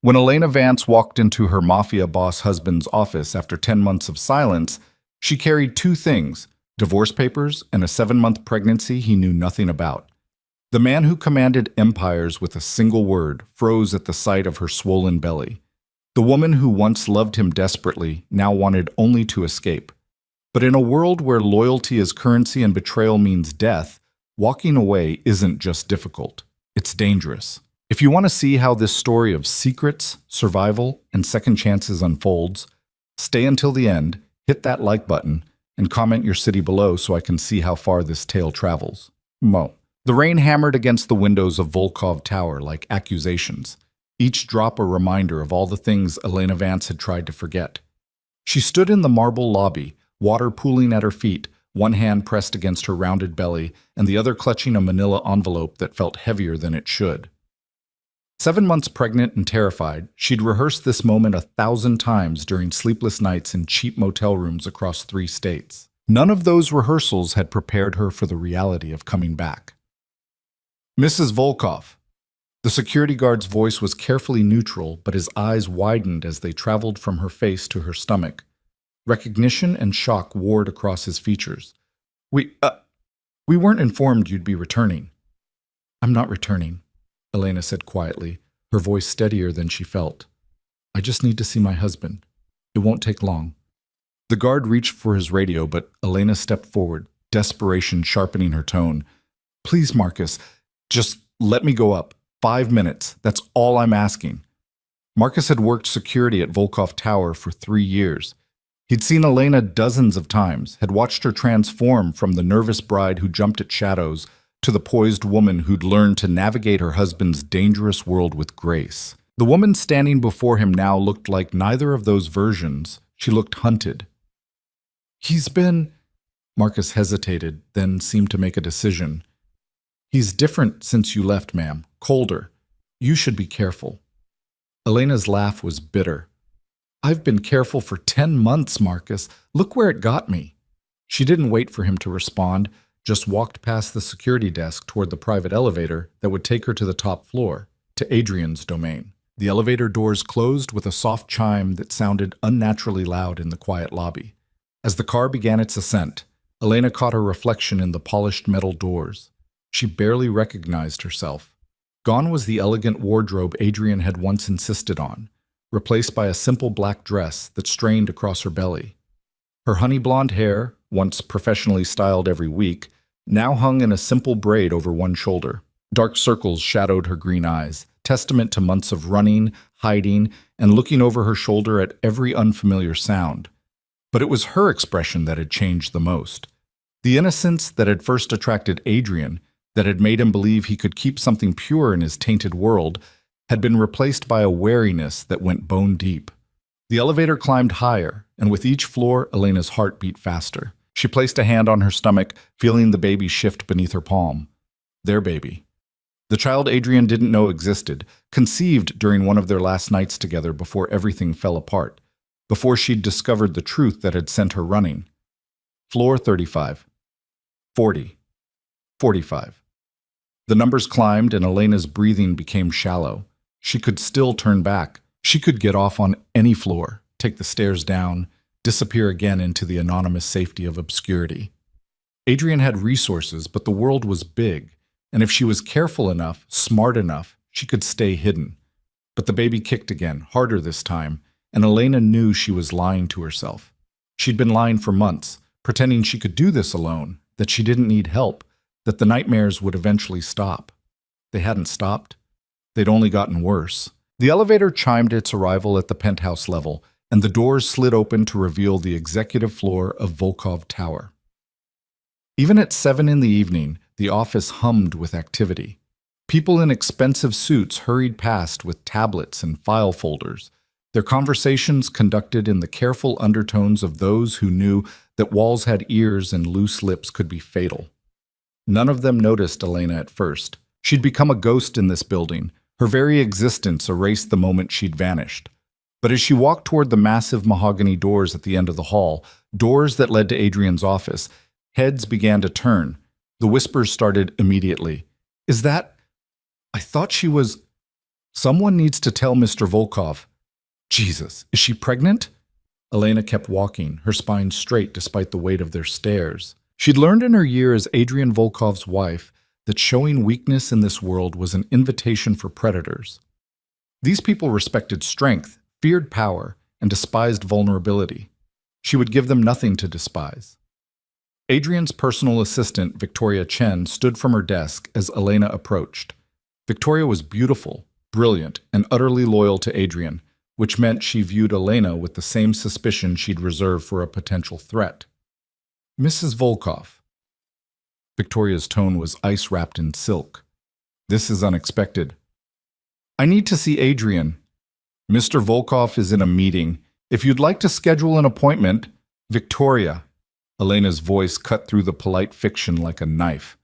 When Elena Vance walked into her Mafia boss husband's office after 10 months of silence, she carried two things: divorce papers and a 7-month pregnancy he knew nothing about. The man who commanded empires with a single word froze at the sight of her swollen belly. The woman who once loved him desperately now wanted only to escape. But in a world where loyalty is currency and betrayal means death, walking away isn't just difficult, it's dangerous. If you want to see how this story of secrets, survival, and second chances unfolds, stay until the end, hit that like button, and comment your city below so I can see how far this tale travels. Mo. The rain hammered against the windows of Volkov Tower like accusations, each drop a reminder of all the things Elena Vance had tried to forget. She stood in the marble lobby, water pooling at her feet, one hand pressed against her rounded belly and the other clutching a manila envelope that felt heavier than it should. 7 months pregnant and terrified, she'd rehearsed this moment 1,000 times during sleepless nights in cheap motel rooms across 3 states. None of those rehearsals had prepared her for the reality of coming back. "Mrs. Volkov." The security guard's voice was carefully neutral, but his eyes widened as they traveled from her face to her stomach. Recognition and shock warred across his features. We weren't informed you'd be returning." "I'm not returning," Elena said quietly, her voice steadier than she felt. "I just need to see my husband. It won't take long." The guard reached for his radio, but Elena stepped forward, desperation sharpening her tone. "Please, Marcus, just let me go up. 5 minutes. That's all I'm asking." Marcus had worked security at Volkov Tower for 3 years. He'd seen Elena dozens of times, had watched her transform from the nervous bride who jumped at shadows to the poised woman who'd learned to navigate her husband's dangerous world with grace. The woman standing before him now looked like neither of those versions. She looked hunted. "He's been—" Marcus hesitated, then seemed to make a decision. "He's different since you left, ma'am. Colder. You should be careful." Elena's laugh was bitter. "I've been careful for 10 months, Marcus. Look where it got me." She didn't wait for him to respond, just walked past the security desk toward the private elevator that would take her to the top floor, to Adrian's domain. The elevator doors closed with a soft chime that sounded unnaturally loud in the quiet lobby. As the car began its ascent, Elena caught her reflection in the polished metal doors. She barely recognized herself. Gone was the elegant wardrobe Adrian had once insisted on, replaced by a simple black dress that strained across her belly. Her honey blonde hair, once professionally styled every week, now hung in a simple braid over one shoulder. Dark circles shadowed her green eyes, testament to months of running, hiding, and looking over her shoulder at every unfamiliar sound. But it was her expression that had changed the most. The innocence that had first attracted Adrian, that had made him believe he could keep something pure in his tainted world, had been replaced by a wariness that went bone deep. The elevator climbed higher, and with each floor, Elena's heart beat faster. She placed a hand on her stomach, feeling the baby shift beneath her palm. Their baby. The child Adrian didn't know existed, conceived during one of their last nights together before everything fell apart, before she'd discovered the truth that had sent her running. Floor 35. 40. 45. The numbers climbed and Elena's breathing became shallow. She could still turn back. She could get off on any floor, take the stairs down, disappear again into the anonymous safety of obscurity. Adrian had resources, but the world was big, and if she was careful enough, smart enough, she could stay hidden. But the baby kicked again, harder this time, and Elena knew she was lying to herself. She'd been lying for months, pretending she could do this alone, that she didn't need help, that the nightmares would eventually stop. They hadn't stopped. They'd only gotten worse. The elevator chimed its arrival at the penthouse level, and the doors slid open to reveal the executive floor of Volkov Tower. Even at 7 in the evening, the office hummed with activity. People in expensive suits hurried past with tablets and file folders, their conversations conducted in the careful undertones of those who knew that walls had ears and loose lips could be fatal. None of them noticed Elena at first. She'd become a ghost in this building. Her very existence erased the moment she'd vanished. But as she walked toward the massive mahogany doors at the end of the hall, doors that led to Adrian's office, heads began to turn. The whispers started immediately. "Is that... I thought she was... Someone needs to tell Mr. Volkov. Jesus, is she pregnant? Elena kept walking, her spine straight despite the weight of their stares. She'd learned in her year as Adrian Volkov's wife that showing weakness in this world was an invitation for predators. These people respected strength, feared power, and despised vulnerability. She would give them nothing to despise. Adrian's personal assistant, Victoria Chen, stood from her desk as Elena approached. Victoria was beautiful, brilliant, and utterly loyal to Adrian, which meant she viewed Elena with the same suspicion she'd reserved for a potential threat. Mrs. Volkov. Victoria's tone was ice-wrapped in silk. This is unexpected. I need to see Adrian. Mr. Volkov is in a meeting. If you'd like to schedule an appointment, Victoria. Elena's voice cut through the polite fiction like a knife.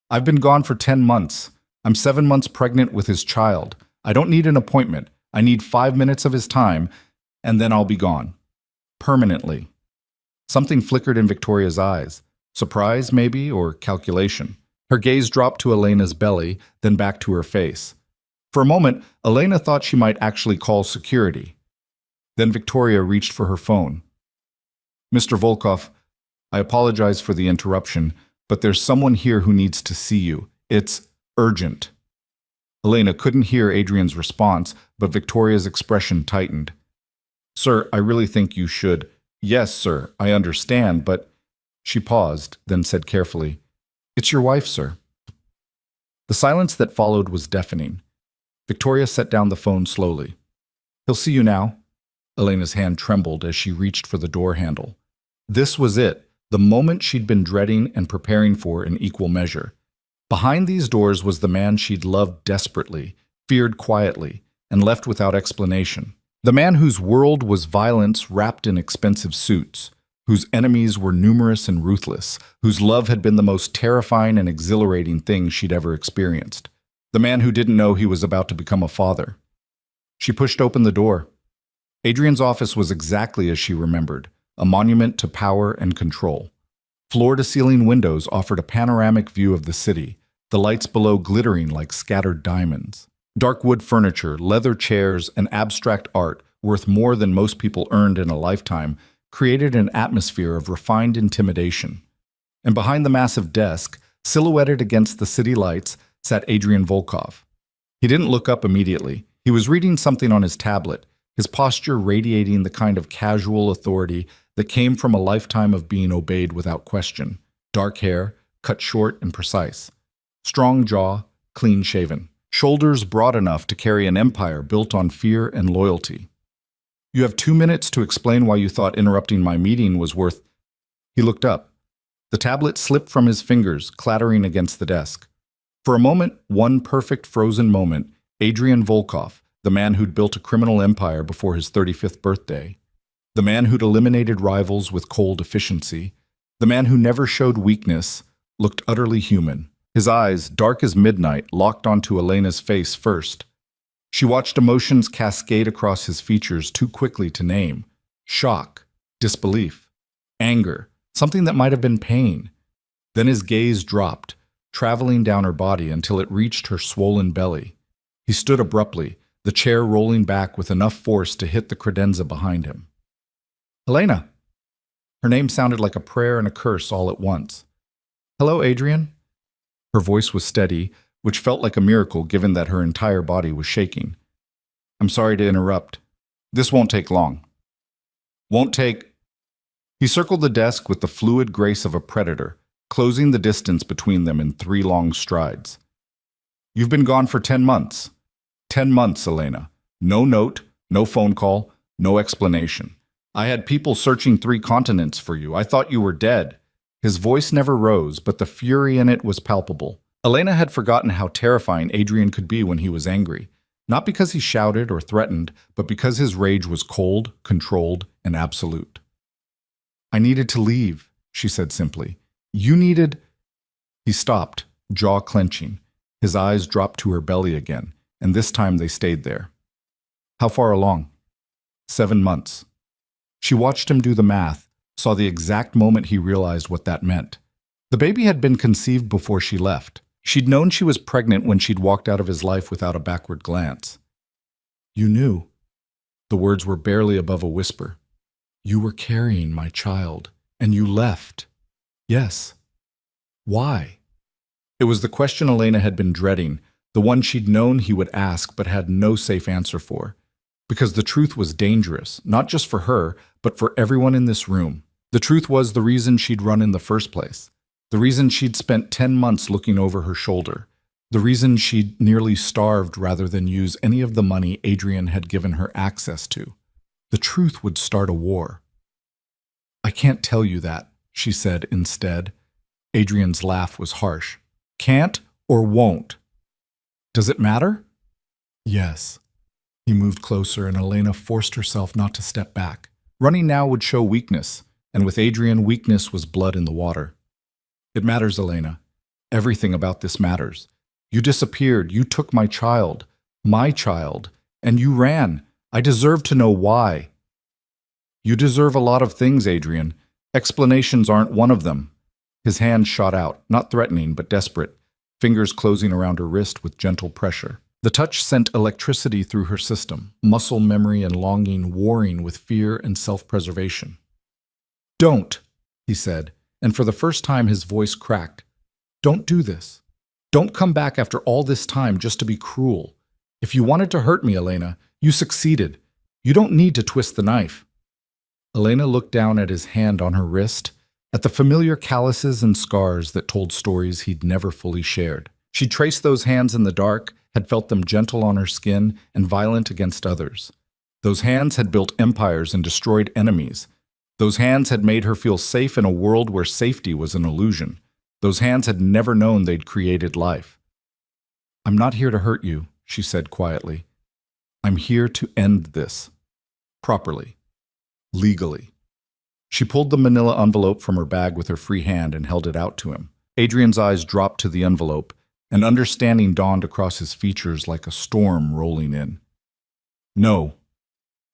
I've been gone for 10 months. I'm 7 months pregnant with his child. I don't need an appointment. I need 5 minutes of his time, and then I'll be gone. Permanently. Something flickered in Victoria's eyes. Surprise, maybe, or calculation. Her gaze dropped to Elena's belly, then back to her face. For a moment, Elena thought she might actually call security. Then Victoria reached for her phone. Mr. Volkov, I apologize for the interruption, but there's someone here who needs to see you. It's urgent. Elena couldn't hear Adrian's response, but Victoria's expression tightened. Sir, I really think you should. Yes, sir, I understand, but... She paused, then said carefully, It's your wife, sir. The silence that followed was deafening. Victoria set down the phone slowly. He'll see you now. Elena's hand trembled as she reached for the door handle. This was it, the moment she'd been dreading and preparing for in equal measure. Behind these doors was the man she'd loved desperately, feared quietly, and left without explanation. The man whose world was violence wrapped in expensive suits, whose enemies were numerous and ruthless, whose love had been the most terrifying and exhilarating thing she'd ever experienced. The man who didn't know he was about to become a father. She pushed open the door. Adrian's office was exactly as she remembered, a monument to power and control. Floor-to-ceiling windows offered a panoramic view of the city, the lights below glittering like scattered diamonds. Dark wood furniture, leather chairs, and abstract art, worth more than most people earned in a lifetime, created an atmosphere of refined intimidation. And behind the massive desk, silhouetted against the city lights, sat Adrian Volkov. He didn't look up immediately. He was reading something on his tablet, his posture radiating the kind of casual authority that came from a lifetime of being obeyed without question. Dark hair, cut short and precise. Strong jaw, clean-shaven. Shoulders broad enough to carry an empire built on fear and loyalty. You have 2 minutes to explain why you thought interrupting my meeting was worth... He looked up. The tablet slipped from his fingers, clattering against the desk. For a moment, one perfect frozen moment, Adrian Volkov, the man who'd built a criminal empire before his 35th birthday, the man who'd eliminated rivals with cold efficiency, the man who never showed weakness, looked utterly human. His eyes, dark as midnight, locked onto Elena's face first. She watched emotions cascade across his features too quickly to name. Shock, disbelief, anger, something that might have been pain. Then his gaze dropped, traveling down her body until it reached her swollen belly. He stood abruptly, the chair rolling back with enough force to hit the credenza behind him. Elena! Her name sounded like a prayer and a curse all at once. Hello, Adrian? Her voice was steady, which felt like a miracle given that her entire body was shaking. I'm sorry to interrupt. This won't take long. Won't take... He circled the desk with the fluid grace of a predator, closing the distance between them in 3 long strides. You've been gone for 10 months. 10 months, Elena. No note, no phone call, no explanation. I had people searching 3 continents for you. I thought you were dead. His voice never rose, but the fury in it was palpable. Elena had forgotten how terrifying Adrian could be when he was angry, not because he shouted or threatened, but because his rage was cold, controlled, and absolute. I needed to leave, she said simply. You needed... He stopped, jaw clenching. His eyes dropped to her belly again, and this time they stayed there. How far along? 7 months. She watched him do the math, saw the exact moment he realized what that meant. The baby had been conceived before she left. She'd known she was pregnant when she'd walked out of his life without a backward glance. You knew. The words were barely above a whisper. You were carrying my child, and you left. Yes. Why? It was the question Elena had been dreading, the one she'd known he would ask but had no safe answer for. Because the truth was dangerous, not just for her, but for everyone in this room. The truth was the reason she'd run in the first place. The reason she'd spent 10 months looking over her shoulder. The reason she'd nearly starved rather than use any of the money Adrian had given her access to. The truth would start a war. I can't tell you that, she said instead. Adrian's laugh was harsh. Can't or won't? Does it matter? Yes. He moved closer and Elena forced herself not to step back. Running now would show weakness, and with Adrian, weakness was blood in the water. It matters, Elena. Everything about this matters. You disappeared, you took my child, and you ran. I deserve to know why. You deserve a lot of things, Adrian. Explanations aren't one of them. His hand shot out, not threatening but desperate, fingers closing around her wrist with gentle pressure. The touch sent electricity through her system, muscle memory and longing warring with fear and self-preservation. Don't, he said, and for the first time his voice cracked. Don't do this. Don't come back after all this time just to be cruel. If you wanted to hurt me, Elena, you succeeded. You don't need to twist the knife. Elena looked down at his hand on her wrist, at the familiar calluses and scars that told stories he'd never fully shared. She traced those hands in the dark, had felt them gentle on her skin and violent against others. Those hands had built empires and destroyed enemies. Those hands had made her feel safe in a world where safety was an illusion. Those hands had never known they'd created life. I'm not here to hurt you, she said quietly. I'm here to end this. Properly. Legally. She pulled the manila envelope from her bag with her free hand and held it out to him. Adrian's eyes dropped to the envelope, and understanding dawned across his features like a storm rolling in. No.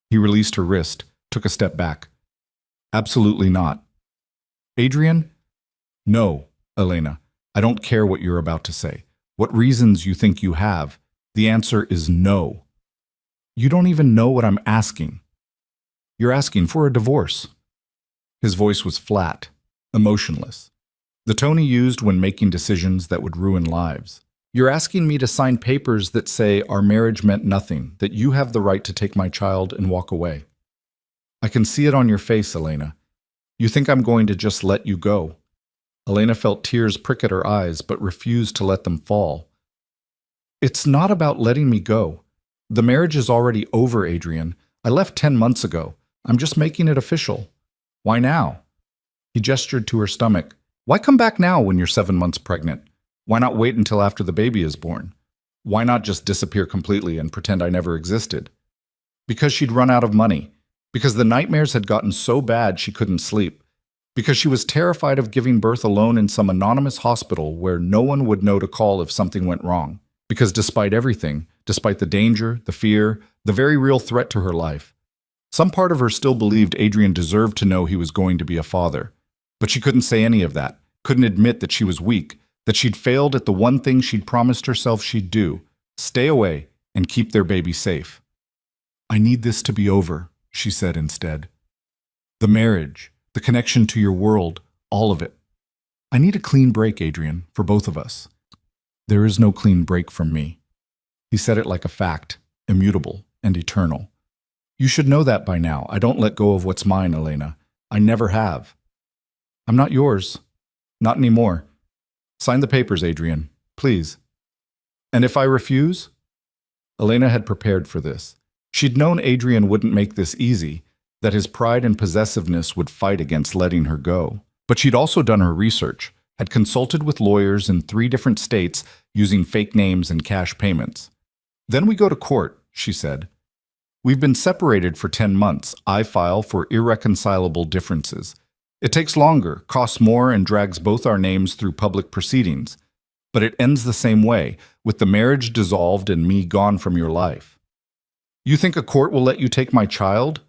He released her wrist, took a step back. Absolutely not. Adrian? No, Elena. I don't care what you're about to say. What reasons you think you have. The answer is no. You don't even know what I'm asking. You're asking for a divorce. His voice was flat, emotionless. The tone he used when making decisions that would ruin lives. You're asking me to sign papers that say our marriage meant nothing, that you have the right to take my child and walk away. I can see it on your face, Elena. You think I'm going to just let you go. Elena felt tears prick at her eyes, but refused to let them fall. It's not about letting me go. The marriage is already over, Adrian. I left 10 months ago. I'm just making it official. Why now? He gestured to her stomach. Why come back now when you're 7 months pregnant? Why not wait until after the baby is born? Why not just disappear completely and pretend I never existed? Because she'd run out of money. Because the nightmares had gotten so bad she couldn't sleep. Because she was terrified of giving birth alone in some anonymous hospital where no one would know to call if something went wrong. Because despite everything, despite the danger, the fear, the very real threat to her life, some part of her still believed Adrian deserved to know he was going to be a father. But she couldn't say any of that, couldn't admit that she was weak, that she'd failed at the one thing she'd promised herself she'd do, stay away and keep their baby safe. I need this to be over, she said instead. The marriage, the connection to your world, all of it. I need a clean break, Adrian, for both of us. There is no clean break from me. He said it like a fact, immutable and eternal. You should know that by now. I don't let go of what's mine, Elena. I never have. I'm not yours. Not anymore. Sign the papers, Adrian. Please. And if I refuse? Elena had prepared for this. She'd known Adrian wouldn't make this easy, that his pride and possessiveness would fight against letting her go. But she'd also done her research, had consulted with lawyers in 3 different states using fake names and cash payments. Then we go to court, she said. We've been separated for 10 months. I file for irreconcilable differences. It takes longer, costs more, and drags both our names through public proceedings. But it ends the same way, with the marriage dissolved and me gone from your life. You think a court will let you take my child?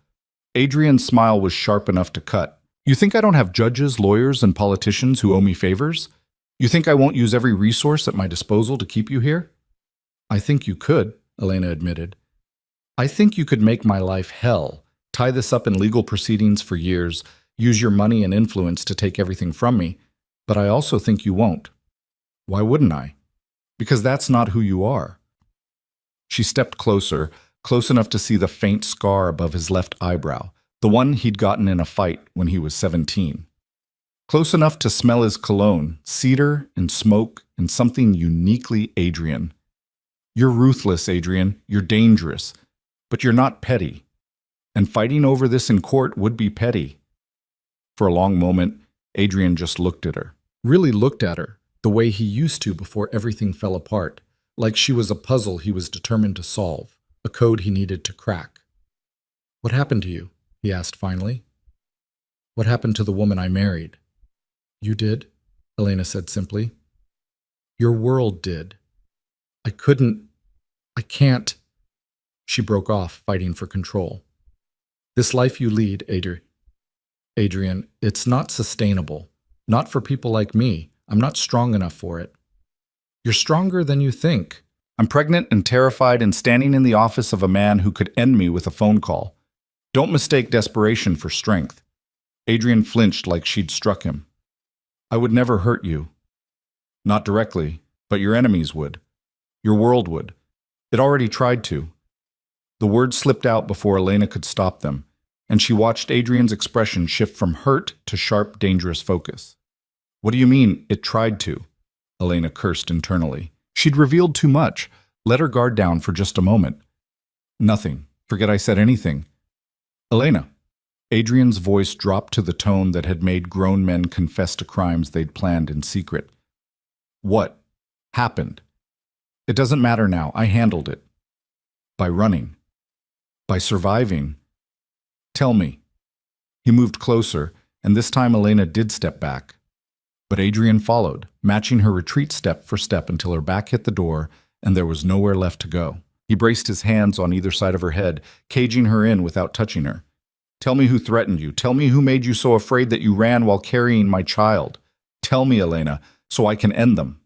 Adrian's smile was sharp enough to cut. You think I don't have judges, lawyers, and politicians who owe me favors? You think I won't use every resource at my disposal to keep you here? I think you could, Elena admitted. I think you could make my life hell, tie this up in legal proceedings for years, use your money and influence to take everything from me, but I also think you won't. Why wouldn't I? Because that's not who you are. She stepped closer, close enough to see the faint scar above his left eyebrow, the one he'd gotten in a fight when he was 17. Close enough to smell his cologne, cedar and smoke and something uniquely Adrian. You're ruthless, Adrian. You're dangerous. But you're not petty. And fighting over this in court would be petty. For a long moment, Adrian just looked at her. Really looked at her, the way he used to before everything fell apart, like she was a puzzle he was determined to solve, a code he needed to crack. What happened to you? He asked finally. What happened to the woman I married? You did, Elena said simply. Your world did. I can't. She broke off, fighting for control. This life you lead, Adrian, it's not sustainable. Not for people like me. I'm not strong enough for it. You're stronger than you think. I'm pregnant and terrified and standing in the office of a man who could end me with a phone call. Don't mistake desperation for strength. Adrian flinched like she'd struck him. I would never hurt you. Not directly, but your enemies would. Your world would. It already tried to. The words slipped out before Elena could stop them, and she watched Adrian's expression shift from hurt to sharp, dangerous focus. What do you mean, it tried to? Elena cursed internally. She'd revealed too much. Let her guard down for just a moment. Nothing. Forget I said anything. Elena. Adrian's voice dropped to the tone that had made grown men confess to crimes they'd planned in secret. What happened? It doesn't matter now. I handled it. By running. By surviving. Tell me. He moved closer, and this time Elena did step back. But Adrian followed, matching her retreat step for step until her back hit the door and there was nowhere left to go. He braced his hands on either side of her head, caging her in without touching her. Tell me who threatened you. Tell me who made you so afraid that you ran while carrying my child. Tell me, Elena, so I can end them.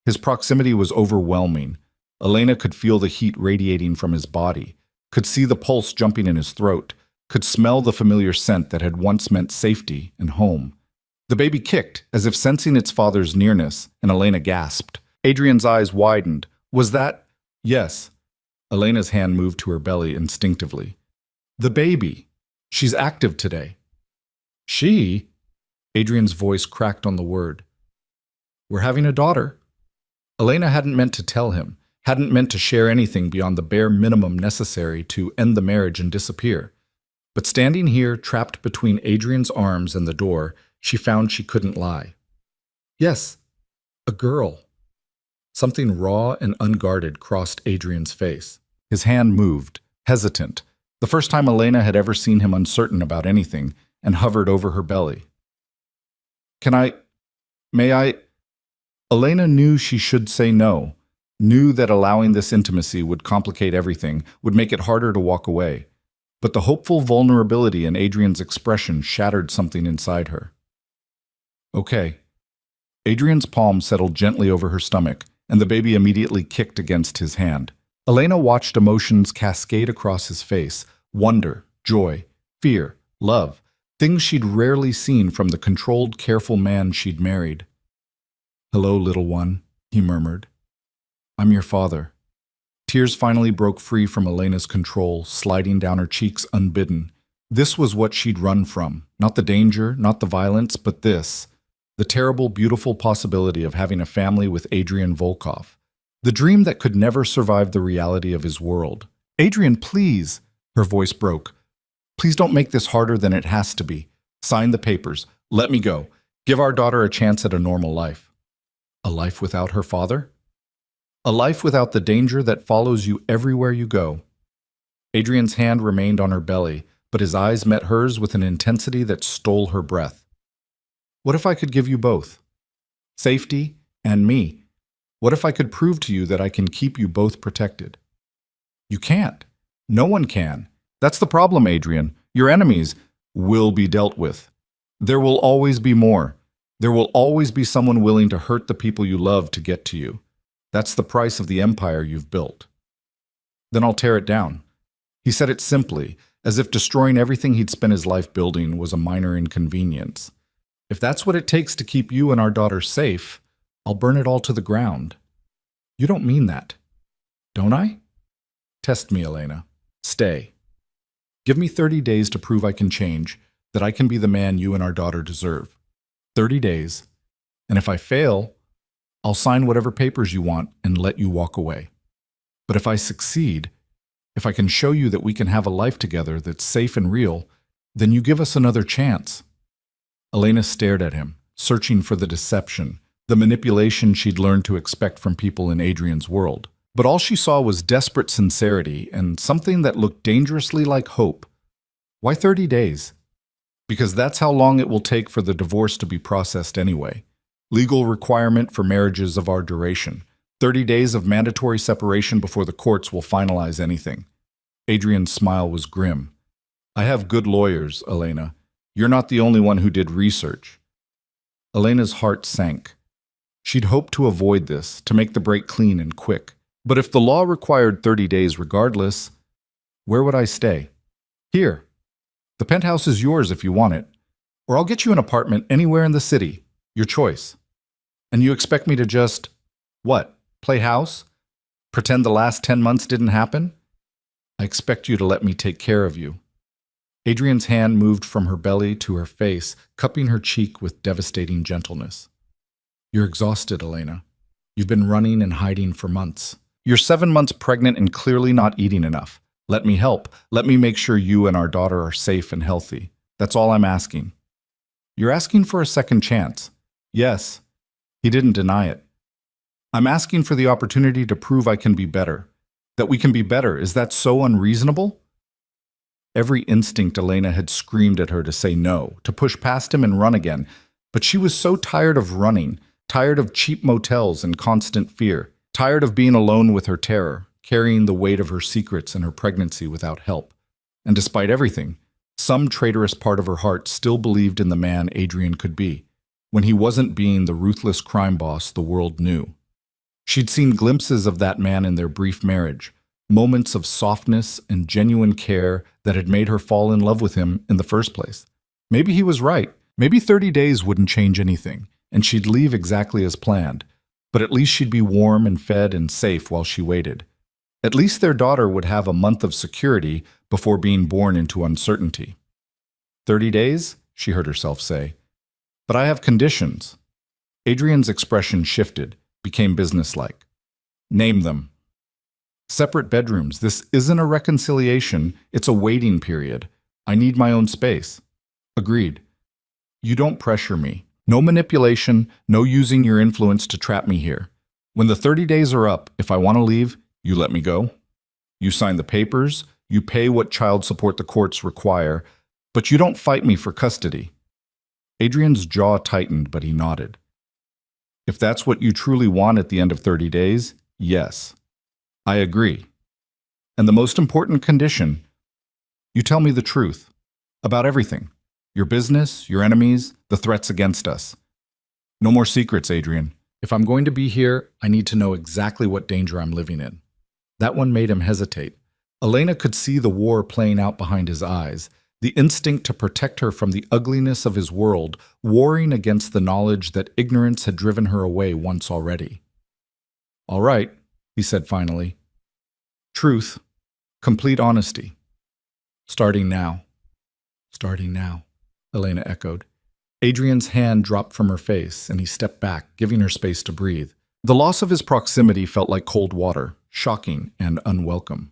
His proximity was overwhelming. Elena could feel the heat radiating from his body, could see the pulse jumping in his throat, could smell the familiar scent that had once meant safety and home. The baby kicked, as if sensing its father's nearness, and Elena gasped. Adrian's eyes widened. Was that? Yes. Elena's hand moved to her belly instinctively. The baby. She's active today. She? Adrian's voice cracked on the word. We're having a daughter. Elena hadn't meant to tell him, hadn't meant to share anything beyond the bare minimum necessary to end the marriage and disappear. But standing here, trapped between Adrian's arms and the door, she found she couldn't lie. Yes, a girl. Something raw and unguarded crossed Adrian's face. His hand moved, hesitant, the first time Elena had ever seen him uncertain about anything, and hovered over her belly. May I? Elena knew she should say no, knew that allowing this intimacy would complicate everything, would make it harder to walk away. But the hopeful vulnerability in Adrian's expression shattered something inside her. Okay. Adrian's palm settled gently over her stomach, and the baby immediately kicked against his hand. Elena watched emotions cascade across his face, wonder, joy, fear, love, things she'd rarely seen from the controlled, careful man she'd married. Hello, little one, he murmured. I'm your father. Tears finally broke free from Elena's control, sliding down her cheeks unbidden. This was what she'd run from. Not the danger, not the violence, but this. The terrible, beautiful possibility of having a family with Adrian Volkov. The dream that could never survive the reality of his world. Adrian, please, her voice broke. Please don't make this harder than it has to be. Sign the papers. Let me go. Give our daughter a chance at a normal life. A life without her father? A life without the danger that follows you everywhere you go. Adrian's hand remained on her belly, but his eyes met hers with an intensity that stole her breath. What if I could give you both? Safety and me. What if I could prove to you that I can keep you both protected? You can't. No one can. That's the problem, Adrian. Your enemies will be dealt with. There will always be more. There will always be someone willing to hurt the people you love to get to you. That's the price of the empire you've built. Then I'll tear it down. He said it simply, as if destroying everything he'd spent his life building was a minor inconvenience. If that's what it takes to keep you and our daughter safe, I'll burn it all to the ground. You don't mean that, don't I? Test me, Elena. Stay. Give me 30 days to prove I can change, that I can be the man you and our daughter deserve. 30 days. And if I fail, I'll sign whatever papers you want and let you walk away. But if I succeed, if I can show you that we can have a life together that's safe and real, then you give us another chance. Elena stared at him, searching for the deception, the manipulation she'd learned to expect from people in Adrian's world. But all she saw was desperate sincerity and something that looked dangerously like hope. Why 30 days? Because that's how long it will take for the divorce to be processed anyway. Legal requirement for marriages of our duration. 30 days of mandatory separation before the courts will finalize anything. Adrian's smile was grim. I have good lawyers, Elena. You're not the only one who did research. Elena's heart sank. She'd hoped to avoid this, to make the break clean and quick. But if the law required 30 days regardless, where would I stay? Here. The penthouse is yours if you want it. Or I'll get you an apartment anywhere in the city. Your choice. And you expect me to just, what, play house? Pretend the last 10 months didn't happen? I expect you to let me take care of you. Adrian's hand moved from her belly to her face, cupping her cheek with devastating gentleness. You're exhausted, Elena. You've been running and hiding for months. You're 7 months pregnant and clearly not eating enough. Let me help. Let me make sure you and our daughter are safe and healthy. That's all I'm asking. You're asking for a second chance. Yes. He didn't deny it. I'm asking for the opportunity to prove I can be better. That we can be better. Is that so unreasonable? Every instinct Elena had screamed at her to say no, to push past him and run again. But she was so tired of running, tired of cheap motels and constant fear, tired of being alone with her terror, carrying the weight of her secrets and her pregnancy without help. And despite everything, some traitorous part of her heart still believed in the man Adrian could be, when he wasn't being the ruthless crime boss the world knew. She'd seen glimpses of that man in their brief marriage, moments of softness and genuine care that had made her fall in love with him in the first place. Maybe he was right. Maybe 30 days wouldn't change anything, and she'd leave exactly as planned. But at least she'd be warm and fed and safe while she waited. At least their daughter would have a month of security before being born into uncertainty. 30 days, she heard herself say. But I have conditions. Adrian's expression shifted, became businesslike. Name them. Separate bedrooms. This isn't a reconciliation, it's a waiting period. I need my own space. Agreed. You don't pressure me. No manipulation, no using your influence to trap me here. When the 30 days are up, if I want to leave, you let me go. You sign the papers, you pay what child support the courts require, but you don't fight me for custody. Adrian's jaw tightened, but he nodded. If that's what you truly want at the end of 30 days, yes. I agree. And the most important condition, you tell me the truth about everything. Your business, your enemies, the threats against us. No more secrets, Adrian. If I'm going to be here, I need to know exactly what danger I'm living in. That one made him hesitate. Elena could see the war playing out behind his eyes, the instinct to protect her from the ugliness of his world, warring against the knowledge that ignorance had driven her away once already. All right, he said finally. Truth, complete honesty. Starting now. Starting now, Elena echoed. Adrian's hand dropped from her face, and he stepped back, giving her space to breathe. The loss of his proximity felt like cold water, shocking and unwelcome.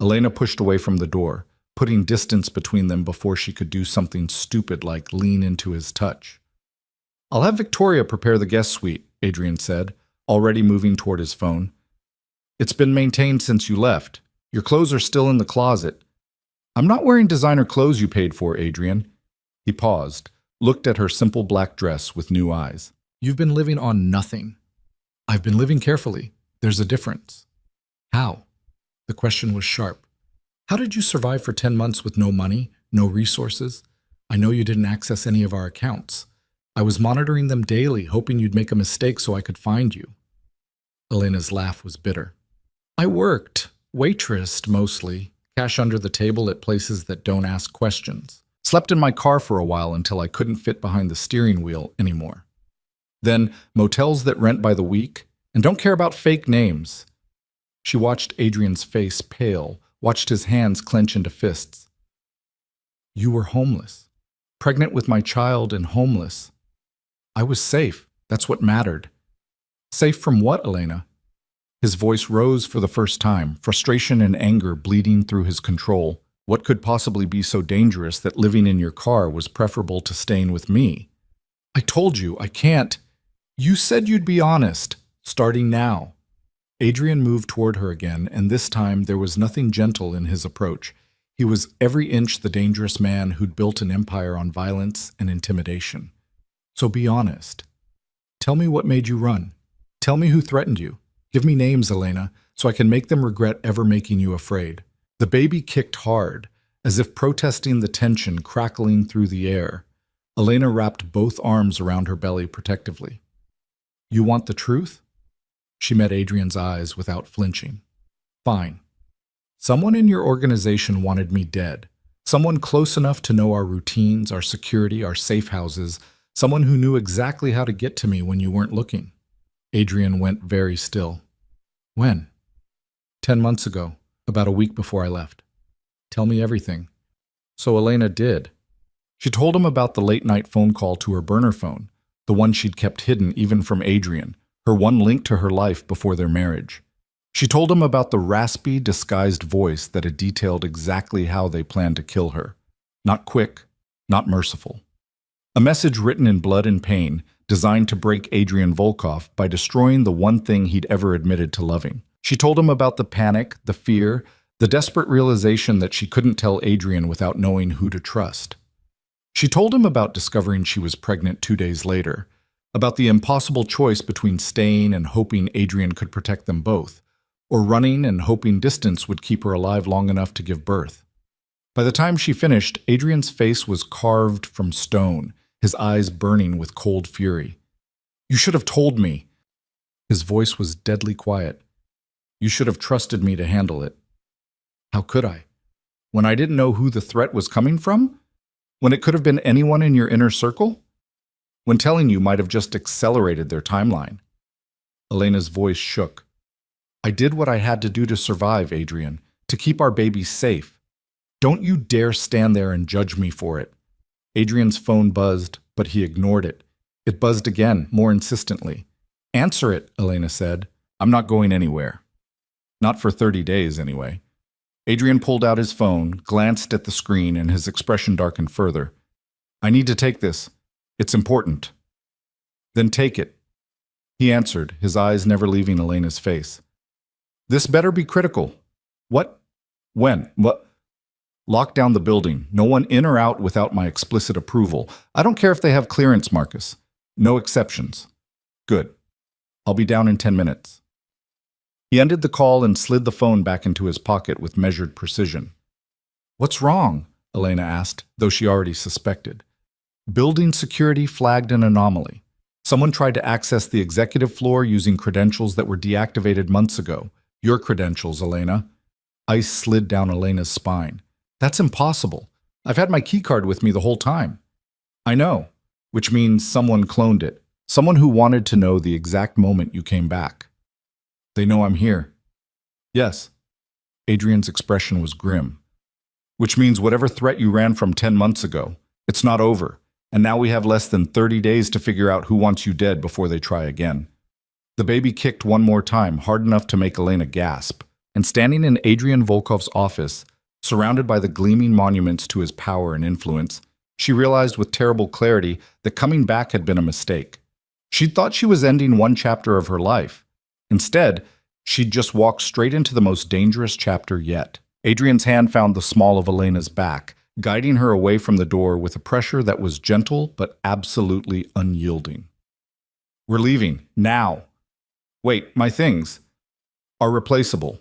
Elena pushed away from the door, putting distance between them before she could do something stupid like lean into his touch. I'll have Victoria prepare the guest suite, Adrian said, already moving toward his phone. It's been maintained since you left. Your clothes are still in the closet. I'm not wearing designer clothes you paid for, Adrian. He paused, looked at her simple black dress with new eyes. You've been living on nothing. I've been living carefully. There's a difference. How? The question was sharp. How did you survive for 10 months with no money, no resources? I know you didn't access any of our accounts. I was monitoring them daily, hoping you'd make a mistake so I could find you. Elena's laugh was bitter. I worked, waitressed mostly, cash under the table at places that don't ask questions. Slept in my car for a while until I couldn't fit behind the steering wheel anymore. Then motels that rent by the week and don't care about fake names. She watched Adrian's face pale, watched his hands clench into fists. You were homeless. Pregnant with my child and homeless. I was safe. That's what mattered. Safe from what, Elena? His voice rose for the first time, frustration and anger bleeding through his control. What could possibly be so dangerous that living in your car was preferable to staying with me? I told you, I can't. You said you'd be honest, starting now. Adrian moved toward her again, and this time there was nothing gentle in his approach. He was every inch the dangerous man who'd built an empire on violence and intimidation. So be honest. Tell me what made you run. Tell me who threatened you. Give me names, Elena, so I can make them regret ever making you afraid. The baby kicked hard, as if protesting the tension crackling through the air. Elena wrapped both arms around her belly protectively. You want the truth? She met Adrian's eyes without flinching. Fine. Someone in your organization wanted me dead. Someone close enough to know our routines, our security, our safe houses. Someone who knew exactly how to get to me when you weren't looking. Adrian went very still. When? 10 months ago, about a week before I left. Tell me everything. So Elena did. She told him about the late-night phone call to her burner phone, the one she'd kept hidden even from Adrian, her one link to her life before their marriage. She told him about the raspy, disguised voice that had detailed exactly how they planned to kill her. Not quick, not merciful. A message written in blood and pain, designed to break Adrian Volkov by destroying the one thing he'd ever admitted to loving. She told him about the panic, the fear, the desperate realization that she couldn't tell Adrian without knowing who to trust. She told him about discovering she was pregnant 2 days later, about the impossible choice between staying and hoping Adrian could protect them both, or running and hoping distance would keep her alive long enough to give birth. By the time she finished, Adrian's face was carved from stone, his eyes burning with cold fury. You should have told me. His voice was deadly quiet. You should have trusted me to handle it. How could I? When I didn't know who the threat was coming from? When it could have been anyone in your inner circle? When telling you might have just accelerated their timeline? Elena's voice shook. I did what I had to do to survive, Adrian, to keep our baby safe. Don't you dare stand there and judge me for it. Adrian's phone buzzed, but he ignored it. It buzzed again, more insistently. Answer it, Elena said. I'm not going anywhere. Not for 30 days, anyway. Adrian pulled out his phone, glanced at the screen, and his expression darkened further. I need to take this. It's important. Then take it. He answered, his eyes never leaving Elena's face. This better be critical. What? When? What? Lock down the building. No one in or out without my explicit approval. I don't care if they have clearance, Marcus. No exceptions. Good. I'll be down in 10 minutes. He ended the call and slid the phone back into his pocket with measured precision. What's wrong? Elena asked, though she already suspected. Building security flagged an anomaly. Someone tried to access the executive floor using credentials that were deactivated months ago. Your credentials, Elena. Ice slid down Elena's spine. That's impossible. I've had my keycard with me the whole time. I know, which means someone cloned it. Someone who wanted to know the exact moment you came back. They know I'm here. Yes. Adrian's expression was grim. Which means whatever threat you ran from 10 months ago, it's not over. And now we have less than 30 days to figure out who wants you dead before they try again. The baby kicked one more time, hard enough to make Elena gasp. And standing in Adrian Volkov's office, surrounded by the gleaming monuments to his power and influence, she realized with terrible clarity that coming back had been a mistake. She'd thought she was ending one chapter of her life. Instead, she'd just walked straight into the most dangerous chapter yet. Adrian's hand found the small of Elena's back, guiding her away from the door with a pressure that was gentle but absolutely unyielding. We're leaving, now. Wait, my things are replaceable.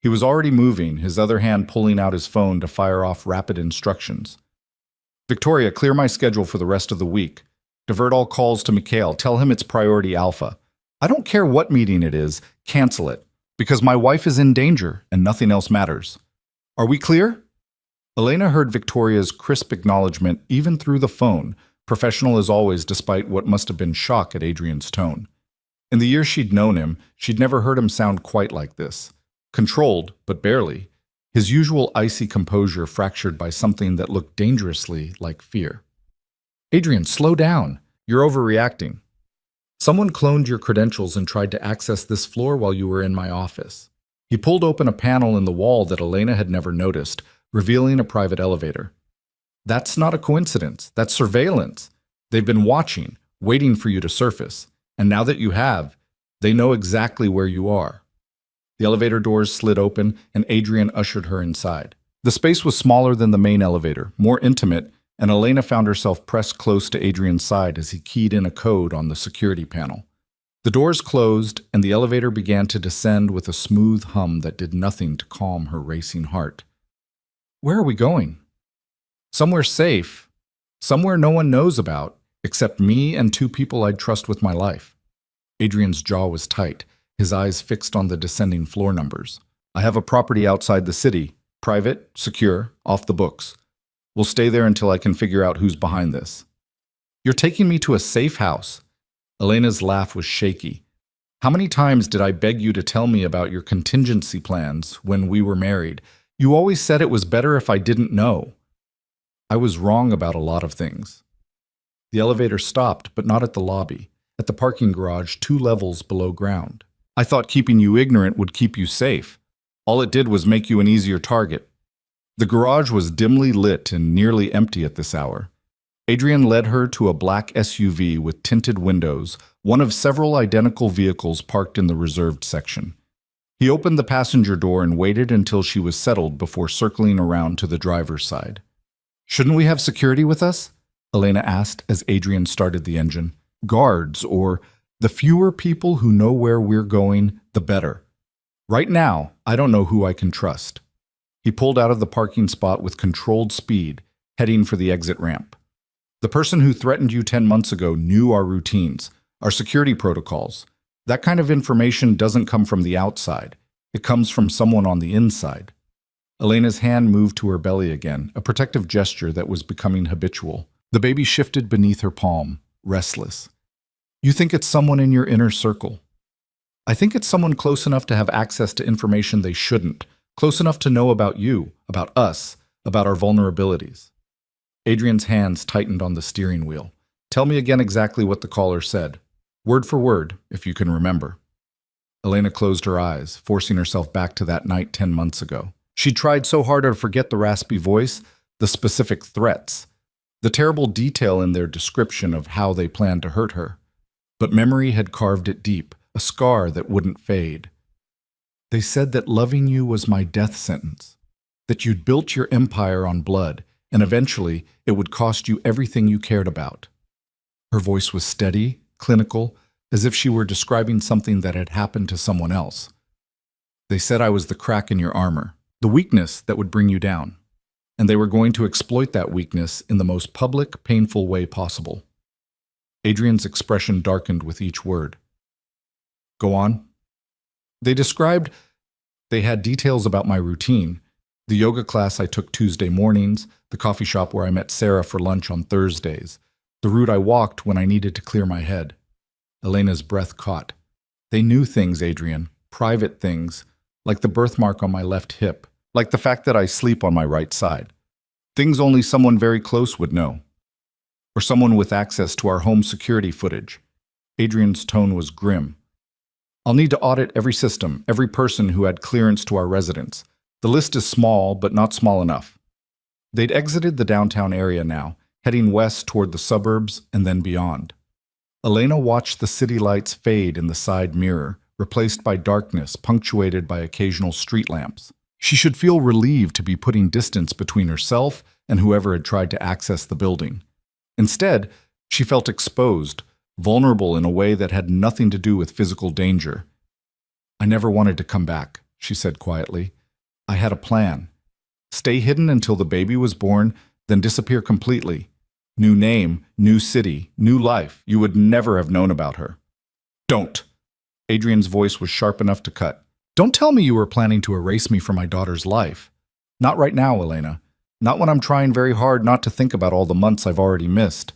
He was already moving, his other hand pulling out his phone to fire off rapid instructions. Victoria, clear my schedule for the rest of the week. Divert all calls to Mikhail. Tell him it's priority alpha. I don't care what meeting it is, cancel it, because my wife is in danger and nothing else matters. Are we clear? Elena heard Victoria's crisp acknowledgement even through the phone, professional as always despite what must have been shock at Adrian's tone. In the years she'd known him, she'd never heard him sound quite like this. Controlled, but barely. His usual icy composure fractured by something that looked dangerously like fear. Adrian, slow down. You're overreacting. Someone cloned your credentials and tried to access this floor while you were in my office. He pulled open a panel in the wall that Elena had never noticed, revealing a private elevator. That's not a coincidence. That's surveillance. They've been watching, waiting for you to surface. And now that you have, they know exactly where you are. The elevator doors slid open, and Adrian ushered her inside. The space was smaller than the main elevator, more intimate, and Elena found herself pressed close to Adrian's side as he keyed in a code on the security panel. The doors closed, and the elevator began to descend with a smooth hum that did nothing to calm her racing heart. Where are we going? Somewhere safe. Somewhere no one knows about, except me and two people I'd trust with my life. Adrian's jaw was tight, his eyes fixed on the descending floor numbers. I have a property outside the city, private, secure, off the books. We'll stay there until I can figure out who's behind this. You're taking me to a safe house. Elena's laugh was shaky. How many times did I beg you to tell me about your contingency plans when we were married? You always said it was better if I didn't know. I was wrong about a lot of things. The elevator stopped, but not at the lobby, at the parking garage 2 levels below ground. I thought keeping you ignorant would keep you safe. All it did was make you an easier target. The garage was dimly lit and nearly empty at this hour. Adrian led her to a black SUV with tinted windows, one of several identical vehicles parked in the reserved section. He opened the passenger door and waited until she was settled before circling around to the driver's side. Shouldn't we have security with us? Elena asked as Adrian started the engine. Guards, or the fewer people who know where we're going, the better. Right now, I don't know who I can trust. He pulled out of the parking spot with controlled speed, heading for the exit ramp. The person who threatened you 10 months ago knew our routines, our security protocols. That kind of information doesn't come from the outside. It comes from someone on the inside. Elena's hand moved to her belly again, a protective gesture that was becoming habitual. The baby shifted beneath her palm, restless. You think it's someone in your inner circle. I think it's someone close enough to have access to information they shouldn't, close enough to know about you, about us, about our vulnerabilities. Adrian's hands tightened on the steering wheel. Tell me again exactly what the caller said. Word for word, if you can remember. Elena closed her eyes, forcing herself back to that night 10 months ago. She tried so hard to forget the raspy voice, the specific threats, the terrible detail in their description of how they planned to hurt her. But memory had carved it deep, a scar that wouldn't fade. They said that loving you was my death sentence, that you'd built your empire on blood, and eventually it would cost you everything you cared about. Her voice was steady, clinical, as if she were describing something that had happened to someone else. They said I was the crack in your armor, the weakness that would bring you down, and they were going to exploit that weakness in the most public, painful way possible. Adrian's expression darkened with each word. Go on. They had details about my routine, the yoga class I took Tuesday mornings, the coffee shop where I met Sarah for lunch on Thursdays, the route I walked when I needed to clear my head. Elena's breath caught. They knew things, Adrian, private things, like the birthmark on my left hip, like the fact that I sleep on my right side. Things only someone very close would know. Or someone with access to our home security footage. Adrian's tone was grim. I'll need to audit every system, every person who had clearance to our residence. The list is small, but not small enough. They'd exited the downtown area now, heading west toward the suburbs and then beyond. Elena watched the city lights fade in the side mirror, replaced by darkness punctuated by occasional street lamps. She should feel relieved to be putting distance between herself and whoever had tried to access the building. Instead, she felt exposed, vulnerable in a way that had nothing to do with physical danger. I never wanted to come back, she said quietly. I had a plan. Stay hidden until the baby was born, then disappear completely. New name, new city, new life. You would never have known about her. Don't. Adrian's voice was sharp enough to cut. Don't tell me you were planning to erase me from my daughter's life. Not right now, Elena. Not when I'm trying very hard not to think about all the months I've already missed.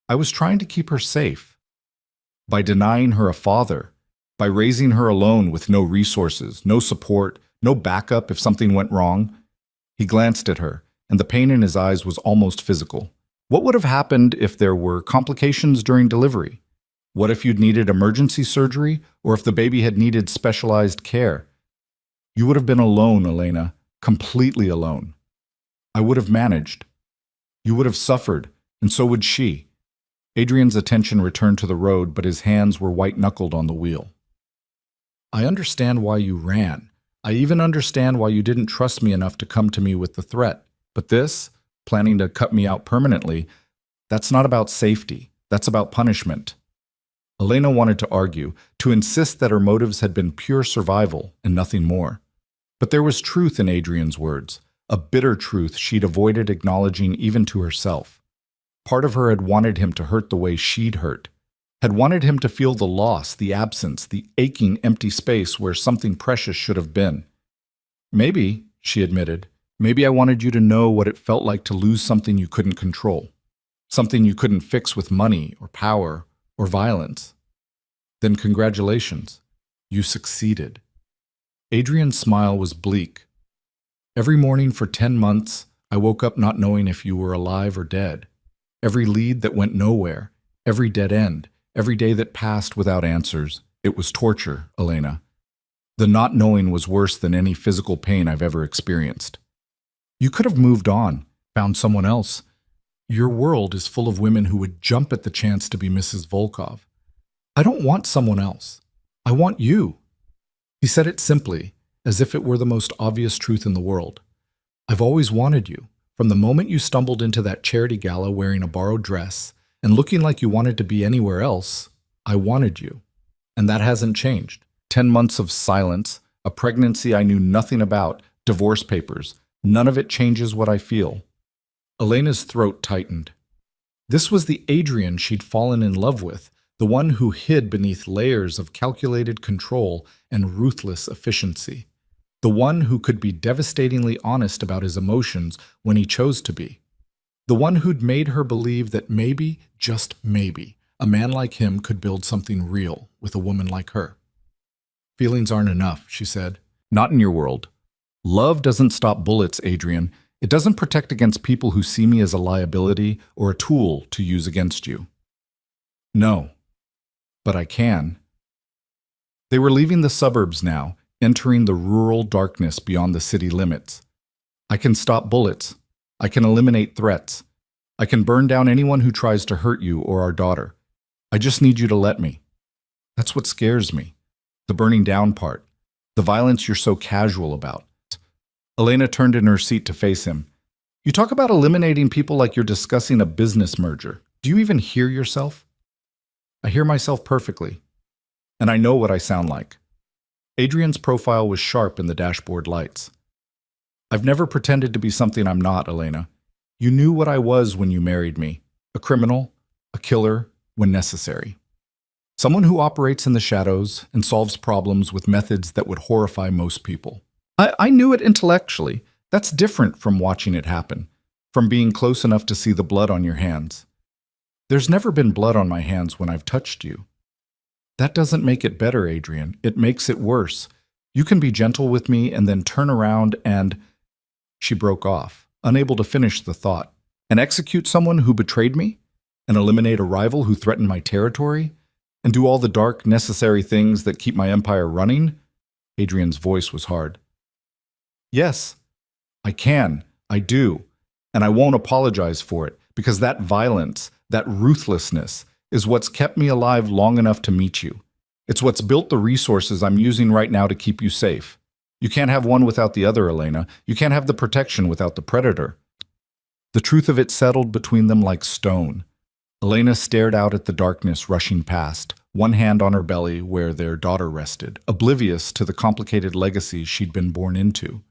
I was trying to keep her safe. By denying her a father. By raising her alone with no resources, no support, no backup if something went wrong. He glanced at her, and the pain in his eyes was almost physical. What would have happened if there were complications during delivery? What if you'd needed emergency surgery, or if the baby had needed specialized care? You would have been alone, Elena, completely alone. I would have managed. You would have suffered, and so would she. Adrian's attention returned to the road, but his hands were white-knuckled on the wheel. I understand why you ran. I even understand why you didn't trust me enough to come to me with the threat. But this, planning to cut me out permanently, that's not about safety. That's about punishment. Elena wanted to argue, to insist that her motives had been pure survival and nothing more. But there was truth in Adrian's words, a bitter truth she'd avoided acknowledging even to herself. Part of her had wanted him to hurt the way she'd hurt, had wanted him to feel the loss, the absence, the aching empty space where something precious should have been. Maybe, she admitted, maybe I wanted you to know what it felt like to lose something you couldn't control, something you couldn't fix with money or power or violence. Then congratulations, you succeeded. Adrian's smile was bleak. Every morning for 10 months, I woke up not knowing if you were alive or dead. Every lead that went nowhere, every dead end, every day that passed without answers, it was torture, Elena. The not knowing was worse than any physical pain I've ever experienced. You could have moved on, found someone else. Your world is full of women who would jump at the chance to be Mrs. Volkov. I don't want someone else. I want you. He said it simply, as if it were the most obvious truth in the world. I've always wanted you. From the moment you stumbled into that charity gala wearing a borrowed dress and looking like you wanted to be anywhere else, I wanted you. And that hasn't changed. 10 months of silence, a pregnancy I knew nothing about, divorce papers, none of it changes what I feel. Elena's throat tightened. This was the Adrian she'd fallen in love with, the one who hid beneath layers of calculated control and ruthless efficiency. The one who could be devastatingly honest about his emotions when he chose to be. The one who'd made her believe that maybe, just maybe, a man like him could build something real with a woman like her. Feelings aren't enough, she said. Not in your world. Love doesn't stop bullets, Adrian. It doesn't protect against people who see me as a liability or a tool to use against you. No. But I can. They were leaving the suburbs now, entering the rural darkness beyond the city limits. I can stop bullets. I can eliminate threats. I can burn down anyone who tries to hurt you or our daughter. I just need you to let me. That's what scares me. The burning down part. The violence you're so casual about. Elena turned in her seat to face him. You talk about eliminating people like you're discussing a business merger. Do you even hear yourself? I hear myself perfectly. And I know what I sound like. Adrian's profile was sharp in the dashboard lights. I've never pretended to be something I'm not, Elena. You knew what I was when you married me. A criminal, a killer, when necessary. Someone who operates in the shadows and solves problems with methods that would horrify most people. I knew it intellectually. That's different from watching it happen, from being close enough to see the blood on your hands. There's never been blood on my hands when I've touched you. That doesn't make it better, Adrian. It makes it worse. You can be gentle with me and then turn around and... She broke off, unable to finish the thought. And execute someone who betrayed me? And eliminate a rival who threatened my territory? And do all the dark, necessary things that keep my empire running? Adrian's voice was hard. Yes, I can. I do. And I won't apologize for it, because that violence, that ruthlessness, is what's kept me alive long enough to meet you. It's what's built the resources I'm using right now to keep you safe. You can't have one without the other, Elena. You can't have the protection without the predator. The truth of it settled between them like stone. Elena stared out at the darkness rushing past, one hand on her belly where their daughter rested, oblivious to the complicated legacy she'd been born into.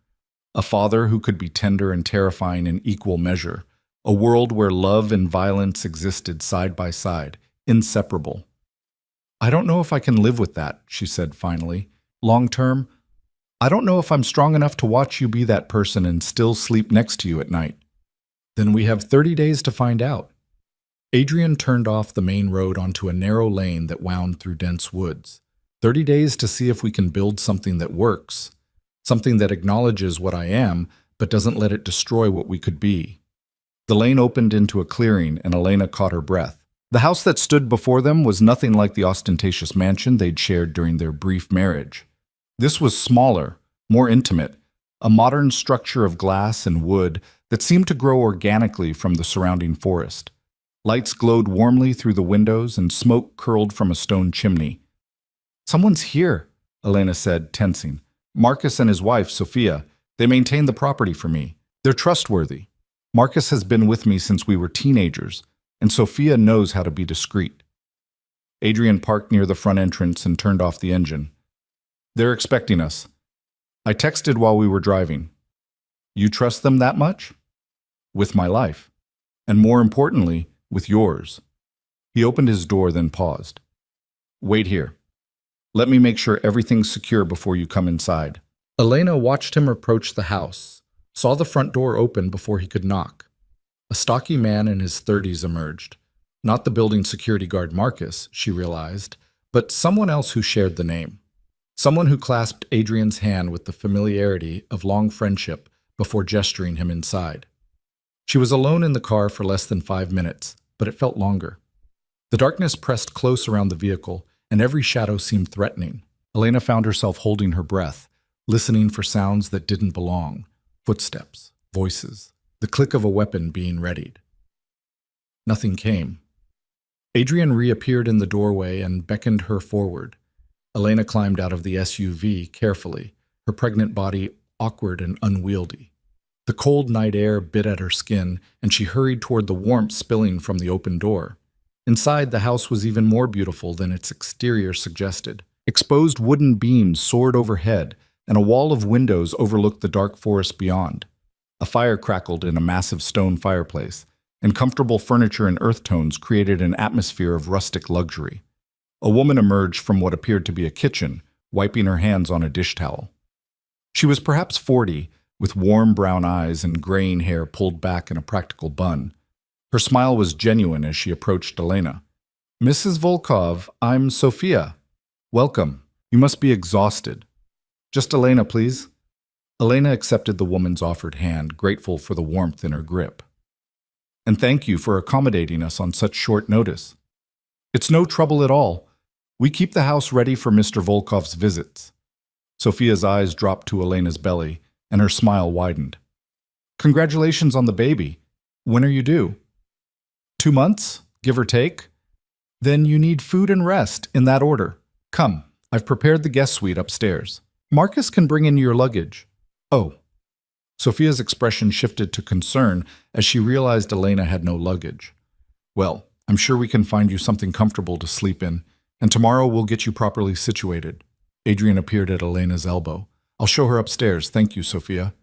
A father who could be tender and terrifying in equal measure. A world where love and violence existed side by side, inseparable. I don't know if I can live with that, she said finally. Long term, I don't know if I'm strong enough to watch you be that person and still sleep next to you at night. Then we have 30 days to find out. Adrian turned off the main road onto a narrow lane that wound through dense woods. 30 days to see if we can build something that works. Something that acknowledges what I am, but doesn't let it destroy what we could be. The lane opened into a clearing, and Elena caught her breath. The house that stood before them was nothing like the ostentatious mansion they'd shared during their brief marriage. This was smaller, more intimate, a modern structure of glass and wood that seemed to grow organically from the surrounding forest. Lights glowed warmly through the windows, and smoke curled from a stone chimney. "Someone's here," Elena said, tensing. "Marcus and his wife, Sophia. They maintain the property for me. They're trustworthy. Marcus has been with me since we were teenagers, and Sophia knows how to be discreet." Adrian parked near the front entrance and turned off the engine. "They're expecting us. I texted while we were driving." "You trust them that much?" "With my life. And more importantly, with yours." He opened his door, then paused. "Wait here. Let me make sure everything's secure before you come inside." Elena watched him approach the house, saw the front door open before he could knock. A stocky man in his 30s emerged. Not the building security guard Marcus, she realized, but someone else who shared the name. Someone who clasped Adrian's hand with the familiarity of long friendship before gesturing him inside. She was alone in the car for less than 5 minutes, but it felt longer. The darkness pressed close around the vehicle, and every shadow seemed threatening. Elena found herself holding her breath, listening for sounds that didn't belong. Footsteps, voices, the click of a weapon being readied. Nothing came. Adrian reappeared in the doorway and beckoned her forward. Elena climbed out of the SUV carefully, her pregnant body awkward and unwieldy. The cold night air bit at her skin, and she hurried toward the warmth spilling from the open door. Inside, the house was even more beautiful than its exterior suggested. Exposed wooden beams soared overhead, and a wall of windows overlooked the dark forest beyond. A fire crackled in a massive stone fireplace, and comfortable furniture and earth tones created an atmosphere of rustic luxury. A woman emerged from what appeared to be a kitchen, wiping her hands on a dish towel. She was perhaps 40, with warm brown eyes and graying hair pulled back in a practical bun. Her smile was genuine as she approached Elena. "Mrs. Volkov, I'm Sophia. Welcome. You must be exhausted. Just Elena, please." Elena accepted the woman's offered hand, grateful for the warmth in her grip. "And thank you for accommodating us on such short notice." "It's no trouble at all. We keep the house ready for Mr. Volkov's visits." Sophia's eyes dropped to Elena's belly, and her smile widened. "Congratulations on the baby. When are you due?" 2 months, give or take. "Then you need food and rest, in that order. Come, I've prepared the guest suite upstairs. Marcus can bring in your luggage." "Oh." Sophia's expression shifted to concern as she realized Elena had no luggage. "Well, I'm sure we can find you something comfortable to sleep in, and tomorrow we'll get you properly situated." Adrian appeared at Elena's elbow. "I'll show her upstairs, thank you, Sophia."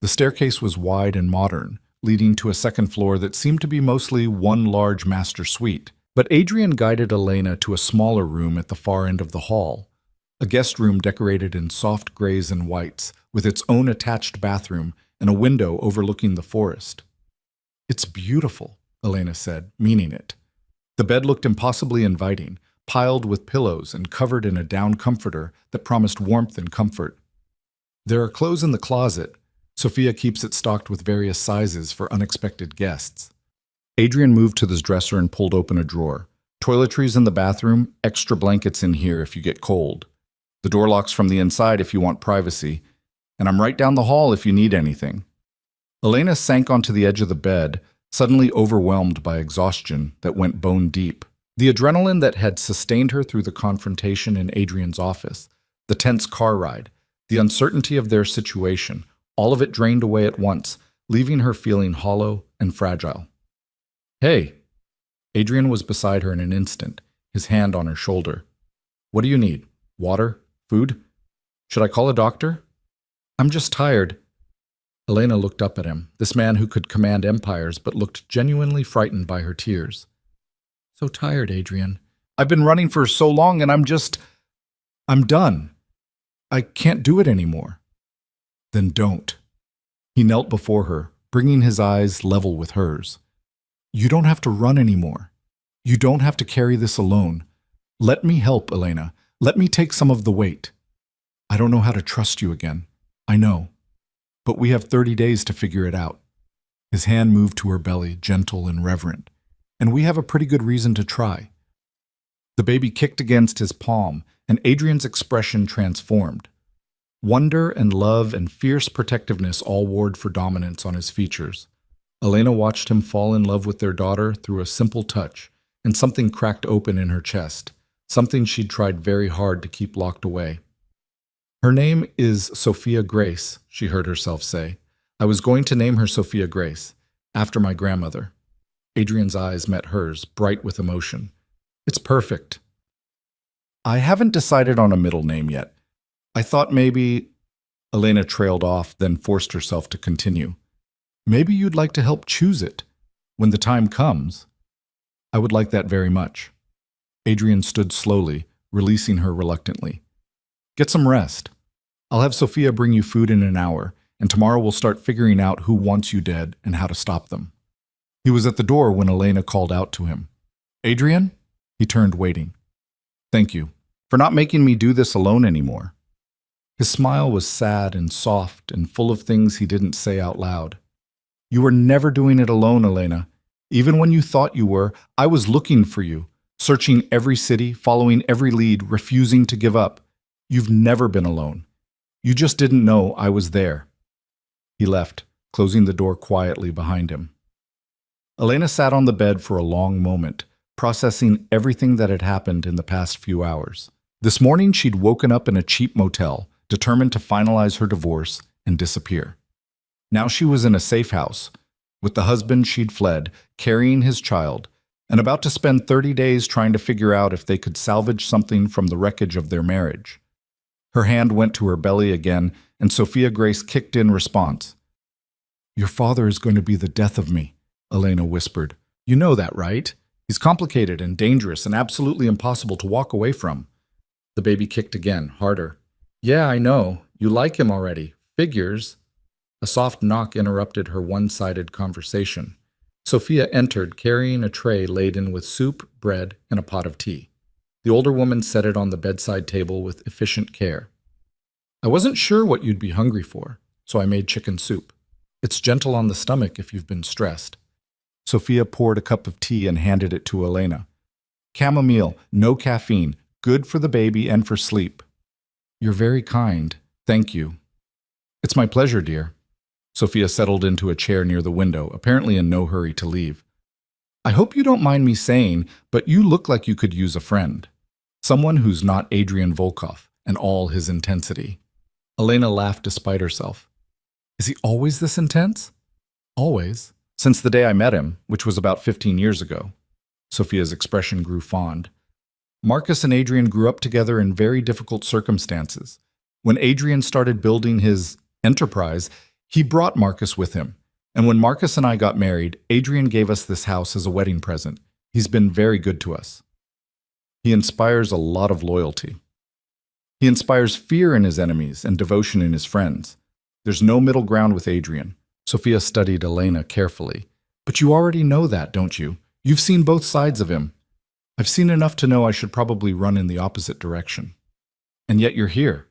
The staircase was wide and modern, leading to a second floor that seemed to be mostly one large master suite. But Adrian guided Elena to a smaller room at the far end of the hall, a guest room decorated in soft grays and whites, with its own attached bathroom and a window overlooking the forest. "It's beautiful," Elena said, meaning it. The bed looked impossibly inviting, piled with pillows and covered in a down comforter that promised warmth and comfort. "There are clothes in the closet. Sophia keeps it stocked with various sizes for unexpected guests." Adrian moved to the dresser and pulled open a drawer. "Toiletries in the bathroom, extra blankets in here if you get cold. The door locks from the inside if you want privacy, and I'm right down the hall if you need anything." Elena sank onto the edge of the bed, suddenly overwhelmed by exhaustion that went bone deep. The adrenaline that had sustained her through the confrontation in Adrian's office, the tense car ride, the uncertainty of their situation, all of it drained away at once, leaving her feeling hollow and fragile. "Hey." Adrian was beside her in an instant, his hand on her shoulder. "What do you need? Water? Food? Should I call a doctor?" "I'm just tired." Elena looked up at him, this man who could command empires but looked genuinely frightened by her tears. "So tired, Adrian. I've been running for so long and I'm done." I can't do it anymore. Then don't. He knelt before her, bringing his eyes level with hers. You don't have to run anymore. You don't have to carry this alone. Let me help, Elena. Let me take some of the weight. I don't know how to trust you again. I know. But we have 30 days to figure it out. His hand moved to her belly, gentle and reverent. And we have a pretty good reason to try. The baby kicked against his palm, and Adrian's expression transformed. Wonder and love and fierce protectiveness all warred for dominance on his features. Elena watched him fall in love with their daughter through a simple touch, and something cracked open in her chest, something she'd tried very hard to keep locked away. Her name is Sophia Grace, she heard herself say. I was going to name her Sophia Grace, after my grandmother. Adrian's eyes met hers, bright with emotion. It's perfect. I haven't decided on a middle name yet. I thought maybe... Elena trailed off, then forced herself to continue. Maybe you'd like to help choose it. When the time comes. I would like that very much. Adrian stood slowly, releasing her reluctantly. Get some rest. I'll have Sophia bring you food in an hour, and tomorrow we'll start figuring out who wants you dead and how to stop them. He was at the door when Elena called out to him. Adrian? He turned, waiting. Thank you for not making me do this alone anymore. His smile was sad and soft and full of things he didn't say out loud. You were never doing it alone, Elena. Even when you thought you were, I was looking for you, searching every city, following every lead, refusing to give up. You've never been alone. You just didn't know I was there. He left, closing the door quietly behind him. Elena sat on the bed for a long moment, processing everything that had happened in the past few hours. This morning she'd woken up in a cheap motel, determined to finalize her divorce and disappear. Now she was in a safe house, with the husband she'd fled, carrying his child, and about to spend 30 days trying to figure out if they could salvage something from the wreckage of their marriage. Her hand went to her belly again, and Sophia Grace kicked in response. Your father is going to be the death of me, Elena whispered. You know that, right? He's complicated and dangerous and absolutely impossible to walk away from. The baby kicked again, harder. Yeah, I know. You like him already. Figures. A soft knock interrupted her one-sided conversation. Sophia entered, carrying a tray laden with soup, bread, and a pot of tea. The older woman set it on the bedside table with efficient care. I wasn't sure what you'd be hungry for, so I made chicken soup. It's gentle on the stomach if you've been stressed. Sophia poured a cup of tea and handed it to Elena. Chamomile, no caffeine, good for the baby and for sleep. You're very kind. Thank you. It's my pleasure, dear. Sophia settled into a chair near the window, apparently in no hurry to leave. I hope you don't mind me saying, but you look like you could use a friend. Someone who's not Adrian Volkov and all his intensity. Elena laughed despite herself. Is he always this intense? Always. Since the day I met him, which was about 15 years ago. Sophia's expression grew fond. Marcus and Adrian grew up together in very difficult circumstances. When Adrian started building his enterprise, he brought Marcus with him. And when Marcus and I got married, Adrian gave us this house as a wedding present. He's been very good to us. He inspires a lot of loyalty. He inspires fear in his enemies and devotion in his friends. There's no middle ground with Adrian. Sophia studied Elena carefully. But you already know that, don't you? You've seen both sides of him. I've seen enough to know I should probably run in the opposite direction. And yet you're here.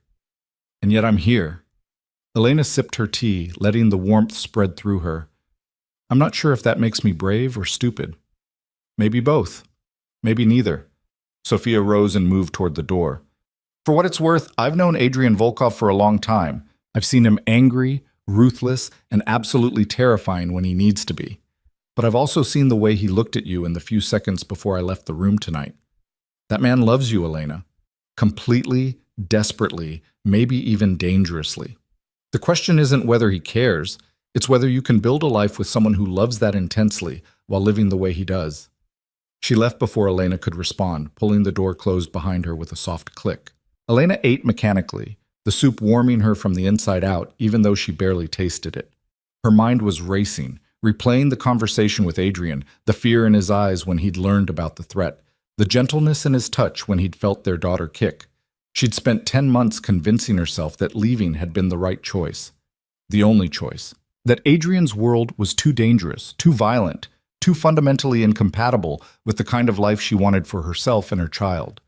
And yet I'm here. Elena sipped her tea, letting the warmth spread through her. I'm not sure if that makes me brave or stupid. Maybe both. Maybe neither. Sophia rose and moved toward the door. For what it's worth, I've known Adrian Volkov for a long time. I've seen him angry, ruthless, and absolutely terrifying when he needs to be. But I've also seen the way he looked at you in the few seconds before I left the room tonight. That man loves you, Elena. Completely, desperately, maybe even dangerously. The question isn't whether he cares, it's whether you can build a life with someone who loves that intensely while living the way he does. She left before Elena could respond, pulling the door closed behind her with a soft click. Elena ate mechanically, the soup warming her from the inside out, even though she barely tasted it. Her mind was racing, replaying the conversation with Adrian, the fear in his eyes when he'd learned about the threat, the gentleness in his touch when he'd felt their daughter kick. She'd spent 10 months convincing herself that leaving had been the right choice, the only choice. That Adrian's world was too dangerous, too violent, too fundamentally incompatible with the kind of life she wanted for herself and her child.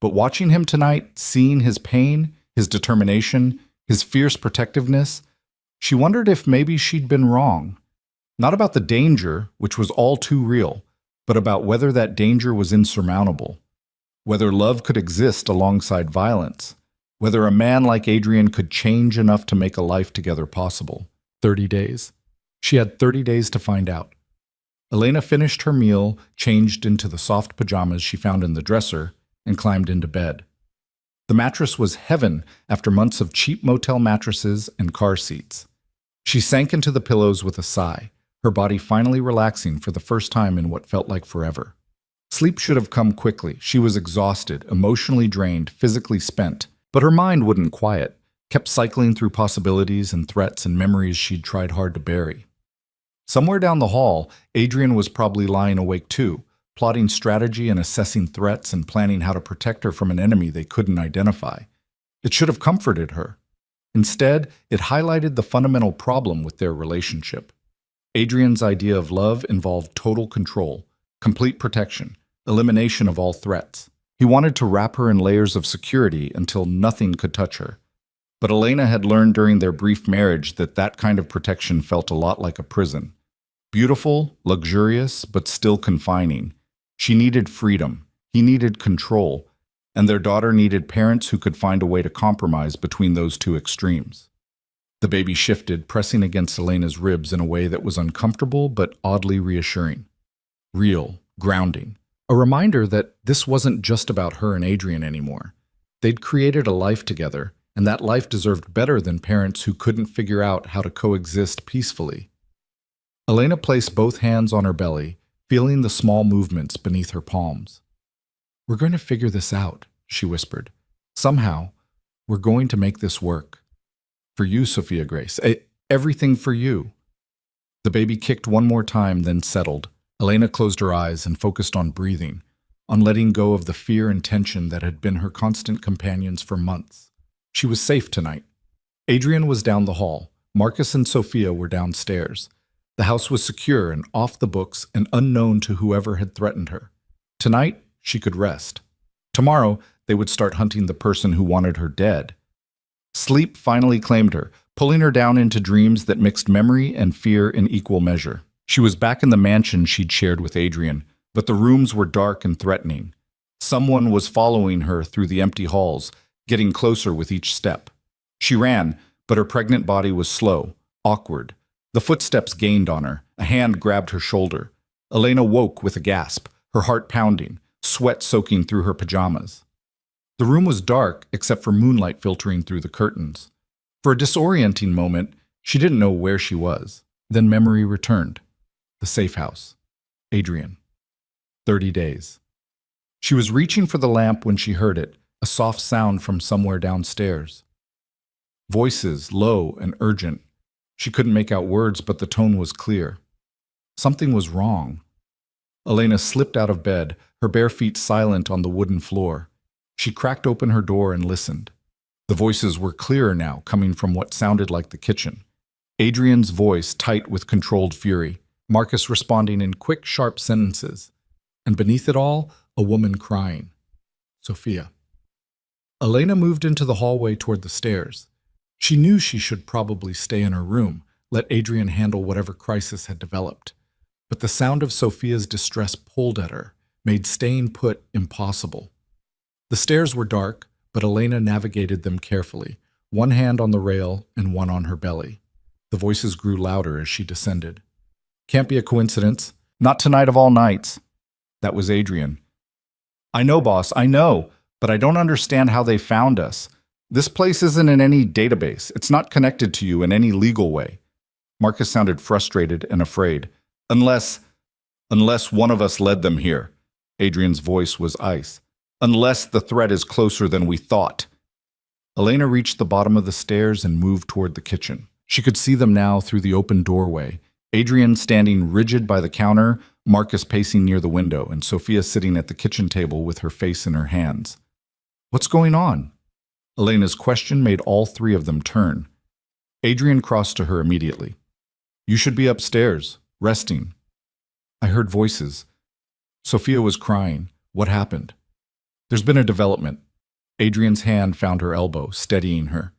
But watching him tonight, seeing his pain, his determination, his fierce protectiveness, she wondered if maybe she'd been wrong. Not about the danger, which was all too real, but about whether that danger was insurmountable. Whether love could exist alongside violence. Whether a man like Adrian could change enough to make a life together possible. 30 days. She had 30 days to find out. Elena finished her meal, changed into the soft pajamas she found in the dresser, and climbed into bed. The mattress was heaven after months of cheap motel mattresses and car seats. She sank into the pillows with a sigh, her body finally relaxing for the first time in what felt like forever. Sleep should have come quickly. She was exhausted, emotionally drained, physically spent, but her mind wouldn't quiet, kept cycling through possibilities and threats and memories she'd tried hard to bury. Somewhere down the hall, Adrian was probably lying awake too, plotting strategy and assessing threats and planning how to protect her from an enemy they couldn't identify. It should have comforted her. Instead, it highlighted the fundamental problem with their relationship. Adrian's idea of love involved total control, complete protection, elimination of all threats. He wanted to wrap her in layers of security until nothing could touch her. But Elena had learned during their brief marriage that that kind of protection felt a lot like a prison. Beautiful, luxurious, but still confining. She needed freedom. He needed control. And their daughter needed parents who could find a way to compromise between those two extremes. The baby shifted, pressing against Elena's ribs in a way that was uncomfortable but oddly reassuring. Real, grounding. A reminder that this wasn't just about her and Adrian anymore. They'd created a life together, and that life deserved better than parents who couldn't figure out how to coexist peacefully. Elena placed both hands on her belly, feeling the small movements beneath her palms. "We're going to figure this out," she whispered. "Somehow, we're going to make this work. For you, Sophia Grace. Everything for you." The baby kicked one more time, then settled. Elena closed her eyes and focused on breathing, on letting go of the fear and tension that had been her constant companions for months. She was safe tonight. Adrian was down the hall. Marcus and Sophia were downstairs. The house was secure and off the books and unknown to whoever had threatened her. Tonight, she could rest. Tomorrow, they would start hunting the person who wanted her dead. Sleep finally claimed her, pulling her down into dreams that mixed memory and fear in equal measure. She was back in the mansion she'd shared with Adrian, but the rooms were dark and threatening. Someone was following her through the empty halls, getting closer with each step. She ran, but her pregnant body was slow, awkward. The footsteps gained on her. A hand grabbed her shoulder. Elena woke with a gasp, her heart pounding, sweat soaking through her pajamas. The room was dark except for moonlight filtering through the curtains. For a disorienting moment, she didn't know where she was. Then memory returned. The safe house. Adrian. 30 days. She was reaching for the lamp when she heard it, a soft sound from somewhere downstairs. Voices, low and urgent. She couldn't make out words, but the tone was clear. Something was wrong. Elena slipped out of bed, her bare feet silent on the wooden floor. She cracked open her door and listened. The voices were clearer now, coming from what sounded like the kitchen. Adrian's voice tight with controlled fury, Marcus responding in quick, sharp sentences. And beneath it all, a woman crying. Sophia. Elena moved into the hallway toward the stairs. She knew she should probably stay in her room, let Adrian handle whatever crisis had developed. But the sound of Sophia's distress pulled at her, made staying put impossible. The stairs were dark, but Elena navigated them carefully, one hand on the rail and one on her belly. The voices grew louder as she descended. "Can't be a coincidence. Not tonight of all nights." That was Adrian. "I know, boss, I know, but I don't understand how they found us. This place isn't in any database. It's not connected to you in any legal way." Marcus sounded frustrated and afraid. Unless one of us led them here." Adrian's voice was ice. "Unless the threat is closer than we thought." Elena reached the bottom of the stairs and moved toward the kitchen. She could see them now through the open doorway. Adrian standing rigid by the counter, Marcus pacing near the window, and Sophia sitting at the kitchen table with her face in her hands. "What's going on?" Elena's question made all three of them turn. Adrian crossed to her immediately. You should be upstairs, resting. I heard voices. Sophia was crying. What happened? There's been a development. Adrian's hand found her elbow, steadying her.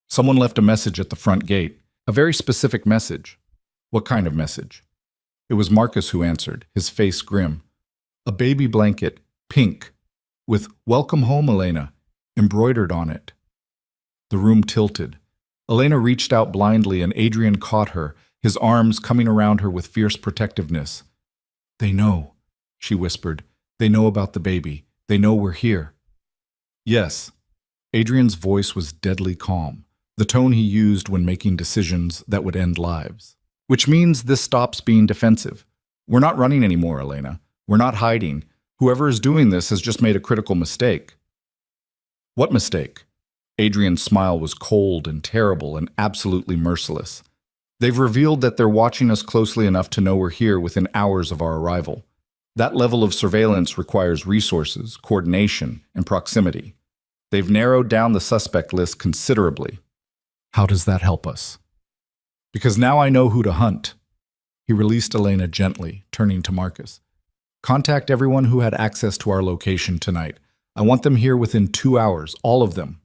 Someone left a message at the front gate. A very specific message. What kind of message? It was Marcus who answered, his face grim. A baby blanket, pink, with "Welcome home, Elena," embroidered on it. The room tilted. Elena reached out blindly and Adrian caught her, his arms coming around her with fierce protectiveness. They know, she whispered. They know about the baby. They know we're here. Yes. Adrian's voice was deadly calm, the tone he used when making decisions that would end lives. Which means this stops being defensive. We're not running anymore, Elena. We're not hiding. Whoever is doing this has just made a critical mistake. What mistake? Adrian's smile was cold and terrible and absolutely merciless. They've revealed that they're watching us closely enough to know we're here within hours of our arrival. That level of surveillance requires resources, coordination, and proximity. They've narrowed down the suspect list considerably. How does that help us? Because now I know who to hunt. He released Elena gently, turning to Marcus. Contact everyone who had access to our location tonight. I want them here within 2 hours, all of them.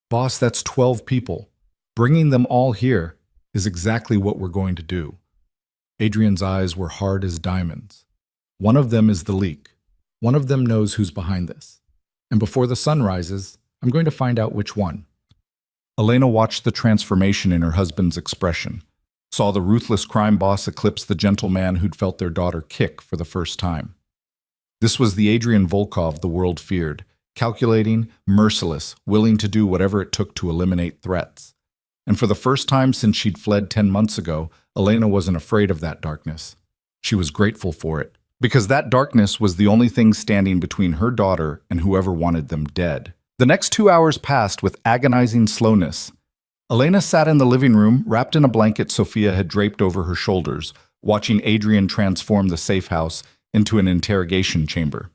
Boss, that's 12 people. Bringing them all here is exactly what we're going to do. Adrian's eyes were hard as diamonds. One of them is the leak. One of them knows who's behind this. And before the sun rises, I'm going to find out which one. Elena watched the transformation in her husband's expression, saw the ruthless crime boss eclipse the gentle man who'd felt their daughter kick for the first time. This was the Adrian Volkov the world feared, calculating, merciless, willing to do whatever it took to eliminate threats. And for the first time since she'd fled 10 months ago, Elena wasn't afraid of that darkness. She was grateful for it, because that darkness was the only thing standing between her daughter and whoever wanted them dead. The next 2 hours passed with agonizing slowness. Elena sat in the living room, wrapped in a blanket Sophia had draped over her shoulders, watching Adrian transform the safe house into an interrogation chamber.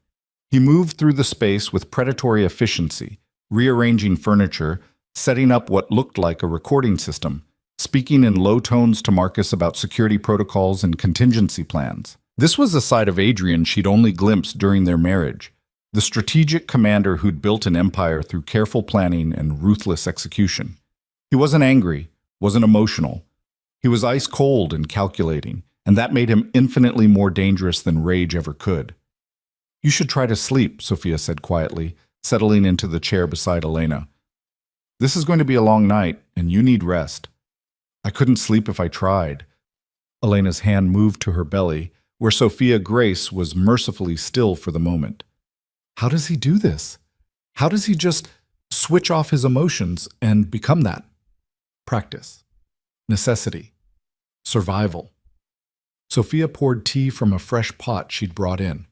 He moved through the space with predatory efficiency, rearranging furniture, setting up what looked like a recording system, speaking in low tones to Marcus about security protocols and contingency plans. This was a side of Adrian she'd only glimpsed during their marriage, the strategic commander who'd built an empire through careful planning and ruthless execution. He wasn't angry, wasn't emotional. He was ice cold and calculating, and that made him infinitely more dangerous than rage ever could. You should try to sleep, Sophia said quietly, settling into the chair beside Elena. This is going to be a long night, and you need rest. I couldn't sleep if I tried. Elena's hand moved to her belly, where Sophia Grace was mercifully still for the moment. How does he do this? How does he just switch off his emotions and become that? Practice. Necessity. Survival. Sophia poured tea from a fresh pot she'd brought in.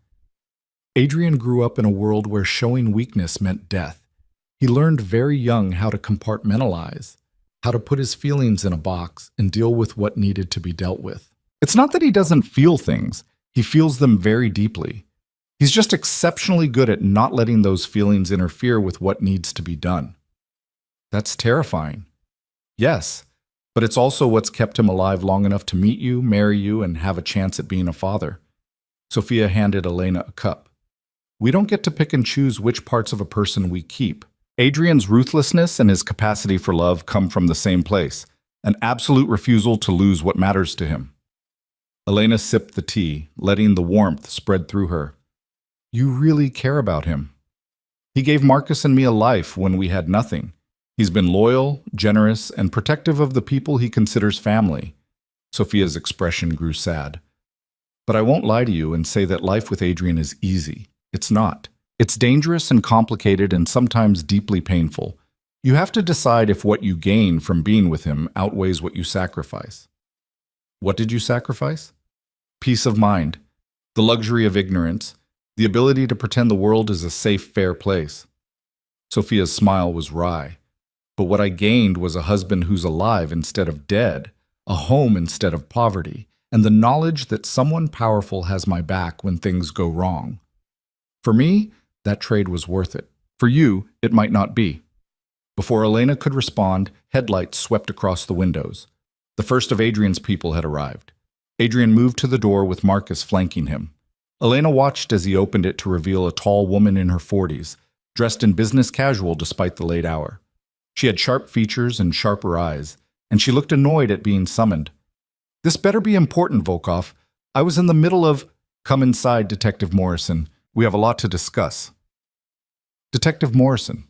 Adrian grew up in a world where showing weakness meant death. He learned very young how to compartmentalize, how to put his feelings in a box and deal with what needed to be dealt with. It's not that he doesn't feel things. He feels them very deeply. He's just exceptionally good at not letting those feelings interfere with what needs to be done. That's terrifying. Yes, but it's also what's kept him alive long enough to meet you, marry you, and have a chance at being a father. Sophia handed Elena a cup. We don't get to pick and choose which parts of a person we keep. Adrian's ruthlessness and his capacity for love come from the same place, an absolute refusal to lose what matters to him. Elena sipped the tea, letting the warmth spread through her. You really care about him. He gave Marcus and me a life when we had nothing. He's been loyal, generous, and protective of the people he considers family. Sophia's expression grew sad. But I won't lie to you and say that life with Adrian is easy. It's not. It's dangerous and complicated and sometimes deeply painful. You have to decide if what you gain from being with him outweighs what you sacrifice. What did you sacrifice? Peace of mind, the luxury of ignorance, the ability to pretend the world is a safe, fair place. Sophia's smile was wry. But what I gained was a husband who's alive instead of dead, a home instead of poverty, and the knowledge that someone powerful has my back when things go wrong. For me, that trade was worth it. For you, it might not be. Before Elena could respond, headlights swept across the windows. The first of Adrian's people had arrived. Adrian moved to the door with Marcus flanking him. Elena watched as he opened it to reveal a tall woman in her 40s, dressed in business casual despite the late hour. She had sharp features and sharper eyes, and she looked annoyed at being summoned. "This better be important, Volkov. I was in the middle of—" "Come inside, Detective Morrison. We have a lot to discuss." Detective Morrison.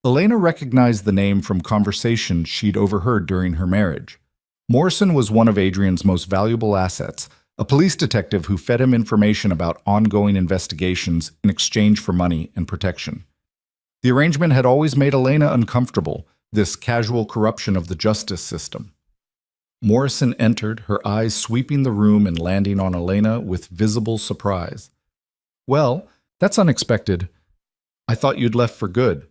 Elena recognized the name from conversations she'd overheard during her marriage. Morrison was one of Adrian's most valuable assets, a police detective who fed him information about ongoing investigations in exchange for money and protection. The arrangement had always made Elena uncomfortable, this casual corruption of the justice system. Morrison entered, her eyes sweeping the room and landing on Elena with visible surprise. "Well, that's unexpected. I thought you'd left for good."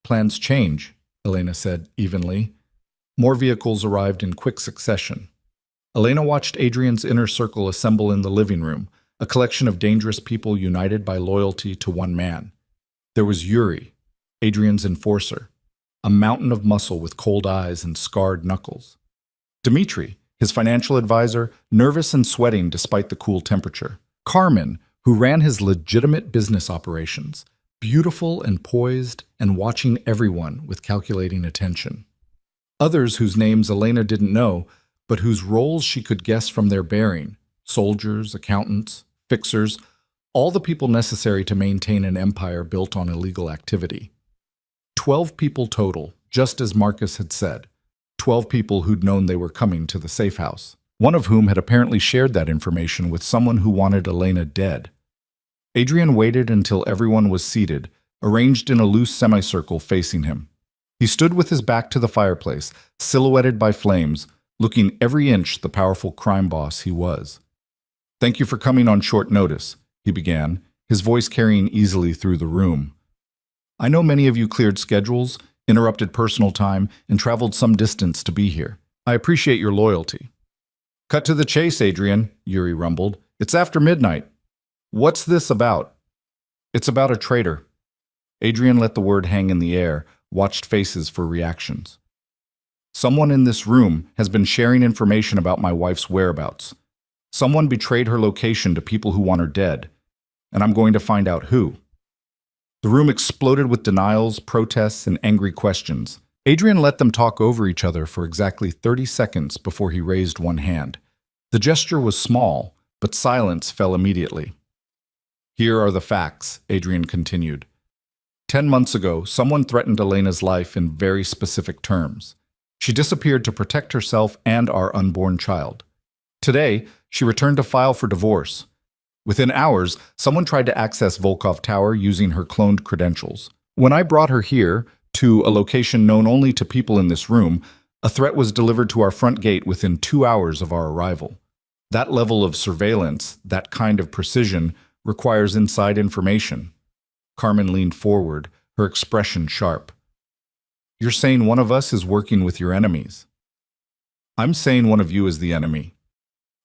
"Plans change," Elena said evenly. More vehicles arrived in quick succession. Elena watched Adrian's inner circle assemble in the living room, a collection of dangerous people united by loyalty to one man. There was Yuri, Adrian's enforcer, a mountain of muscle with cold eyes and scarred knuckles. Dmitri, his financial advisor, nervous and sweating despite the cool temperature. Carmen, who ran his legitimate business operations, beautiful and poised and watching everyone with calculating attention. Others whose names Elena didn't know, but whose roles she could guess from their bearing: soldiers, accountants, fixers, all the people necessary to maintain an empire built on illegal activity. 12 people total, just as Marcus had said. 12 people who'd known they were coming to the safe house, one of whom had apparently shared that information with someone who wanted Elena dead. Adrian waited until everyone was seated, arranged in a loose semicircle facing him. He stood with his back to the fireplace, silhouetted by flames, looking every inch the powerful crime boss he was. "Thank you for coming on short notice," he began, his voice carrying easily through the room. "I know many of you cleared schedules, interrupted personal time, and traveled some distance to be here. I appreciate your loyalty." "Cut to the chase, Adrian," Yuri rumbled. "It's after midnight. What's this about?" "It's about a traitor." Adrian let the word hang in the air, watched faces for reactions. "Someone in this room has been sharing information about my wife's whereabouts. Someone betrayed her location to people who want her dead, and I'm going to find out who." The room exploded with denials, protests, and angry questions. Adrian let them talk over each other for exactly 30 seconds before he raised one hand. The gesture was small, but silence fell immediately. "Here are the facts," Adrian continued. 10 months ago, someone threatened Elena's life in very specific terms. She disappeared to protect herself and our unborn child. Today, she returned to file for divorce. Within hours, someone tried to access Volkov Tower using her cloned credentials. When I brought her here, to a location known only to people in this room, a threat was delivered to our front gate within 2 hours of our arrival. That level of surveillance, that kind of precision, requires inside information. Carmen leaned forward, her expression sharp. "You're saying one of us is working with your enemies." "I'm saying one of you is the enemy."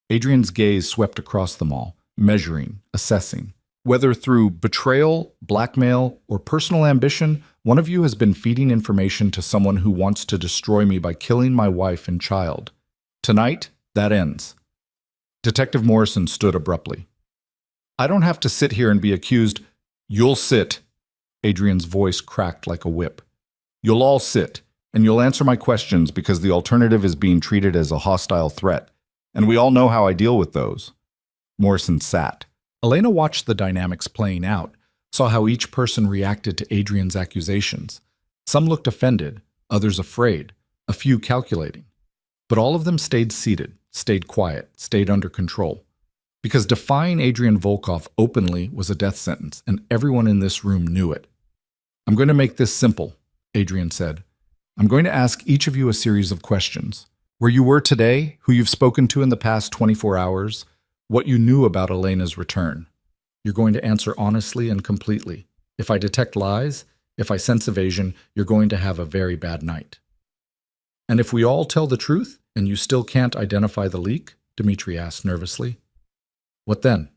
Adrian's gaze swept across them all, measuring, assessing. "Whether through betrayal, blackmail, or personal ambition, one of you has been feeding information to someone who wants to destroy me by killing my wife and child. Tonight, that ends." Detective Morrison stood abruptly. "I don't have to sit here and be accused." "You'll sit." Adrian's voice cracked like a whip. "You'll all sit, and you'll answer my questions because the alternative is being treated as a hostile threat, and we all know how I deal with those." Morrison sat. Elena watched the dynamics playing out, saw how each person reacted to Adrian's accusations. Some looked offended, others afraid, a few calculating. But all of them stayed seated, stayed quiet, stayed under control. Because defying Adrian Volkov openly was a death sentence, and everyone in this room knew it. "I'm going to make this simple," Adrian said. "I'm going to ask each of you a series of questions. Where you were today, who you've spoken to in the past 24 hours, what you knew about Elena's return. You're going to answer honestly and completely. If I detect lies, if I sense evasion, you're going to have a very bad night." "And if we all tell the truth, and you still can't identify the leak?" Dmitri asked nervously. "What then?"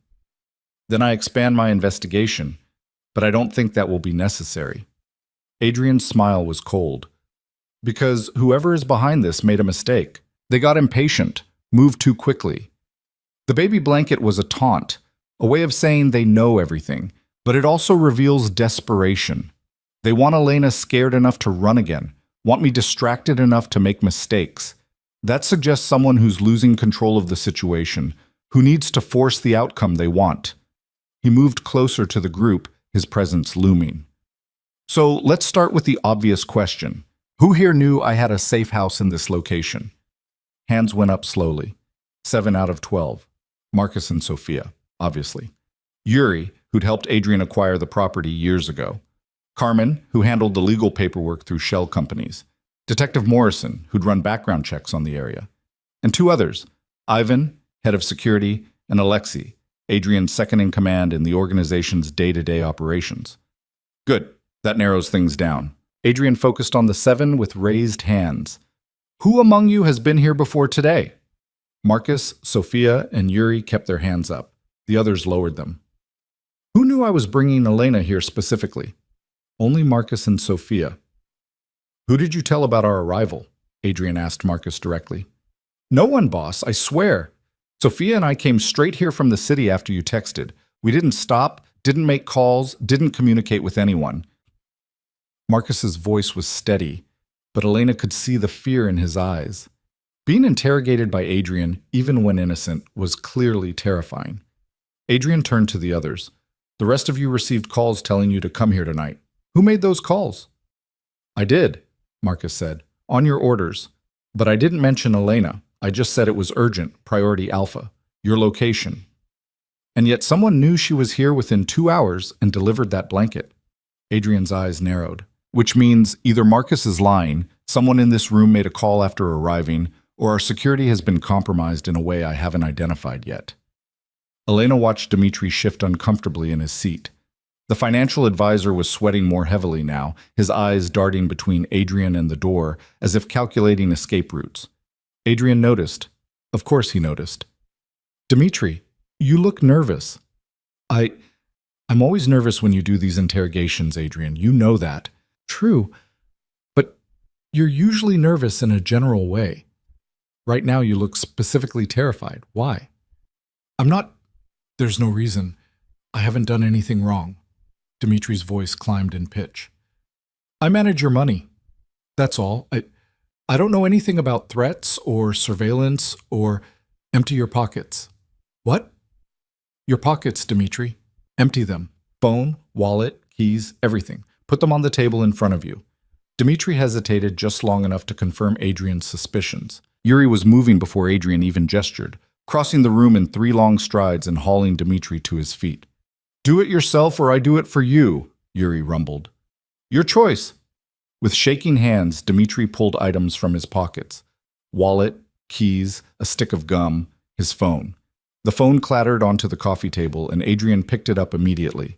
"Then I expand my investigation, but I don't think that will be necessary." Adrian's smile was cold. Because whoever is behind this made a mistake. They got impatient, moved too quickly. The baby blanket was a taunt, a way of saying they know everything, but it also reveals desperation. They want Elena scared enough to run again, want me distracted enough to make mistakes. That suggests someone who's losing control of the situation, who needs to force the outcome they want. He moved closer to the group, his presence looming. So let's start with the obvious question. Who here knew I had a safe house in this location? Hands went up slowly. 7 out of 12. Marcus and Sophia, obviously. Yuri, who'd helped Adrian acquire the property years ago. Carmen, who handled the legal paperwork through shell companies. Detective Morrison, who'd run background checks on the area. And 2 others, Ivan, head of security, and Alexei, Adrian's second-in-command in the organization's day-to-day operations. Good, that narrows things down. Adrian focused on the 7 with raised hands. Who among you has been here before today? Marcus, Sophia, and Yuri kept their hands up. The others lowered them. Who knew I was bringing Elena here specifically? Only Marcus and Sophia. Who did you tell about our arrival? Adrian asked Marcus directly. No one, boss, I swear. Sophia and I came straight here from the city after you texted. We didn't stop, didn't make calls, didn't communicate with anyone. Marcus's voice was steady, but Elena could see the fear in his eyes. Being interrogated by Adrian, even when innocent, was clearly terrifying. Adrian turned to the others. The rest of you received calls telling you to come here tonight. Who made those calls? I did, Marcus said, on your orders. But I didn't mention Elena. I just said it was urgent, priority alpha, your location. And yet someone knew she was here within 2 hours and delivered that blanket. Adrian's eyes narrowed, which means either Marcus is lying, someone in this room made a call after arriving, or our security has been compromised in a way I haven't identified yet. Elena watched Dmitri shift uncomfortably in his seat. The financial advisor was sweating more heavily now, his eyes darting between Adrian and the door, as if calculating escape routes. Adrian noticed. Of course he noticed. Dmitri, you look nervous. I'm always nervous when you do these interrogations, Adrian. You know that. True, but you're usually nervous in a general way. Right now you look specifically terrified. Why? I'm not. There's no reason. I haven't done anything wrong. Dmitri's voice climbed in pitch. I manage your money. That's all. I don't know anything about threats or surveillance or empty your pockets. What? Your pockets, Dmitri. Empty them. Phone, wallet, keys, everything. Put them on the table in front of you. Dmitri hesitated just long enough to confirm Adrian's suspicions. Yuri was moving before Adrian even gestured, crossing the room in 3 long strides and hauling Dmitri to his feet. Do it yourself or I do it for you, Yuri rumbled. Your choice. With shaking hands, Dmitri pulled items from his pockets. Wallet, keys, a stick of gum, his phone. The phone clattered onto the coffee table and Adrian picked it up immediately.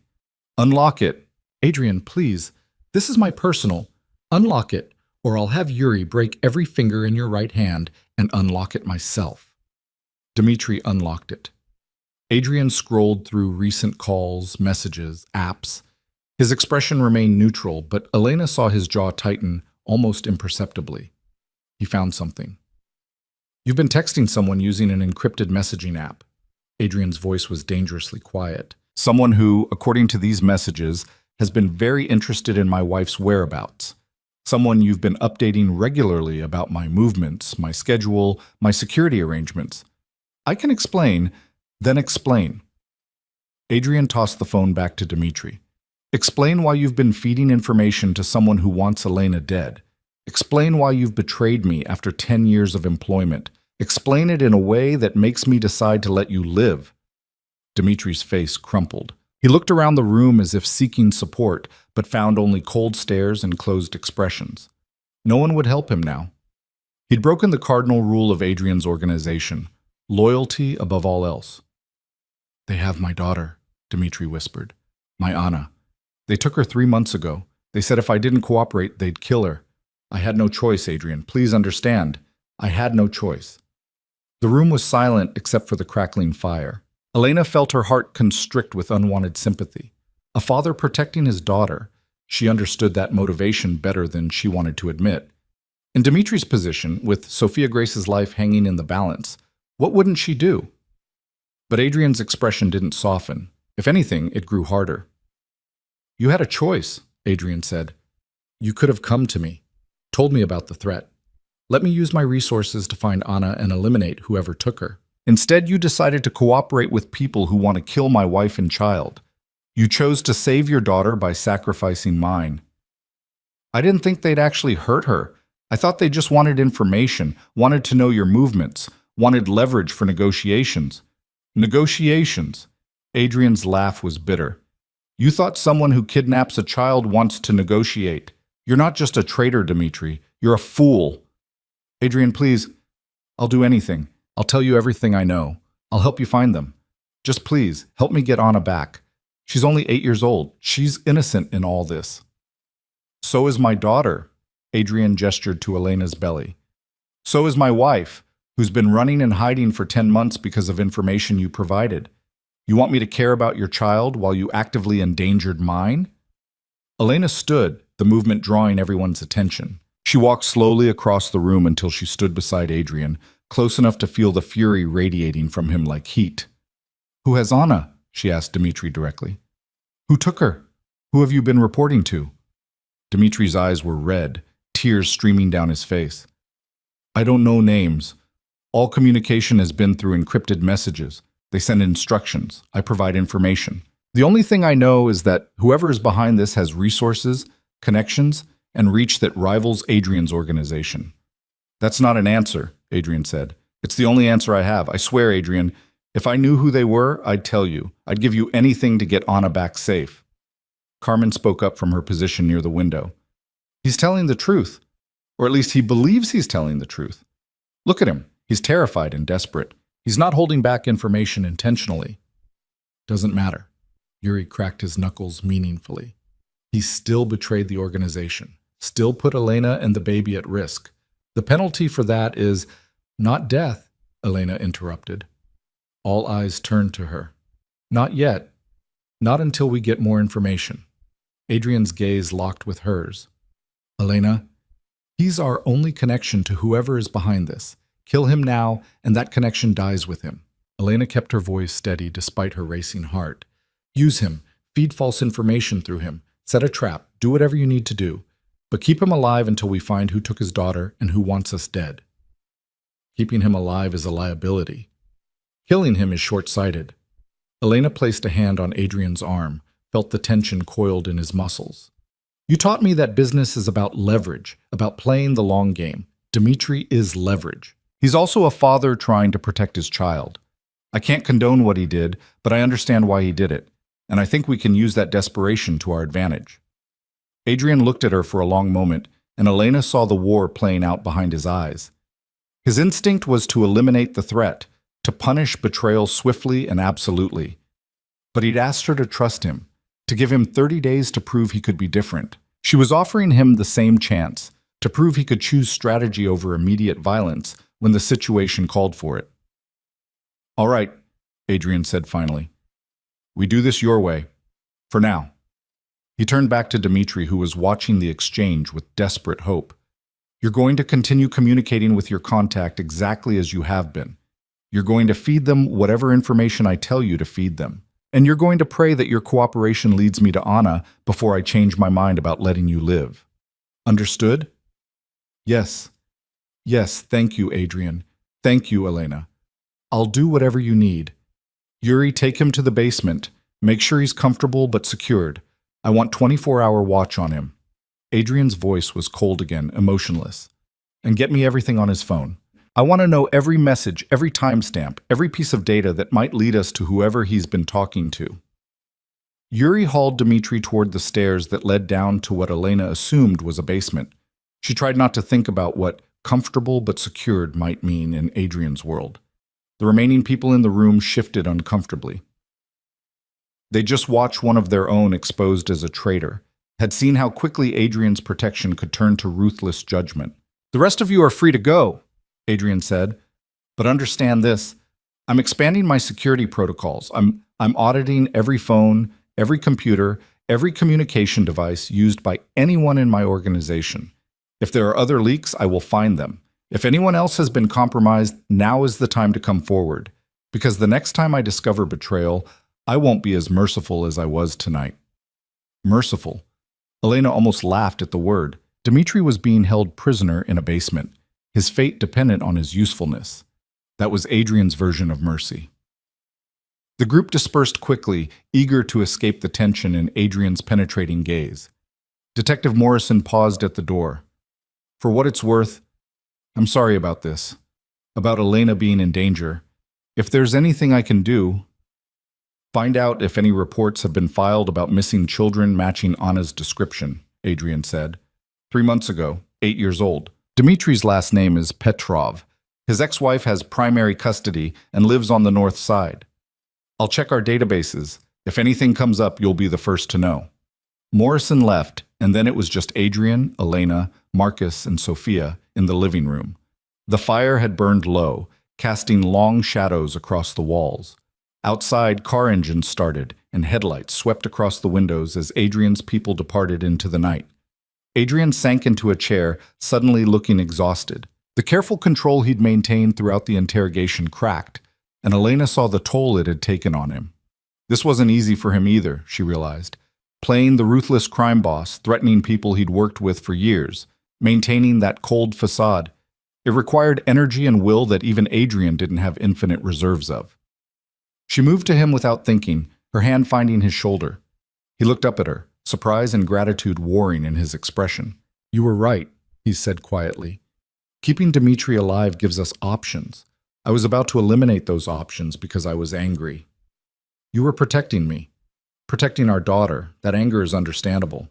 Unlock it. Adrian, please. This is my personal. Unlock it, or I'll have Yuri break every finger in your right hand and unlock it myself. Dmitri unlocked it. Adrian scrolled through recent calls, messages, apps. His expression remained neutral, but Elena saw his jaw tighten almost imperceptibly. He found something. You've been texting someone using an encrypted messaging app. Adrian's voice was dangerously quiet. Someone who, according to these messages, has been very interested in my wife's whereabouts. Someone you've been updating regularly about my movements, my schedule, my security arrangements. I can explain, then explain. Adrian tossed the phone back to Dmitri. Explain why you've been feeding information to someone who wants Elena dead. Explain why you've betrayed me after 10 years of employment. Explain it in a way that makes me decide to let you live. Dmitri's face crumpled. He looked around the room as if seeking support, but found only cold stares and closed expressions. No one would help him now. He'd broken the cardinal rule of Adrian's organization, loyalty above all else. They have my daughter, Dmitri whispered. My Anna. They took her 3 months ago. They said if I didn't cooperate, they'd kill her. I had no choice, Adrian. Please understand. I had no choice. The room was silent except for the crackling fire. Elena felt her heart constrict with unwanted sympathy. A father protecting his daughter, She understood that motivation better than she wanted to admit. In Dimitri's position, with Sophia Grace's life hanging in the balance, what wouldn't she do? But Adrian's expression didn't soften. If anything, it grew harder. "You had a choice," Adrian said. "You could have come to me, told me about the threat. Let me use my resources to find Anna and eliminate whoever took her. Instead, you decided to cooperate with people who want to kill my wife and child. You chose to save your daughter by sacrificing mine. I didn't think they'd actually hurt her. I thought they just wanted information, wanted to know your movements, wanted leverage for negotiations." Negotiations. Adrian's laugh was bitter. "You thought someone who kidnaps a child wants to negotiate. You're not just a traitor, Dimitri. You're a fool." "Adrian, please. I'll do anything. I'll tell you everything I know. I'll help you find them. Just please, help me get Anna back. She's only 8 years old. She's innocent in all this." "So is my daughter." Adrian gestured to Elena's belly. "So is my wife, who's been running and hiding for 10 months because of information you provided. You want me to care about your child while you actively endangered mine?" Elena stood, the movement drawing everyone's attention. She walked slowly across the room until she stood beside Adrian, close enough to feel the fury radiating from him like heat. "Who has Anna?" she asked Dimitri directly. "Who took her? Who have you been reporting to?" Dimitri's eyes were red, tears streaming down his face. "I don't know names. All communication has been through encrypted messages. They send instructions. I provide information. The only thing I know is that whoever is behind this has resources, connections, and reach that rivals Adrian's organization." "That's not an answer," Adrian said. "It's the only answer I have. I swear, Adrian, if I knew who they were, I'd tell you. I'd give you anything to get Anna back safe." Carmen spoke up from her position near the window. "He's telling the truth. Or at least he believes he's telling the truth. Look at him. He's terrified and desperate. He's not holding back information intentionally." "Doesn't matter." Yuri cracked his knuckles meaningfully. "He still betrayed the organization, still put Elena and the baby at risk. The penalty for that is not death," Elena interrupted. All eyes turned to her. "Not yet. Not until we get more information." Adrian's gaze locked with hers. "Elena, he's our only connection to whoever is behind this. Kill him now, and that connection dies with him." Elena kept her voice steady despite her racing heart. "Use him. Feed false information through him. Set a trap. Do whatever you need to do. But keep him alive until we find who took his daughter and who wants us dead." Keeping him alive is a liability. Killing him is short-sighted. Elena placed a hand on Adrian's arm, felt the tension coiled in his muscles. "You taught me that business is about leverage, about playing the long game. Dimitri is leverage. He's also a father trying to protect his child. I can't condone what he did, but I understand why he did it, and I think we can use that desperation to our advantage." Adrian looked at her for a long moment, and Elena saw the war playing out behind his eyes. His instinct was to eliminate the threat, to punish betrayal swiftly and absolutely. But he'd asked her to trust him, to give him 30 days to prove he could be different. She was offering him the same chance, to prove he could choose strategy over immediate violence when the situation called for it. "All right," Adrian said finally. "We do this your way. For now." He turned back to Dimitri, who was watching the exchange with desperate hope. "You're going to continue communicating with your contact exactly as you have been. You're going to feed them whatever information I tell you to feed them. And you're going to pray that your cooperation leads me to Anna before I change my mind about letting you live. Understood?" "Yes. Yes, thank you, Adrian. Thank you, Elena. I'll do whatever you need. Yuri, take him to the basement. Make sure he's comfortable but secured. I want 24-hour watch on him." Adrian's voice was cold again, emotionless. "And get me everything on his phone. I want to know every message, every timestamp, every piece of data that might lead us to whoever he's been talking to." Yuri hauled Dimitri toward the stairs that led down to what Elena assumed was a basement. She tried not to think about what comfortable but secured might mean in Adrian's world. The remaining people in the room shifted uncomfortably. They just watched one of their own exposed as a traitor, had seen how quickly Adrian's protection could turn to ruthless judgment. "The rest of you are free to go," Adrian said. "But understand this. I'm expanding my security protocols. I'm auditing every phone, every computer, every communication device used by anyone in my organization. If there are other leaks, I will find them. If anyone else has been compromised, now is the time to come forward. Because the next time I discover betrayal, I won't be as merciful as I was tonight. Merciful. Elena almost laughed at the word. Dmitri was being held prisoner in a basement, his fate dependent on his usefulness. That was Adrian's version of mercy. The group dispersed quickly, eager to escape the tension in Adrian's penetrating gaze. Detective Morrison paused at the door. For what it's worth, I'm sorry about this. About Elena being in danger. If there's anything I can do, find out if any reports have been filed about missing children matching Anna's description, Adrian said. 3 months ago, 8 years old. Dmitri's last name is Petrov. His ex-wife has primary custody and lives on the north side. I'll check our databases. If anything comes up, you'll be the first to know. Morrison left, and then it was just Adrian, Elena, Marcus, and Sophia in the living room. The fire had burned low, casting long shadows across the walls. Outside, car engines started, and headlights swept across the windows as Adrian's people departed into the night. Adrian sank into a chair, suddenly looking exhausted. The careful control he'd maintained throughout the interrogation cracked, and Elena saw the toll it had taken on him. This wasn't easy for him either, she realized. Playing the ruthless crime boss, threatening people he'd worked with for years, maintaining that cold facade. It required energy and will that even Adrian didn't have infinite reserves of. She moved to him without thinking, her hand finding his shoulder. He looked up at her, surprise and gratitude warring in his expression. You were right, he said quietly. Keeping Dmitri alive gives us options. I was about to eliminate those options because I was angry. You were protecting me, protecting our daughter. That anger is understandable.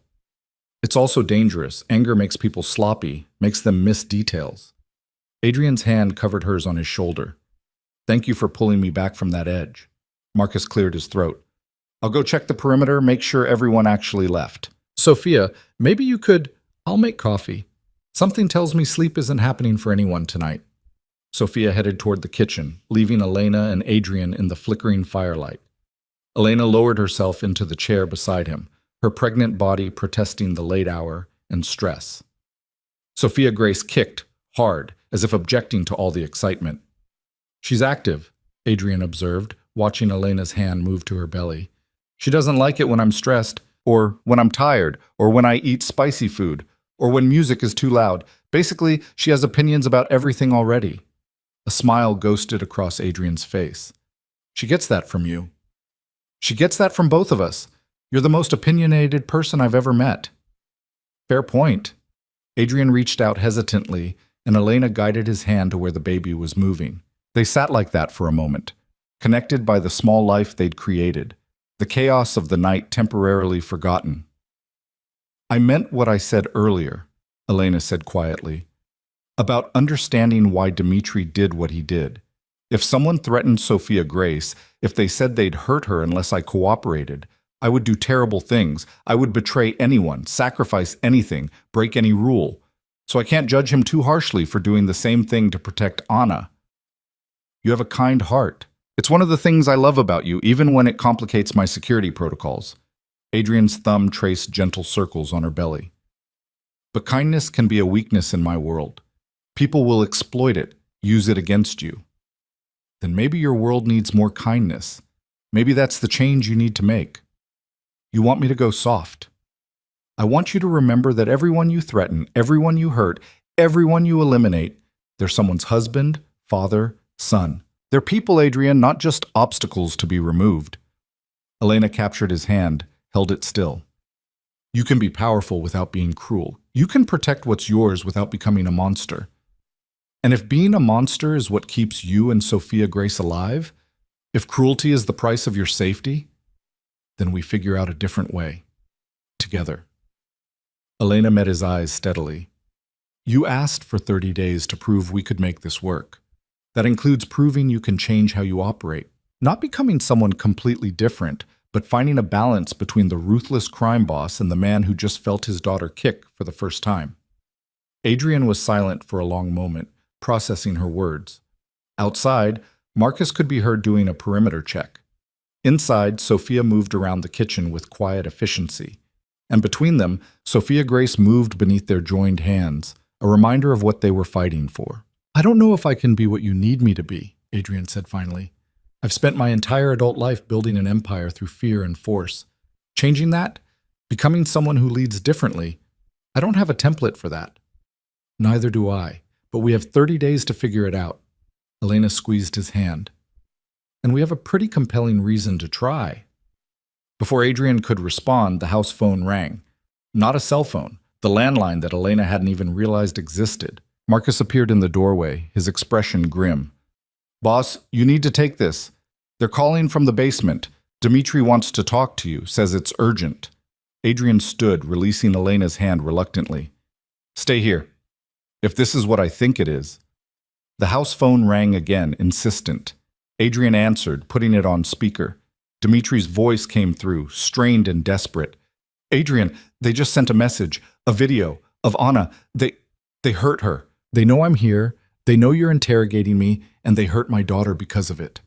It's also dangerous. Anger makes people sloppy, makes them miss details. Adrian's hand covered hers on his shoulder. Thank you for pulling me back from that edge. Marcus cleared his throat. I'll go check the perimeter, make sure everyone actually left. Sophia, maybe you could... I'll make coffee. Something tells me sleep isn't happening for anyone tonight. Sophia headed toward the kitchen, leaving Elena and Adrian in the flickering firelight. Elena lowered herself into the chair beside him, her pregnant body protesting the late hour and stress. Sophia Grace kicked, hard, as if objecting to all the excitement. She's active, Adrian observed, watching Elena's hand move to her belly. She doesn't like it when I'm stressed, or when I'm tired, or when I eat spicy food, or when music is too loud. Basically, she has opinions about everything already. A smile ghosted across Adrian's face. She gets that from you. She gets that from both of us. You're the most opinionated person I've ever met. Fair point. Adrian reached out hesitantly, and Elena guided his hand to where the baby was moving. They sat like that for a moment, connected by the small life they'd created, the chaos of the night temporarily forgotten. I meant what I said earlier, Elena said quietly, about understanding why Dmitri did what he did. If someone threatened Sophia Grace, if they said they'd hurt her unless I cooperated, I would do terrible things. I would betray anyone, sacrifice anything, break any rule. So I can't judge him too harshly for doing the same thing to protect Anna. You have a kind heart. It's one of the things I love about you, even when it complicates my security protocols. Adrian's thumb traced gentle circles on her belly. But kindness can be a weakness in my world. People will exploit it, use it against you. Then maybe your world needs more kindness. Maybe that's the change you need to make. You want me to go soft. I want you to remember that everyone you threaten, everyone you hurt, everyone you eliminate, they're someone's husband, father, son. They're people, Adrian, not just obstacles to be removed. Elena captured his hand, held it still. You can be powerful without being cruel. You can protect what's yours without becoming a monster. And if being a monster is what keeps you and Sophia Grace alive, if cruelty is the price of your safety, then we figure out a different way. Together. Elena met his eyes steadily. You asked for 30 days to prove we could make this work. That includes proving you can change how you operate. Not becoming someone completely different, but finding a balance between the ruthless crime boss and the man who just felt his daughter kick for the first time. Adrian was silent for a long moment, processing her words. Outside, Marcus could be heard doing a perimeter check. Inside, Sophia moved around the kitchen with quiet efficiency. And between them, Sophia Grace moved beneath their joined hands, a reminder of what they were fighting for. "I don't know if I can be what you need me to be," Adrian said finally. "I've spent my entire adult life building an empire through fear and force. Changing that? Becoming someone who leads differently? I don't have a template for that." "Neither do I, but we have 30 days to figure it out." Elena squeezed his hand. "And we have a pretty compelling reason to try." Before Adrian could respond, the house phone rang. Not a cell phone, the landline that Elena hadn't even realized existed. Marcus appeared in the doorway, his expression grim. "Boss, you need to take this. They're calling from the basement. Dmitri wants to talk to you, says it's urgent." Adrian stood, releasing Elena's hand reluctantly. "Stay here. If this is what I think it is." The house phone rang again, insistent. Adrian answered, putting it on speaker. Dimitri's voice came through, strained and desperate. "Adrian, they just sent a message, a video, of Anna. They hurt her. They know I'm here, they know you're interrogating me, and they hurt my daughter because of it."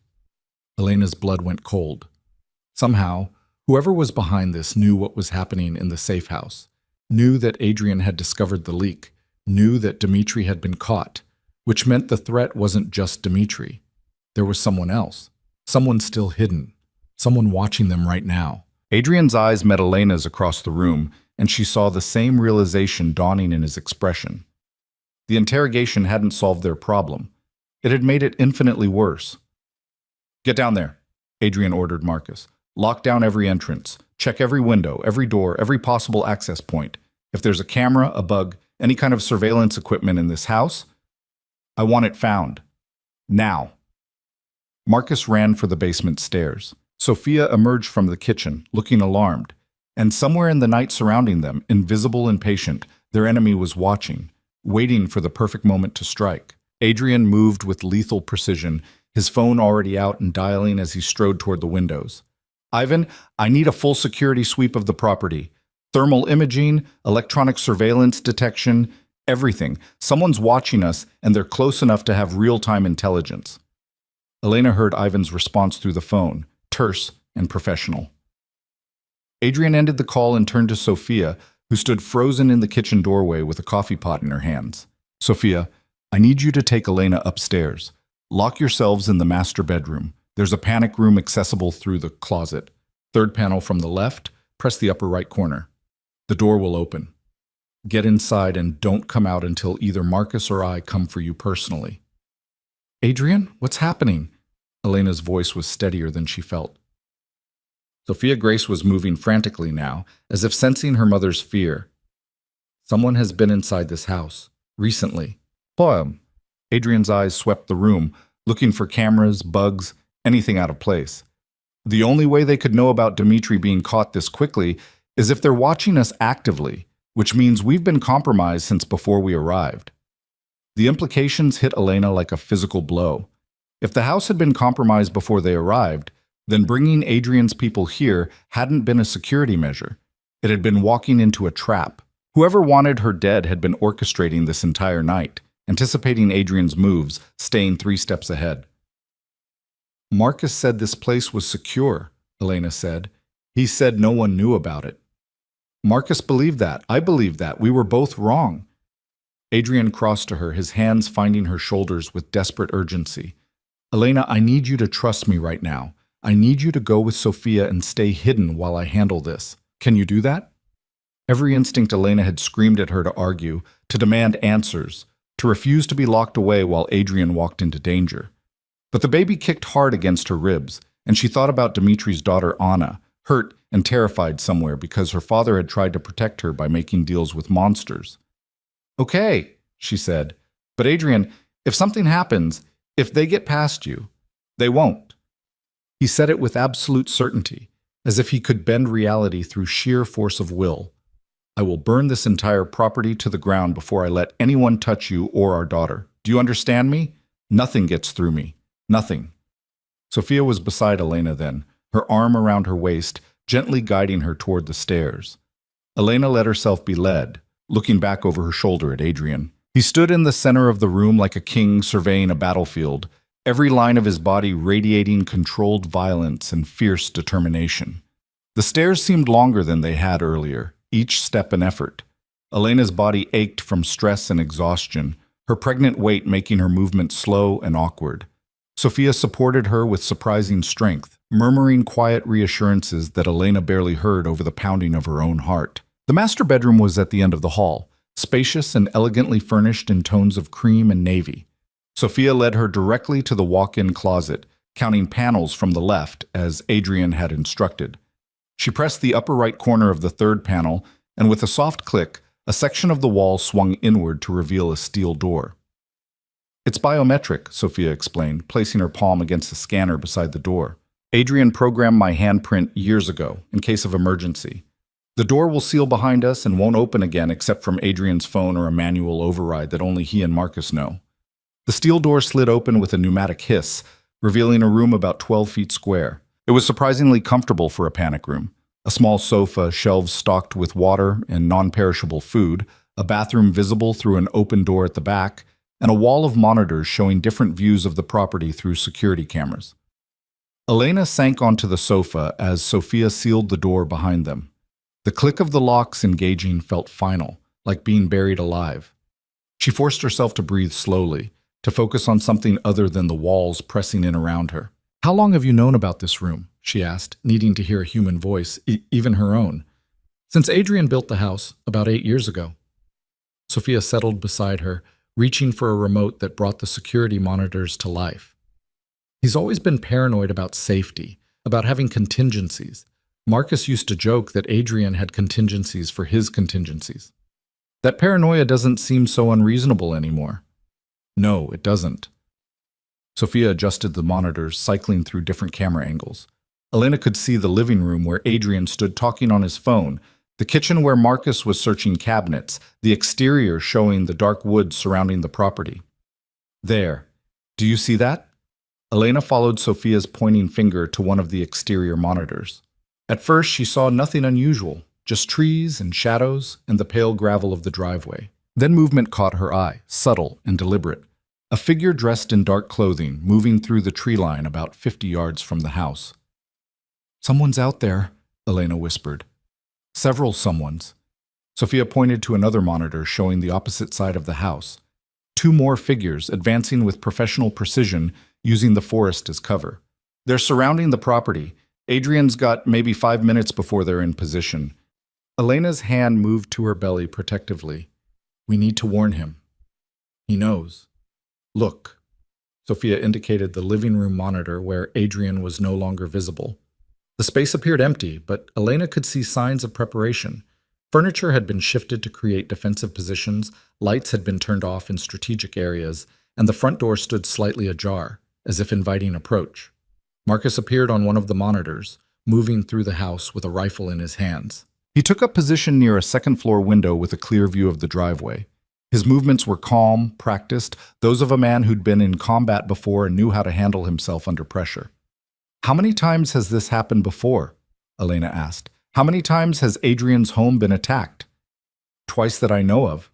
Elena's blood went cold. Somehow, whoever was behind this knew what was happening in the safe house, knew that Adrian had discovered the leak, knew that Dmitri had been caught, which meant the threat wasn't just Dmitri. There was someone else, someone still hidden, someone watching them right now. Adrian's eyes met Elena's across the room, and she saw the same realization dawning in his expression. The interrogation hadn't solved their problem. It had made it infinitely worse. "Get down there," Adrian ordered Marcus. "Lock down every entrance. Check every window, every door, every possible access point. If there's a camera, a bug, any kind of surveillance equipment in this house, I want it found. Now." Marcus ran for the basement stairs. Sophia emerged from the kitchen, looking alarmed. And somewhere in the night surrounding them, invisible and patient, their enemy was watching, waiting for the perfect moment to strike. Adrian moved with lethal precision, his phone already out and dialing as he strode toward the windows. "Ivan, I need a full security sweep of the property. Thermal imaging, electronic surveillance detection, everything. Someone's watching us, and they're close enough to have real-time intelligence." Elena heard Ivan's response through the phone, terse and professional. Adrian ended the call and turned to Sophia, who stood frozen in the kitchen doorway with a coffee pot in her hands. "Sophia, I need you to take Elena upstairs. Lock yourselves in the master bedroom. There's a panic room accessible through the closet. Third panel from the left, press the upper right corner. The door will open. Get inside and don't come out until either Marcus or I come for you personally." "Adrian, what's happening?" Elena's voice was steadier than she felt. Sophia Grace was moving frantically now, as if sensing her mother's fear. "Someone has been inside this house. Recently." "Poem." Adrian's eyes swept the room, looking for cameras, bugs, anything out of place. "The only way they could know about Dmitri being caught this quickly is if they're watching us actively, which means we've been compromised since before we arrived." The implications hit Elena like a physical blow. If the house had been compromised before they arrived, then bringing Adrian's people here hadn't been a security measure. It had been walking into a trap. Whoever wanted her dead had been orchestrating this entire night, anticipating Adrian's moves, staying 3 steps ahead. "Marcus said this place was secure," Elena said. "He said no one knew about it." "Marcus believed that. I believed that. We were both wrong." Adrian crossed to her, his hands finding her shoulders with desperate urgency. "Elena, I need you to trust me right now. I need you to go with Sophia and stay hidden while I handle this. Can you do that?" Every instinct Elena had screamed at her to argue, to demand answers, to refuse to be locked away while Adrian walked into danger. But the baby kicked hard against her ribs, and she thought about Dimitri's daughter Anna, hurt and terrified somewhere because her father had tried to protect her by making deals with monsters. "Okay," she said, "but Adrian, if something happens, if they get past you, they won't." He said it with absolute certainty, as if he could bend reality through sheer force of will. "I will burn this entire property to the ground before I let anyone touch you or our daughter. Do you understand me? Nothing gets through me. Nothing." Sophia was beside Elena then, her arm around her waist, gently guiding her toward the stairs. Elena let herself be led, looking back over her shoulder at Adrian. He stood in the center of the room like a king surveying a battlefield, every line of his body radiating controlled violence and fierce determination. The stairs seemed longer than they had earlier, each step an effort. Elena's body ached from stress and exhaustion, her pregnant weight making her movement slow and awkward. Sophia supported her with surprising strength, murmuring quiet reassurances that Elena barely heard over the pounding of her own heart. The master bedroom was at the end of the hall, spacious and elegantly furnished in tones of cream and navy. Sophia led her directly to the walk-in closet, counting panels from the left, as Adrian had instructed. She pressed the upper right corner of the third panel, and with a soft click, a section of the wall swung inward to reveal a steel door. "It's biometric," Sophia explained, placing her palm against the scanner beside the door. "Adrian programmed my handprint years ago, in case of emergency. The door will seal behind us and won't open again except from Adrian's phone or a manual override that only he and Marcus know." The steel door slid open with a pneumatic hiss, revealing a room about 12 feet square. It was surprisingly comfortable for a panic room. A small sofa, shelves stocked with water and non-perishable food, a bathroom visible through an open door at the back, and a wall of monitors showing different views of the property through security cameras. Elena sank onto the sofa as Sophia sealed the door behind them. The click of the locks engaging felt final, like being buried alive. She forced herself to breathe slowly, to focus on something other than the walls pressing in around her. "How long have you known about this room?" she asked, needing to hear a human voice, even her own. "Since Adrian built the house, about 8 years ago." Sophia settled beside her, reaching for a remote that brought the security monitors to life. "He's always been paranoid about safety, about having contingencies. Marcus used to joke that Adrian had contingencies for his contingencies. That paranoia doesn't seem so unreasonable anymore." "No, it doesn't." Sophia adjusted the monitors, cycling through different camera angles. Elena could see the living room where Adrian stood talking on his phone, the kitchen where Marcus was searching cabinets, the exterior showing the dark woods surrounding the property. "There. Do you see that?" Elena followed Sophia's pointing finger to one of the exterior monitors. At first, she saw nothing unusual, just trees and shadows and the pale gravel of the driveway. Then movement caught her eye, subtle and deliberate. A figure dressed in dark clothing moving through the tree line about 50 yards from the house. "Someone's out there," Elena whispered. Several someones. Sophia pointed to another monitor showing the opposite side of the house. 2 more figures advancing with professional precision, using the forest as cover. They're surrounding the property. Adrian's got maybe 5 minutes before they're in position. Elena's hand moved to her belly protectively. "We need to warn him. He knows. Look." Sophia indicated the living room monitor where Adrian was no longer visible. The space appeared empty, but Elena could see signs of preparation. Furniture had been shifted to create defensive positions, lights had been turned off in strategic areas, and the front door stood slightly ajar, as if inviting approach. Marcus appeared on one of the monitors, moving through the house with a rifle in his hands. He took up position near a second-floor window with a clear view of the driveway. His movements were calm, practiced, those of a man who'd been in combat before and knew how to handle himself under pressure. "How many times has this happened before?" Elena asked. "How many times has Adrian's home been attacked?" "Twice that I know of.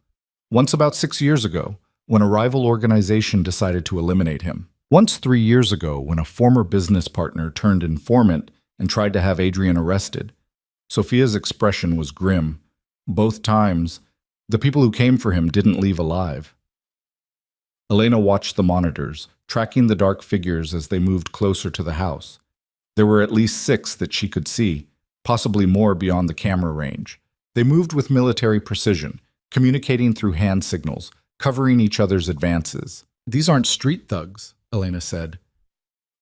Once about 6 years ago, when a rival organization decided to eliminate him. Once 3 years ago, when a former business partner turned informant and tried to have Adrian arrested." Sophia's expression was grim. Both times, the people who came for him didn't leave alive. Elena watched the monitors, tracking the dark figures as they moved closer to the house. There were at least 6 that she could see, possibly more beyond the camera range. They moved with military precision, communicating through hand signals, covering each other's advances. "These aren't street thugs," Elena said.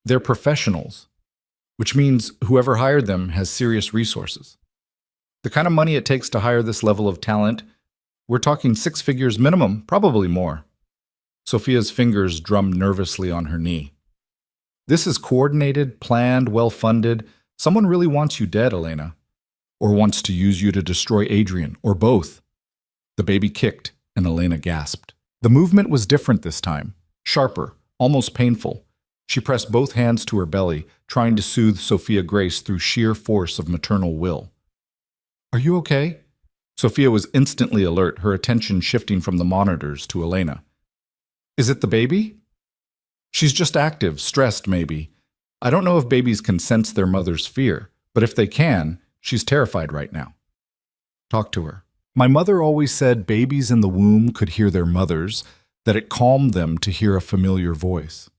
"They're professionals, which means whoever hired them has serious resources. The kind of money it takes to hire this level of talent, we're talking 6 figures minimum, probably more." Sophia's fingers drummed nervously on her knee. "This is coordinated, planned, well-funded. Someone really wants you dead, Elena. Or wants to use you to destroy Adrian, or both." The baby kicked, and Elena gasped. The movement was different this time, sharper, almost painful. She pressed both hands to her belly, trying to soothe Sophia Grace through sheer force of maternal will. "Are you okay?" Sophia was instantly alert, her attention shifting from the monitors to Elena. "Is it the baby?" She's just active, stressed maybe. I don't know if babies can sense their mother's fear, but if they can, she's terrified right now. Talk to her. My mother always said babies in the womb could hear their mothers, that it calmed them to hear a familiar voice.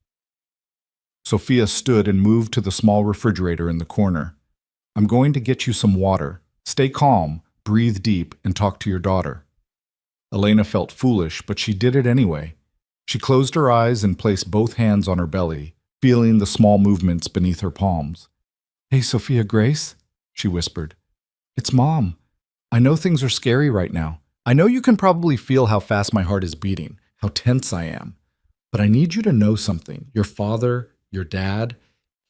Sophia stood and moved to the small refrigerator in the corner. I'm going to get you some water. Stay calm, breathe deep, and talk to your daughter. Elena felt foolish, but she did it anyway. She closed her eyes and placed both hands on her belly, feeling the small movements beneath her palms. Hey, Sophia Grace, she whispered. It's Mom. I know things are scary right now. I know you can probably feel how fast my heart is beating, how tense I am. But I need you to know something. Your father, your dad,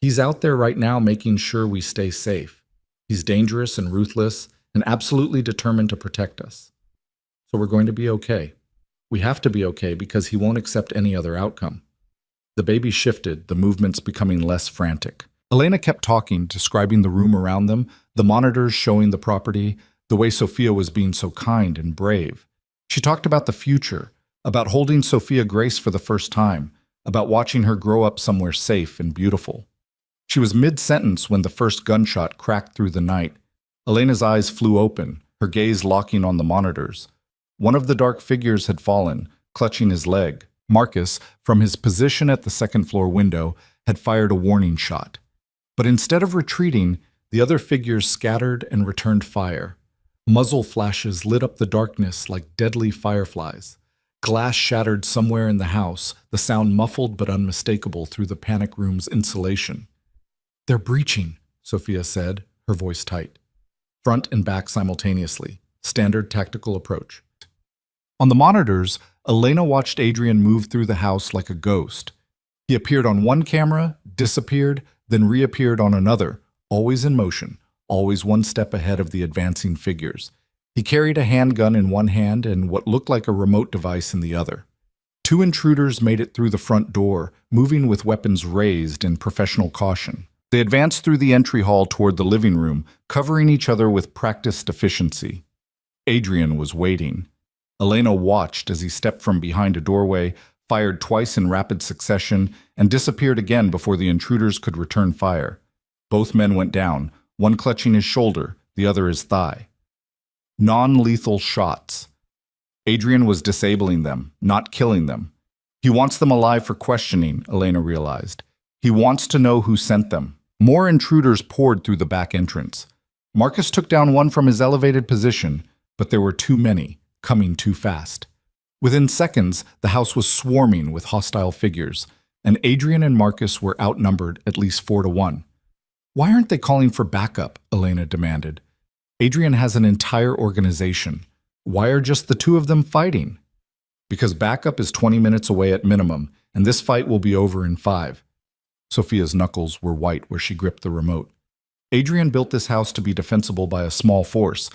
he's out there right now making sure we stay safe. He's dangerous and ruthless and absolutely determined to protect us. So we're going to be okay. We have to be okay because he won't accept any other outcome. The baby shifted, the movements becoming less frantic. Elena kept talking, describing the room around them, the monitors showing the property, the way Sophia was being so kind and brave. She talked about the future, about holding Sophia Grace for the first time, about watching her grow up somewhere safe and beautiful. She was mid-sentence when the first gunshot cracked through the night. Elena's eyes flew open, her gaze locking on the monitors. One of the dark figures had fallen, clutching his leg. Marcus, from his position at the second-floor window, had fired a warning shot. But instead of retreating, the other figures scattered and returned fire. Muzzle flashes lit up the darkness like deadly fireflies. Glass shattered somewhere in the house, the sound muffled but unmistakable through the panic room's insulation. They're breaching, Sophia said, her voice tight. Front and back simultaneously. Standard tactical approach. On the monitors, Elena watched Adrian move through the house like a ghost. He appeared on one camera, disappeared, then reappeared on another, always in motion, always one step ahead of the advancing figures. He carried a handgun in one hand and what looked like a remote device in the other. Two intruders made it through the front door, moving with weapons raised in professional caution. They advanced through the entry hall toward the living room, covering each other with practiced efficiency. Adrian was waiting. Elena watched as he stepped from behind a doorway, fired twice in rapid succession, and disappeared again before the intruders could return fire. Both men went down, one clutching his shoulder, the other his thigh. Non-lethal shots. Adrian was disabling them, not killing them. He wants them alive for questioning, Elena realized. He wants to know who sent them. More intruders poured through the back entrance. Marcus took down one from his elevated position, but there were too many, coming too fast. Within seconds, the house was swarming with hostile figures, and Adrian and Marcus were outnumbered at least 4-1. Why aren't they calling for backup? Elena demanded. Adrian has an entire organization. Why are just the two of them fighting? Because backup is 20 minutes away at minimum, and this fight will be over in 5. Sophia's knuckles were white where she gripped the remote. Adrian built this house to be defensible by a small force.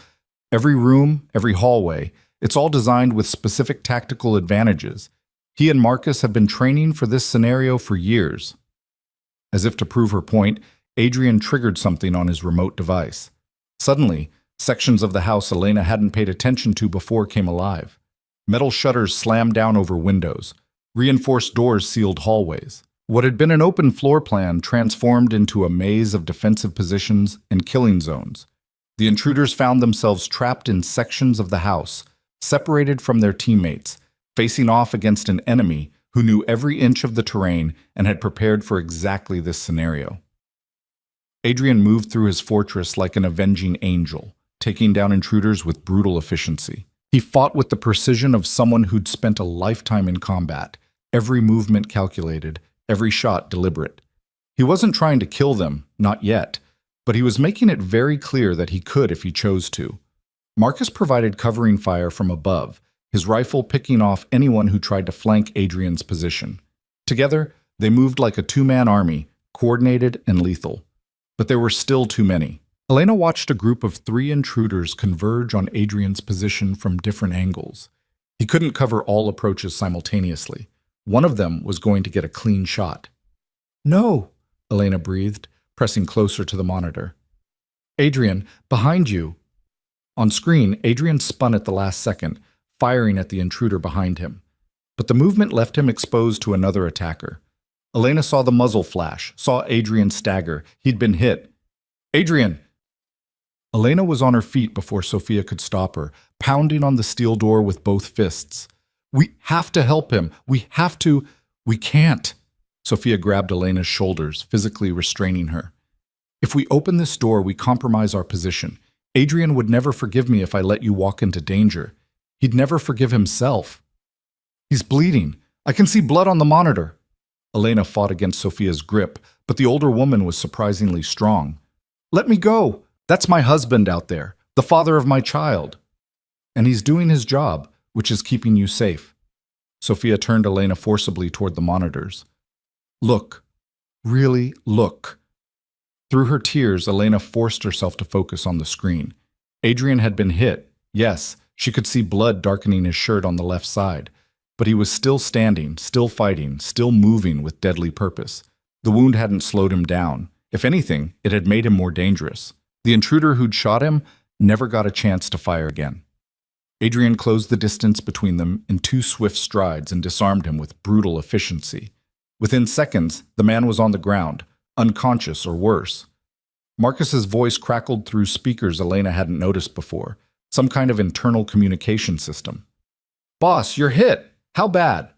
Every room, every hallway, it's all designed with specific tactical advantages. He and Marcus have been training for this scenario for years. As if to prove her point, Adrian triggered something on his remote device. Suddenly, sections of the house Elena hadn't paid attention to before came alive. Metal shutters slammed down over windows. Reinforced doors sealed hallways. What had been an open floor plan transformed into a maze of defensive positions and killing zones. The intruders found themselves trapped in sections of the house, separated from their teammates, facing off against an enemy who knew every inch of the terrain and had prepared for exactly this scenario. Adrian moved through his fortress like an avenging angel, taking down intruders with brutal efficiency. He fought with the precision of someone who'd spent a lifetime in combat, every movement calculated, every shot deliberate. He wasn't trying to kill them, not yet, but he was making it very clear that he could if he chose to. Marcus provided covering fire from above, his rifle picking off anyone who tried to flank Adrian's position. Together, they moved like a two-man army, coordinated and lethal. But there were still too many. Elena watched a group of 3 intruders converge on Adrian's position from different angles. He couldn't cover all approaches simultaneously. One of them was going to get a clean shot. "No," Elena breathed, pressing closer to the monitor. "Adrian, behind you." On screen, Adrian spun at the last second, firing at the intruder behind him. But the movement left him exposed to another attacker. Elena saw the muzzle flash, saw Adrian stagger. He'd been hit. Adrian! Elena was on her feet before Sophia could stop her, pounding on the steel door with both fists. We have to help him. We have to. We can't. Sophia grabbed Elena's shoulders, physically restraining her. If we open this door, we compromise our position. Adrian would never forgive me if I let you walk into danger. He'd never forgive himself. He's bleeding. I can see blood on the monitor. Elena fought against Sophia's grip, but the older woman was surprisingly strong. Let me go. That's my husband out there, the father of my child. And he's doing his job, which is keeping you safe. Sophia turned Elena forcibly toward the monitors. Look. Really look. Through her tears, Elena forced herself to focus on the screen. Adrian had been hit. Yes, she could see blood darkening his shirt on the left side. But he was still standing, still fighting, still moving with deadly purpose. The wound hadn't slowed him down. If anything, it had made him more dangerous. The intruder who'd shot him never got a chance to fire again. Adrian closed the distance between them in 2 swift strides and disarmed him with brutal efficiency. Within seconds, the man was on the ground, unconscious or worse. Marcus's voice crackled through speakers Elena hadn't noticed before, some kind of internal communication system. Boss, you're hit! How bad?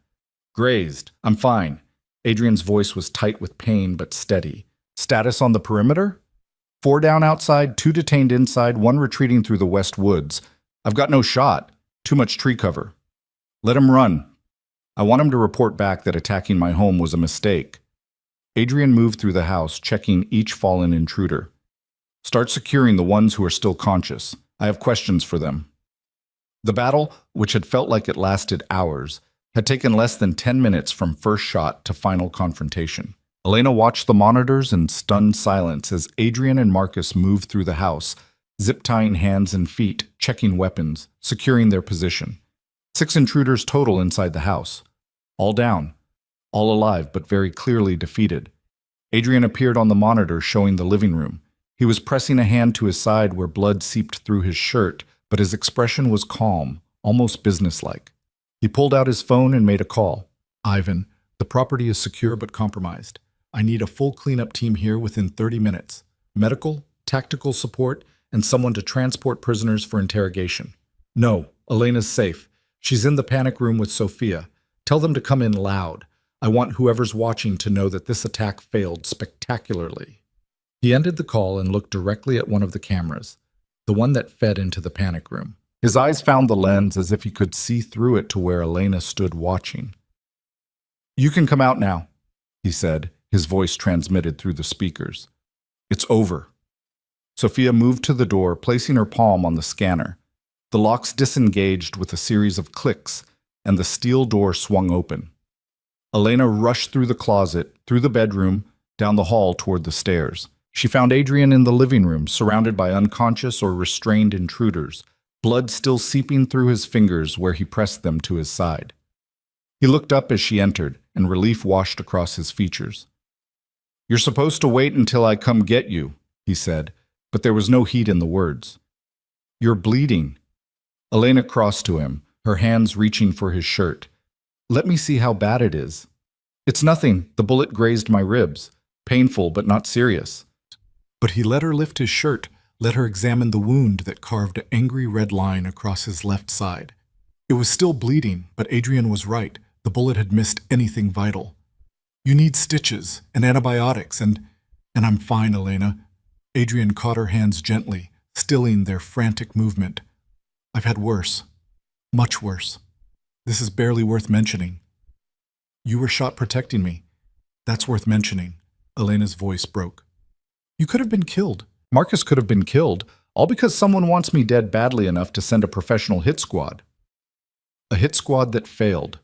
Grazed. I'm fine. Adrian's voice was tight with pain but steady. Status on the perimeter? 4 down outside, 2 detained inside, 1 retreating through the west woods. I've got no shot. Too much tree cover. Let him run. I want him to report back that attacking my home was a mistake. Adrian moved through the house, checking each fallen intruder. Start securing the ones who are still conscious. I have questions for them. The battle, which had felt like it lasted hours, had taken less than 10 minutes from first shot to final confrontation. Elena watched the monitors in stunned silence as Adrian and Marcus moved through the house, zip-tying hands and feet, checking weapons, securing their position. 6 intruders total inside the house. All down. All alive, but very clearly defeated. Adrian appeared on the monitor showing the living room. He was pressing a hand to his side where blood seeped through his shirt, but his expression was calm, almost businesslike. He pulled out his phone and made a call. Ivan, the property is secure but compromised. I need a full cleanup team here within 30 minutes. Medical, tactical support, and someone to transport prisoners for interrogation. No, Elena's safe. She's in the panic room with Sophia. Tell them to come in loud. I want whoever's watching to know that this attack failed spectacularly. He ended the call and looked directly at one of the cameras, the one that fed into the panic room. His eyes found the lens as if he could see through it to where Elena stood watching. You can come out now, he said, his voice transmitted through the speakers. It's over. Sophia moved to the door, placing her palm on the scanner. The locks disengaged with a series of clicks, and the steel door swung open. Elena rushed through the closet, through the bedroom, down the hall toward the stairs. She found Adrian in the living room, surrounded by unconscious or restrained intruders, blood still seeping through his fingers where he pressed them to his side. He looked up as she entered, and relief washed across his features. You're supposed to wait until I come get you, he said, but there was no heat in the words. You're bleeding. Elena crossed to him, her hands reaching for his shirt. Let me see how bad it is. It's nothing. The bullet grazed my ribs. Painful, but not serious. But he let her lift his shirt, let her examine the wound that carved an angry red line across his left side. It was still bleeding, but Adrian was right. The bullet had missed anything vital. You need stitches and antibiotics, and I'm fine, Elena. Adrian caught her hands gently, stilling their frantic movement. I've had worse. Much worse. This is barely worth mentioning. You were shot protecting me. That's worth mentioning. Elena's voice broke. You could have been killed. Marcus could have been killed, all because someone wants me dead badly enough to send a professional hit squad. A hit squad that failed.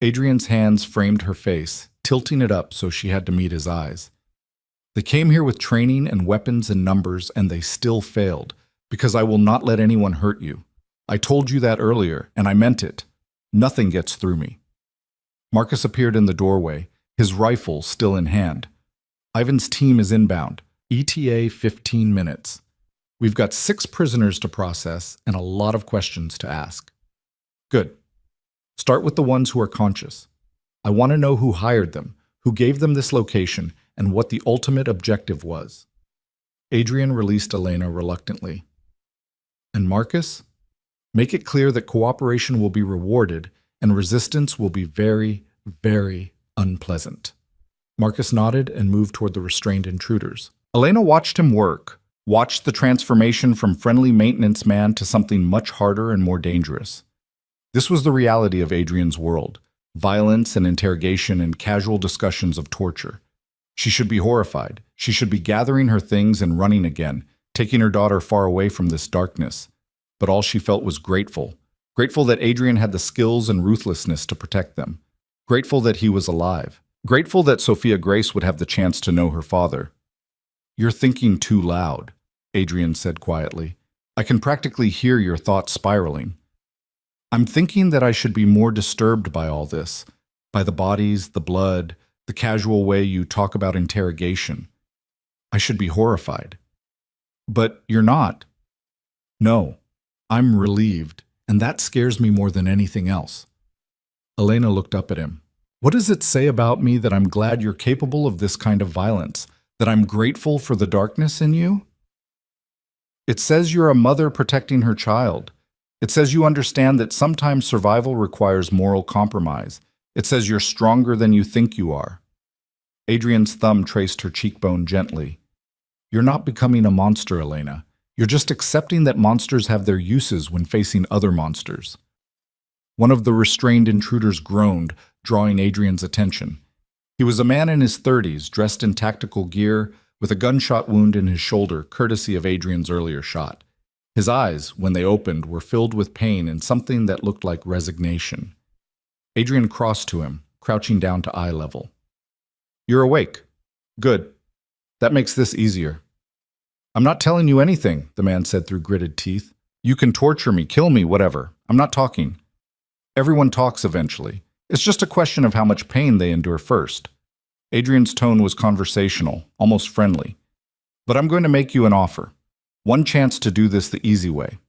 Adrian's hands framed her face, tilting it up so she had to meet his eyes. They came here with training and weapons and numbers, and they still failed, because I will not let anyone hurt you. I told you that earlier, and I meant it. Nothing gets through me. Marcus appeared in the doorway, his rifle still in hand. Ivan's team is inbound. ETA 15 minutes. We've got 6 prisoners to process and a lot of questions to ask. Good. Start with the ones who are conscious. I want to know who hired them, who gave them this location, and what the ultimate objective was. Adrian released Elena reluctantly. And Marcus? Make it clear that cooperation will be rewarded and resistance will be very, very unpleasant. Marcus nodded and moved toward the restrained intruders. Elena watched him work, watched the transformation from friendly maintenance man to something much harder and more dangerous. This was the reality of Adrian's world: violence and interrogation and casual discussions of torture. She should be horrified. She should be gathering her things and running again, taking her daughter far away from this darkness. But all she felt was grateful. Grateful that Adrian had the skills and ruthlessness to protect them. Grateful that he was alive. Grateful that Sophia Grace would have the chance to know her father. "You're thinking too loud," Adrian said quietly. "I can practically hear your thoughts spiraling. I'm thinking that I should be more disturbed by all this, by the bodies, the blood, the casual way you talk about interrogation. I should be horrified. But you're not." "No, I'm relieved, and that scares me more than anything else." Elena looked up at him. "What does it say about me that I'm glad you're capable of this kind of violence? That I'm grateful for the darkness in you?" "It says you're a mother protecting her child. It says you understand that sometimes survival requires moral compromise. It says you're stronger than you think you are." Adrian's thumb traced her cheekbone gently. "You're not becoming a monster, Elena. You're just accepting that monsters have their uses when facing other monsters." One of the restrained intruders groaned, drawing Adrian's attention. He was a man in his 30s, dressed in tactical gear, with a gunshot wound in his shoulder, courtesy of Adrian's earlier shot. His eyes, when they opened, were filled with pain and something that looked like resignation. Adrian crossed to him, crouching down to eye level. "You're awake. Good. That makes this easier." "I'm not telling you anything," the man said through gritted teeth. "You can torture me, kill me, whatever. I'm not talking. Everyone talks eventually. It's just a question of how much pain they endure first." Adrian's tone was conversational, almost friendly. "But I'm going to make you an offer. One chance to do this the easy way.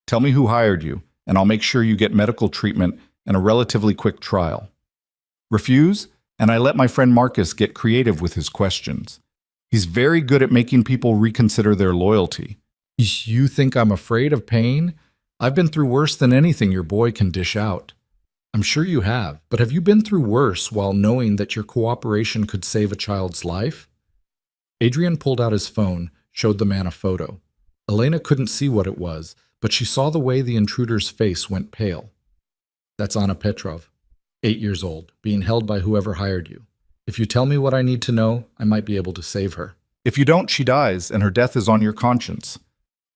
Tell me who hired you, and I'll make sure you get medical treatment and a relatively quick trial. Refuse, and I let my friend Marcus get creative with his questions. He's very good at making people reconsider their loyalty." "You think I'm afraid of pain? I've been through worse than anything your boy can dish out." "I'm sure you have, but have you been through worse while knowing that your cooperation could save a child's life?" Adrian pulled out his phone, showed the man a photo. Elena couldn't see what it was, but she saw the way the intruder's face went pale. "That's Anna Petrov, 8 years old, being held by whoever hired you. If you tell me what I need to know, I might be able to save her." "If you don't, she dies, and her death is on your conscience."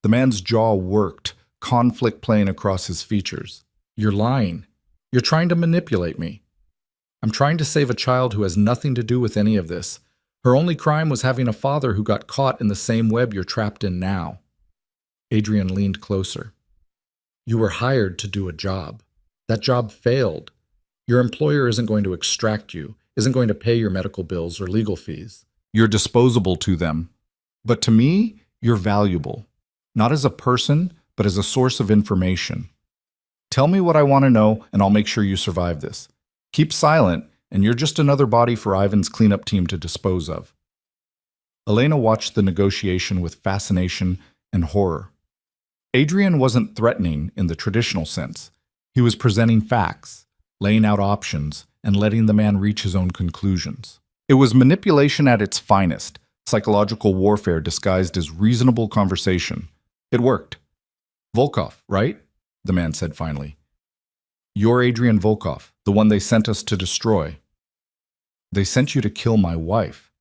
The man's jaw worked, conflict playing across his features. "You're lying. You're trying to manipulate me." "I'm trying to save a child who has nothing to do with any of this. Her only crime was having a father who got caught in the same web you're trapped in now." Adrian leaned closer. "You were hired to do a job. That job failed. Your employer isn't going to extract you, isn't going to pay your medical bills or legal fees. You're disposable to them. But to me, you're valuable. Not as a person, but as a source of information. Tell me what I want to know, and I'll make sure you survive this. Keep silent, and you're just another body for Ivan's cleanup team to dispose of." Elena watched the negotiation with fascination and horror. Adrian wasn't threatening in the traditional sense. He was presenting facts, laying out options, and letting the man reach his own conclusions. It was manipulation at its finest, psychological warfare disguised as reasonable conversation. It worked. "Volkov, right?" the man said finally. "You're Adrian Volkov, the one they sent us to destroy." "They sent you to kill my wife,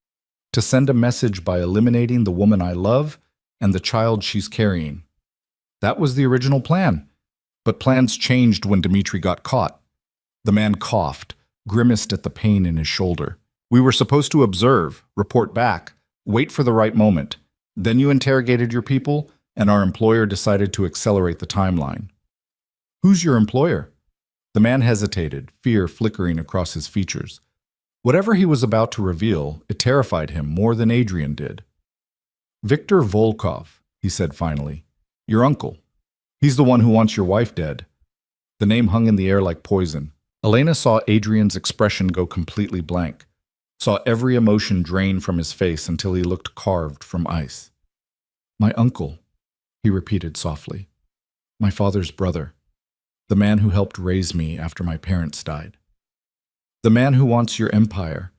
to send a message by eliminating the woman I love and the child she's carrying. That was the original plan. But plans changed when Dmitri got caught." The man coughed, grimaced at the pain in his shoulder. "We were supposed to observe, report back, wait for the right moment. Then you interrogated your people, and our employer decided to accelerate the timeline." "Who's your employer?" The man hesitated, fear flickering across his features. Whatever he was about to reveal, it terrified him more than Adrian did. "Viktor Volkov," he said finally. "Your uncle. He's the one who wants your wife dead." The name hung in the air like poison. Elena saw Adrian's expression go completely blank. saw every emotion drain from his face until he looked carved from ice. "My uncle," he repeated softly. "My father's brother. The man who helped raise me after my parents died. The man who wants your empire,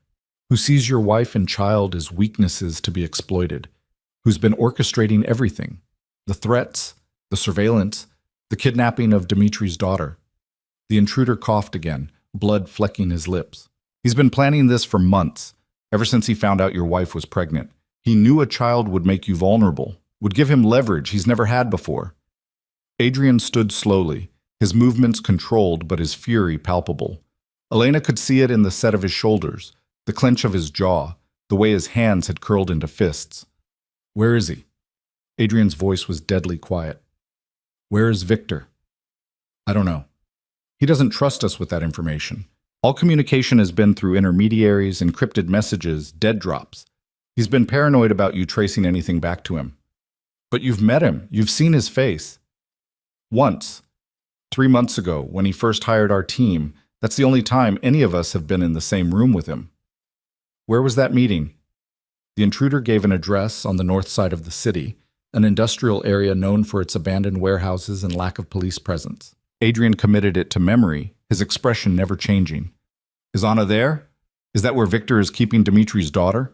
who sees your wife and child as weaknesses to be exploited, who's been orchestrating everything, the threats, the surveillance, the kidnapping of Dimitri's daughter." The intruder coughed again, blood flecking his lips. "He's been planning this for months, ever since he found out your wife was pregnant. He knew a child would make you vulnerable, would give him leverage he's never had before." Adrian stood slowly, his movements controlled but his fury palpable. Elena could see it in the set of his shoulders, the clench of his jaw, the way his hands had curled into fists. "Where is he?" Adrian's voice was deadly quiet. "Where is Victor?" "I don't know. He doesn't trust us with that information. All communication has been through intermediaries, encrypted messages, dead drops. He's been paranoid about you tracing anything back to him." "But you've met him. You've seen his face." "Once. 3 months ago, when he first hired our team. That's the only time any of us have been in the same room with him." "Where was that meeting?" The intruder gave an address on the north side of the city, an industrial area known for its abandoned warehouses and lack of police presence. Adrian committed it to memory, his expression never changing. "Is Anna there? Is that where Victor is keeping Dimitri's daughter?"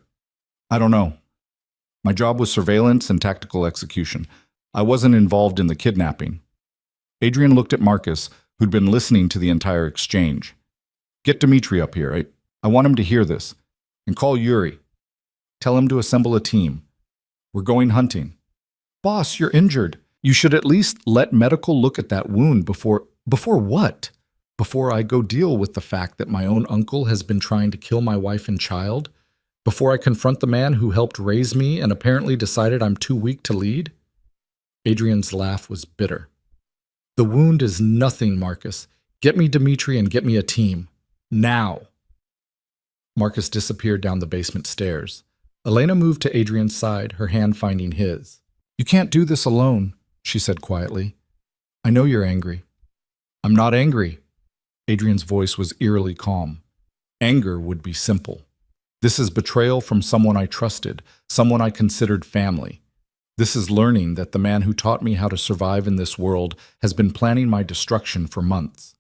"I don't know. My job was surveillance and tactical execution. I wasn't involved in the kidnapping." Adrian looked at Marcus, who'd been listening to the entire exchange. "Get Dimitri up here. I want him to hear this. And call Yuri. Tell him to assemble a team. We're going hunting." "Boss, you're injured. You should at least let medical look at that wound before..." "Before what?" "Before I go deal with the fact that my own uncle has been trying to kill my wife and child? Before I confront the man who helped raise me and apparently decided I'm too weak to lead?" Adrian's laugh was bitter. "The wound is nothing, Marcus. Get me Dimitri and get me a team. Now." Marcus disappeared down the basement stairs. Elena moved to Adrian's side, her hand finding his. "You can't do this alone," she said quietly. "I know you're angry." "I'm not angry." Adrian's voice was eerily calm. "Anger would be simple. This is betrayal from someone I trusted, someone I considered family. This is learning that the man who taught me how to survive in this world has been planning my destruction for months.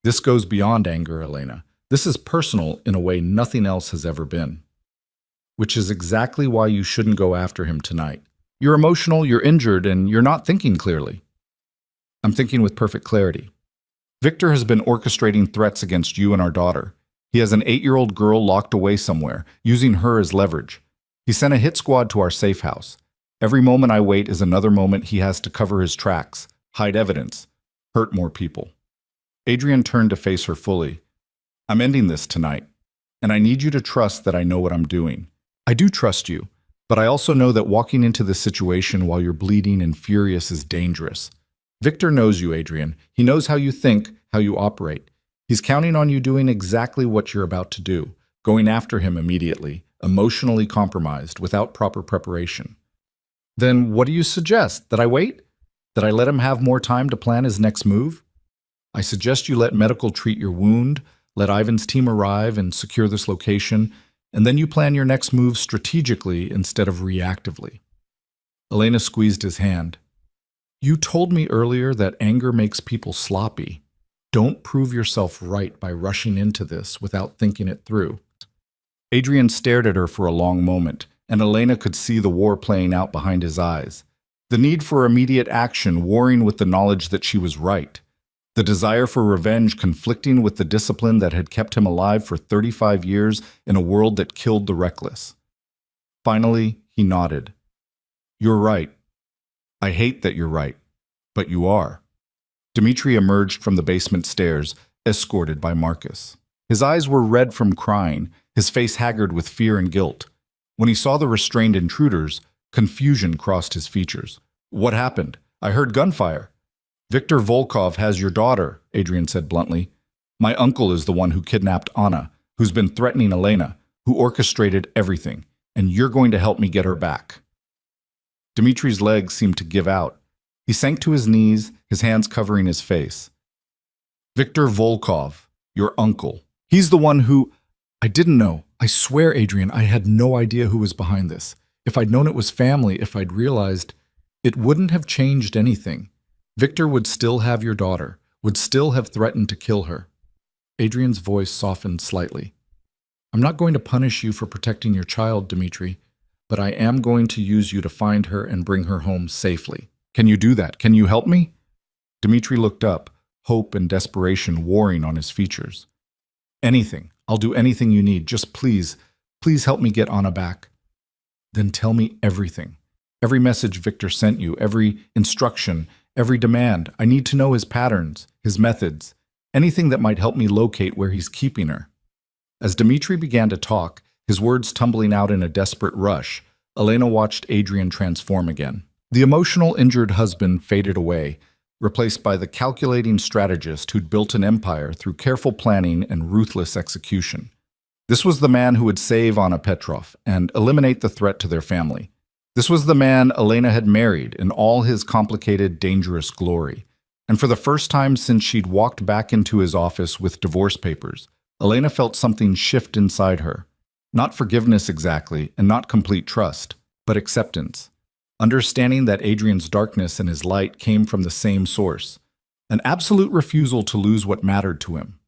This goes beyond anger, Elena. This is personal in a way nothing else has ever been. Which is exactly why you shouldn't go after him tonight. You're emotional, you're injured, and you're not thinking clearly." "I'm thinking with perfect clarity. Victor has been orchestrating threats against you and our daughter. He has an 8-year-old girl locked away somewhere, using her as leverage. He sent a hit squad to our safe house. Every moment I wait is another moment he has to cover his tracks, hide evidence, hurt more people." Adrian turned to face her fully. "I'm ending this tonight, and I need you to trust that I know what I'm doing. I do trust you, but I also know that walking into this situation while you're bleeding and furious is dangerous. Victor knows you, Adrian. He knows how you think, how you operate. He's counting on you doing exactly what you're about to do, going after him immediately, emotionally compromised, without proper preparation." "Then what do you suggest? That I wait? That I let him have more time to plan his next move?" "I suggest you let medical treat your wound, let Ivan's team arrive and secure this location, and then you plan your next move strategically instead of reactively." Elena squeezed his hand. "You told me earlier that anger makes people sloppy. Don't prove yourself right by rushing into this without thinking it through." Adrian stared at her for a long moment, and Elena could see the war playing out behind his eyes. The need for immediate action warring with the knowledge that she was right. The desire for revenge conflicting with the discipline that had kept him alive for 35 years in a world that killed the reckless. Finally, he nodded. "You're right. I hate that you're right, but you are." Dimitri emerged from the basement stairs, escorted by Marcus. His eyes were red from crying, his face haggard with fear and guilt. When he saw the restrained intruders, confusion crossed his features. "What happened? I heard gunfire." "Viktor Volkov has your daughter," Adrian said bluntly. "My uncle is the one who kidnapped Anna, who's been threatening Elena, who orchestrated everything, and you're going to help me get her back." Dimitri's legs seemed to give out. He sank to his knees, his hands covering his face. "Viktor Volkov, your uncle. He's the one who..." I didn't know. I swear, Adrian, I had no idea who was behind this. If I'd known it was family, if I'd realized, it wouldn't have changed anything. Victor would still have your daughter, would still have threatened to kill her. Adrian's voice softened slightly. I'm not going to punish you for protecting your child, Dimitri, but I am going to use you to find her and bring her home safely. Can you do that? Can you help me? Dimitri looked up, hope and desperation warring on his features. Anything. I'll do anything you need. Just please help me get Anna back. Then tell me everything. Every message Victor sent you, every instruction, every demand. I need to know his patterns, his methods, anything that might help me locate where he's keeping her. As Dimitri began to talk, his words tumbling out in a desperate rush, Elena watched Adrian transform again. The emotional, injured husband faded away, replaced by the calculating strategist who'd built an empire through careful planning and ruthless execution. This was the man who would save Anna Petrov and eliminate the threat to their family. This was the man Elena had married in all his complicated, dangerous glory. And for the first time since she'd walked back into his office with divorce papers, Elena felt something shift inside her. Not forgiveness exactly, and not complete trust, but acceptance. Understanding that Adrian's darkness and his light came from the same source. An absolute refusal to lose what mattered to him.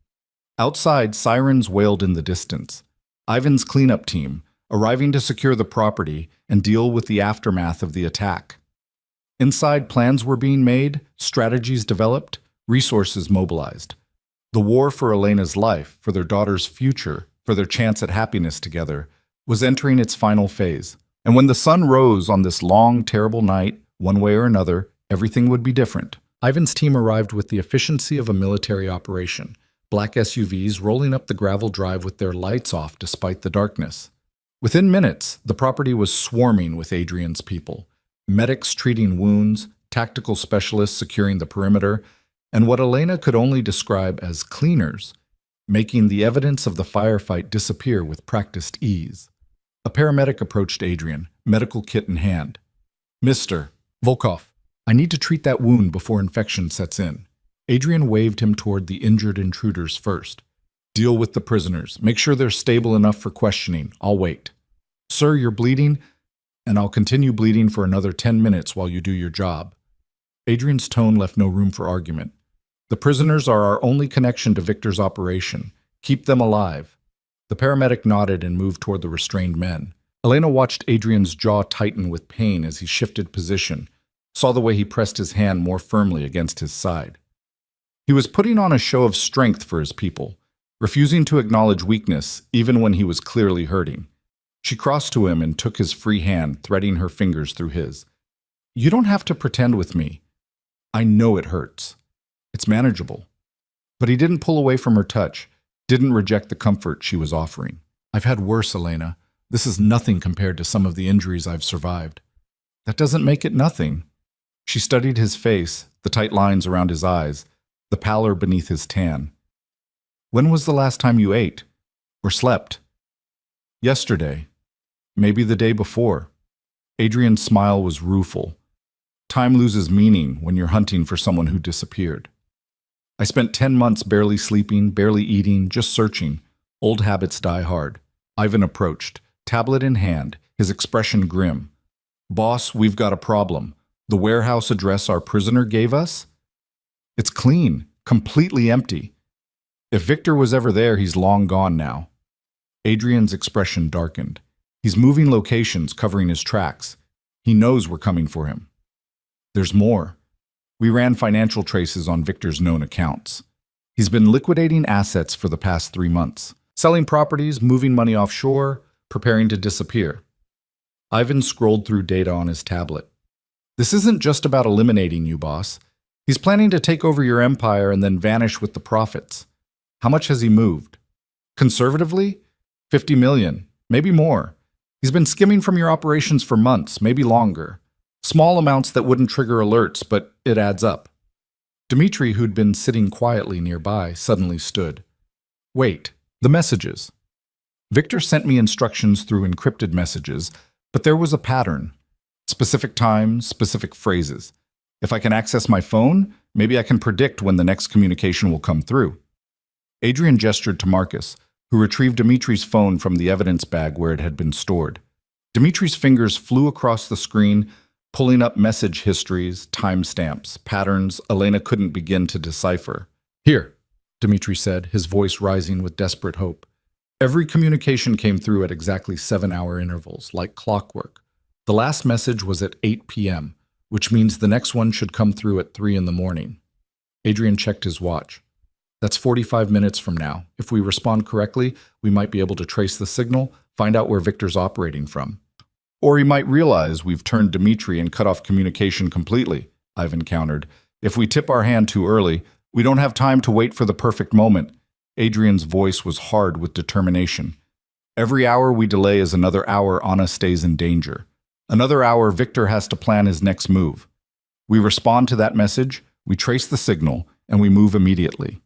Outside, sirens wailed in the distance. Ivan's cleanup team, arriving to secure the property and deal with the aftermath of the attack. Inside, plans were being made, strategies developed, resources mobilized. The war for Elena's life, for their daughter's future, for their chance at happiness together, was entering its final phase. And when the sun rose on this long, terrible night, one way or another, everything would be different. Ivan's team arrived with the efficiency of a military operation, black SUVs rolling up the gravel drive with their lights off despite the darkness. Within minutes, the property was swarming with Adrian's people. Medics treating wounds, tactical specialists securing the perimeter, and what Elena could only describe as cleaners, making the evidence of the firefight disappear with practiced ease. A paramedic approached Adrian, medical kit in hand. Mr. Volkov, I need to treat that wound before infection sets in. Adrian waved him toward the injured intruders first. Deal with the prisoners. Make sure they're stable enough for questioning. I'll wait. Sir, you're bleeding, and I'll continue bleeding for another 10 minutes while you do your job. Adrian's tone left no room for argument. The prisoners are our only connection to Victor's operation. Keep them alive. The paramedic nodded and moved toward the restrained men. Elena watched Adrian's jaw tighten with pain as he shifted position, saw the way he pressed his hand more firmly against his side. He was putting on a show of strength for his people, refusing to acknowledge weakness even when he was clearly hurting. She crossed to him and took his free hand, threading her fingers through his. You don't have to pretend with me. I know it hurts. It's manageable. But he didn't pull away from her touch, didn't reject the comfort she was offering. I've had worse, Elena. This is nothing compared to some of the injuries I've survived. That doesn't make it nothing. She studied his face, the tight lines around his eyes, the pallor beneath his tan. When was the last time you ate? Or slept? Yesterday. Maybe the day before. Adrian's smile was rueful. Time loses meaning when you're hunting for someone who disappeared. I spent 10 months barely sleeping, barely eating, just searching. Old habits die hard. Ivan approached, tablet in hand, his expression grim. Boss, we've got a problem. The warehouse address our prisoner gave us? It's clean, completely empty. If Victor was ever there, he's long gone now. Adrian's expression darkened. He's moving locations, covering his tracks. He knows we're coming for him. There's more. We ran financial traces on Victor's known accounts. He's been liquidating assets for the past 3 months, selling properties, moving money offshore, preparing to disappear. Ivan scrolled through data on his tablet. This isn't just about eliminating you, boss. He's planning to take over your empire and then vanish with the profits. How much has he moved? Conservatively? 50 million, maybe more. He's been skimming from your operations for months, maybe longer. Small amounts that wouldn't trigger alerts, but it adds up. Dimitri, who'd been sitting quietly nearby, suddenly stood. Wait, the messages. Victor sent me instructions through encrypted messages, but there was a pattern. Specific times, specific phrases. If I can access my phone, maybe I can predict when the next communication will come through. Adrian gestured to Marcus, who retrieved Dimitri's phone from the evidence bag where it had been stored. Dimitri's fingers flew across the screen, pulling up message histories, timestamps, patterns Elena couldn't begin to decipher. "Here," Dimitri said, his voice rising with desperate hope. Every communication came through at exactly 7-hour intervals, like clockwork. The last message was at 8 p.m., which means the next one should come through at 3 in the morning. Adrian checked his watch. "That's 45 minutes from now. If we respond correctly, we might be able to trace the signal, find out where Victor's operating from." "Or he might realize we've turned Dimitri and cut off communication completely," Ivan countered. "If we tip our hand too early, we don't have time to wait for the perfect moment." Adrian's voice was hard with determination. "Every hour we delay is another hour Anna stays in danger. Another hour Victor has to plan his next move. We respond to that message, we trace the signal, and we move immediately."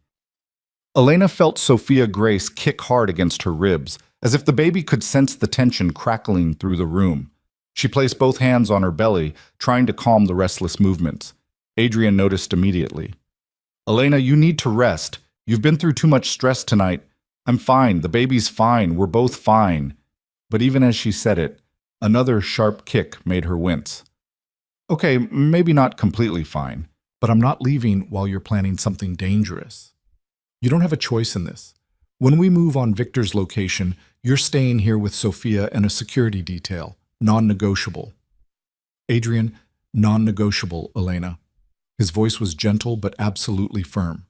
Elena felt Sophia Grace kick hard against her ribs, as if the baby could sense the tension crackling through the room. She placed both hands on her belly, trying to calm the restless movements. Adrian noticed immediately. "Elena, you need to rest. You've been through too much stress tonight." "I'm fine. The baby's fine. We're both fine." But even as she said it, another sharp kick made her wince. "Okay, maybe not completely fine, but I'm not leaving while you're planning something dangerous. You don't have a choice in this. When we move on Victor's location, you're staying here with Sophia and a security detail. Non-negotiable." "Adrian, non-negotiable, Elena." His voice was gentle but absolutely firm.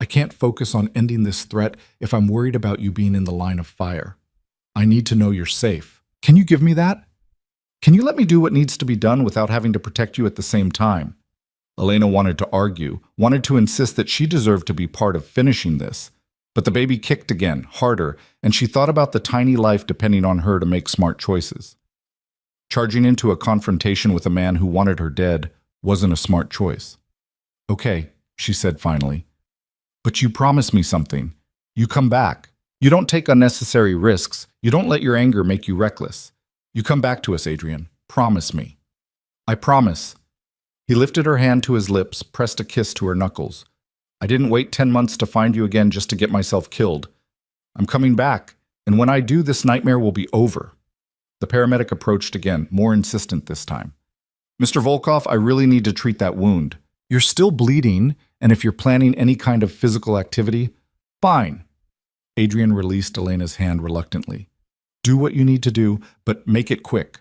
"I can't focus on ending this threat if I'm worried about you being in the line of fire. I need to know you're safe. Can you give me that? Can you let me do what needs to be done without having to protect you at the same time?" Elena wanted to argue, wanted to insist that she deserved to be part of finishing this. But the baby kicked again, harder, and she thought about the tiny life depending on her to make smart choices. Charging into a confrontation with a man who wanted her dead wasn't a smart choice. "Okay," she said finally. "But you promise me something. You come back. You don't take unnecessary risks. You don't let your anger make you reckless. You come back to us, Adrian. Promise me." "I promise." He lifted her hand to his lips, pressed a kiss to her knuckles. "I didn't wait 10 months to find you again just to get myself killed. I'm coming back, and when I do, this nightmare will be over." The paramedic approached again, more insistent this time. "Mr. Volkov, I really need to treat that wound. You're still bleeding, and if you're planning any kind of physical activity, fine." Adrian released Elena's hand reluctantly. "Do what you need to do, but make it quick."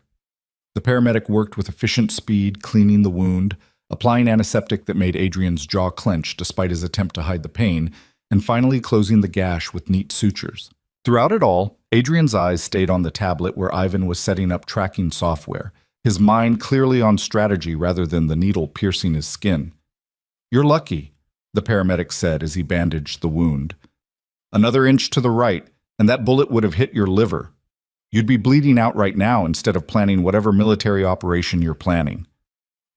The paramedic worked with efficient speed, cleaning the wound, applying antiseptic that made Adrian's jaw clench despite his attempt to hide the pain, and finally closing the gash with neat sutures. Throughout it all, Adrian's eyes stayed on the tablet where Ivan was setting up tracking software, his mind clearly on strategy rather than the needle piercing his skin. "You're lucky," the paramedic said as he bandaged the wound. "Another inch to the right, and that bullet would have hit your liver. You'd be bleeding out right now instead of planning whatever military operation you're planning."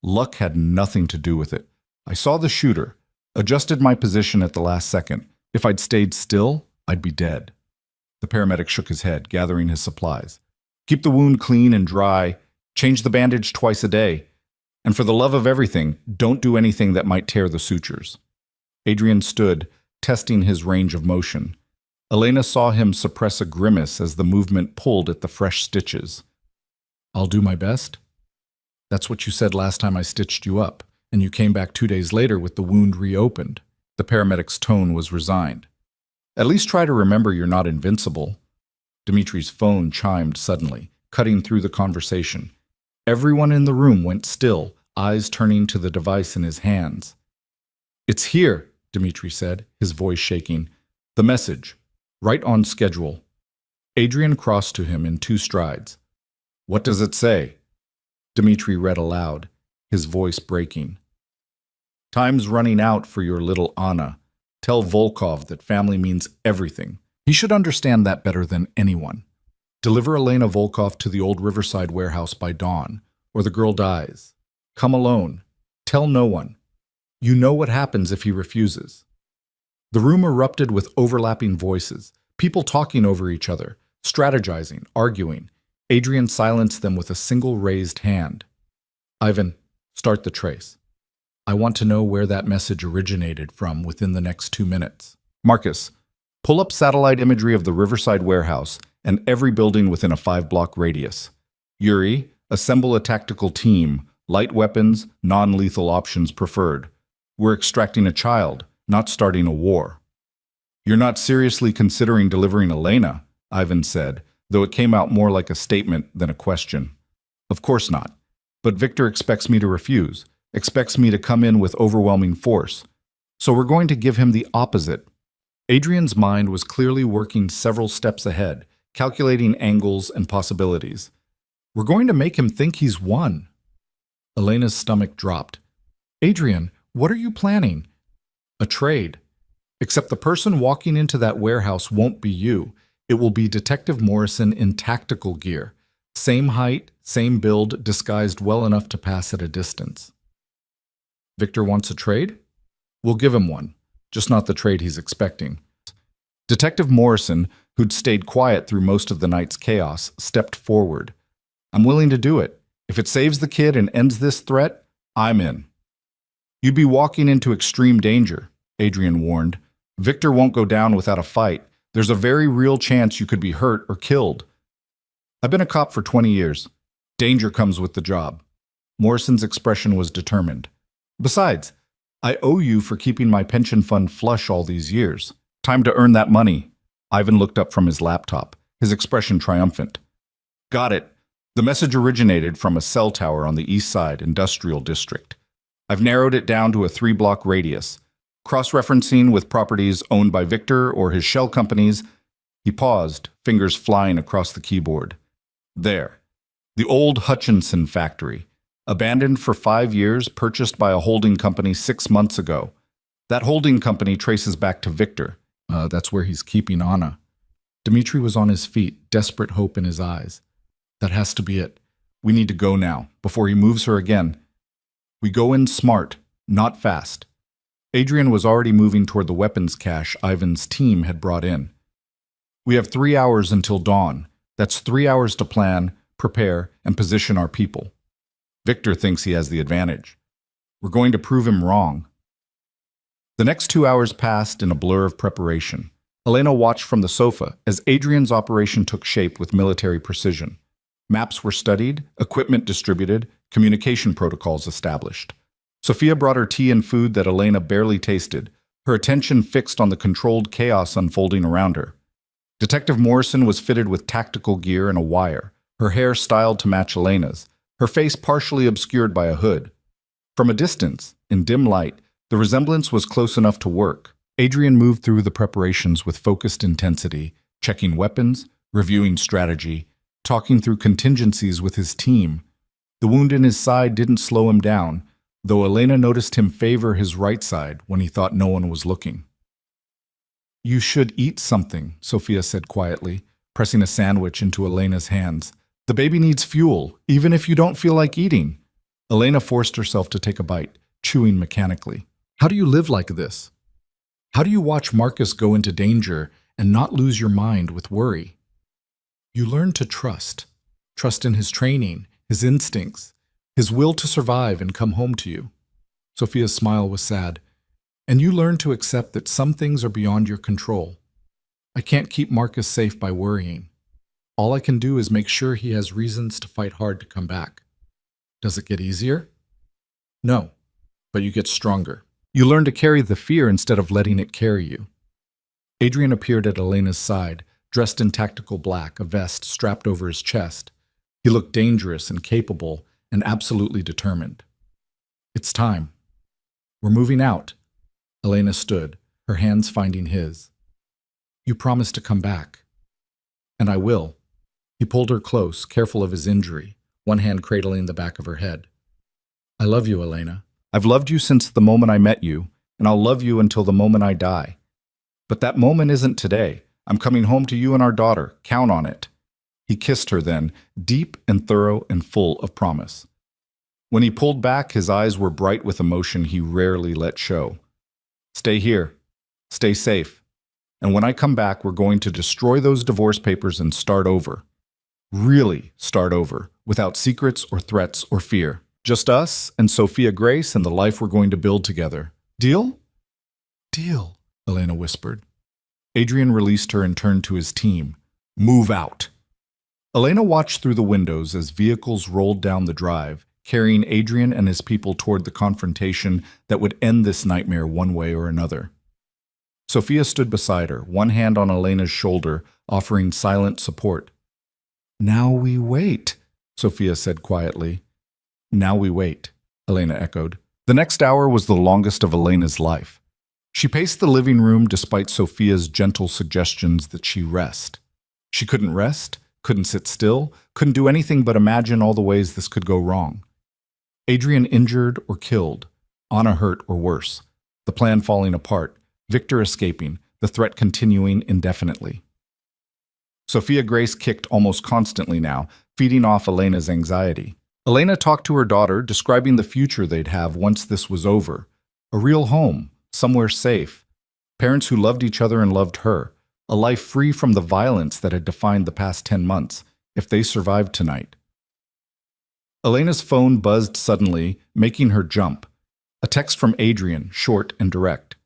Luck had nothing to do with it. "I saw the shooter, adjusted my position at the last second. If I'd stayed still, I'd be dead." The paramedic shook his head, gathering his supplies. "Keep the wound clean and dry. Change the bandage twice a day. And for the love of everything, don't do anything that might tear the sutures." Adrian stood, testing his range of motion. Elena saw him suppress a grimace as the movement pulled at the fresh stitches. "I'll do my best." "That's what you said last time I stitched you up, and you came back 2 days later with the wound reopened." The paramedic's tone was resigned. "At least try to remember you're not invincible." Dimitri's phone chimed suddenly, cutting through the conversation. Everyone in the room went still, eyes turning to the device in his hands. "It's here," Dimitri said, his voice shaking. "The message. Right on schedule." Adrian crossed to him in 2 strides. "What does it say?" Dimitri read aloud, his voice breaking. "Time's running out for your little Anna. Tell Volkov that family means everything. He should understand that better than anyone. Deliver Elena Volkov to the old Riverside warehouse by dawn, or the girl dies. Come alone. Tell no one. You know what happens if he refuses." The room erupted with overlapping voices, people talking over each other, strategizing, arguing. Adrian silenced them with a single raised hand. "Ivan, start the trace. I want to know where that message originated from within the next 2 minutes. Marcus, Pull up satellite imagery of the Riverside warehouse and every building within a 5-block radius. Yuri, assemble a tactical team, light weapons, non-lethal options preferred. We're extracting a child, not starting a war. You're not seriously considering delivering Elena, Ivan said, though it came out more like a statement than a question. Of course not. But Victor expects me to refuse, expects me to come in with overwhelming force. So we're going to give him the opposite. Adrian's mind was clearly working several steps ahead, calculating angles and possibilities. We're going to make him think he's won. Elena's stomach dropped. Adrian, what are you planning? A trade. Except the person walking into that warehouse won't be you. It will be Detective Morrison in tactical gear. Same height, same build, disguised well enough to pass at a distance. Victor wants a trade? We'll give him one, just not the trade he's expecting. Detective Morrison, who'd stayed quiet through most of the night's chaos, stepped forward. I'm willing to do it. If it saves the kid and ends this threat, I'm in. You'd be walking into extreme danger, Adrian warned. Victor won't go down without a fight. There's a very real chance you could be hurt or killed. I've been a cop for 20 years. Danger comes with the job. Morrison's expression was determined. Besides, I owe you for keeping my pension fund flush all these years. Time to earn that money. Ivan looked up from his laptop, his expression triumphant. Got it. The message originated from a cell tower on the East Side Industrial District. I've narrowed it down to a 3-block radius. Cross-referencing with properties owned by Victor or his shell companies, he paused, fingers flying across the keyboard. There. The old Hutchinson factory. Abandoned for 5 years, purchased by a holding company 6 months ago. That holding company traces back to Victor. That's where he's keeping Anna. Dmitri was on his feet, desperate hope in his eyes. That has to be it. We need to go now, before he moves her again. We go in smart, not fast. Adrian was already moving toward the weapons cache Ivan's team had brought in. We have 3 hours until dawn. That's 3 hours to plan, prepare, and position our people. Victor thinks he has the advantage. We're going to prove him wrong. The next 2 hours passed in a blur of preparation. Elena watched from the sofa as Adrian's operation took shape with military precision. Maps were studied, equipment distributed, communication protocols established. Sophia brought her tea and food that Elena barely tasted, her attention fixed on the controlled chaos unfolding around her. Detective Morrison was fitted with tactical gear and a wire, her hair styled to match Elena's, her face partially obscured by a hood. From a distance, in dim light, the resemblance was close enough to work. Adrian moved through the preparations with focused intensity, checking weapons, reviewing strategy, talking through contingencies with his team. The wound in his side didn't slow him down, though Elena noticed him favor his right side when he thought no one was looking. You should eat something, Sophia said quietly, pressing a sandwich into Elena's hands. The baby needs fuel, even if you don't feel like eating. Elena forced herself to take a bite, chewing mechanically. How do you live like this? How do you watch Marcus go into danger and not lose your mind with worry? You learn to trust. Trust in his training, his instincts, his will to survive and come home to you. Sophia's smile was sad. And you learn to accept that some things are beyond your control. I can't keep Marcus safe by worrying. All I can do is make sure he has reasons to fight hard to come back. Does it get easier? No, but you get stronger. You learn to carry the fear instead of letting it carry you. Adrian appeared at Elena's side, dressed in tactical black, a vest strapped over his chest. He looked dangerous and capable and absolutely determined. It's time. We're moving out. Elena stood, her hands finding his. You promised to come back. And I will. He pulled her close, careful of his injury, one hand cradling the back of her head. I love you, Elena. I've loved you since the moment I met you, and I'll love you until the moment I die. But that moment isn't today. I'm coming home to you and our daughter. Count on it. He kissed her then, deep and thorough and full of promise. When he pulled back, his eyes were bright with emotion he rarely let show. Stay here. Stay safe. And when I come back, we're going to destroy those divorce papers and start over. Really start over, without secrets or threats or fear. Just us and Sophia Grace and the life we're going to build together. Deal? Deal, Elena whispered. Adrian released her and turned to his team. Move out. Elena watched through the windows as vehicles rolled down the drive, carrying Adrian and his people toward the confrontation that would end this nightmare one way or another. Sophia stood beside her, one hand on Elena's shoulder, offering silent support. Now we wait, Sophia said quietly. Now we wait, Elena echoed. The next hour was the longest of Elena's life. She paced the living room despite Sophia's gentle suggestions that she rest. She couldn't rest, couldn't sit still, couldn't do anything but imagine all the ways this could go wrong. Adrian injured or killed, Anna hurt or worse, the plan falling apart, Victor escaping, the threat continuing indefinitely. Sophia Grace kicked almost constantly now, feeding off Elena's anxiety. Elena talked to her daughter, describing the future they'd have once this was over. A real home, somewhere safe. Parents who loved each other and loved her. A life free from the violence that had defined the past 10 months, if they survived tonight. Elena's phone buzzed suddenly, making her jump. A text from Adrian, short and direct.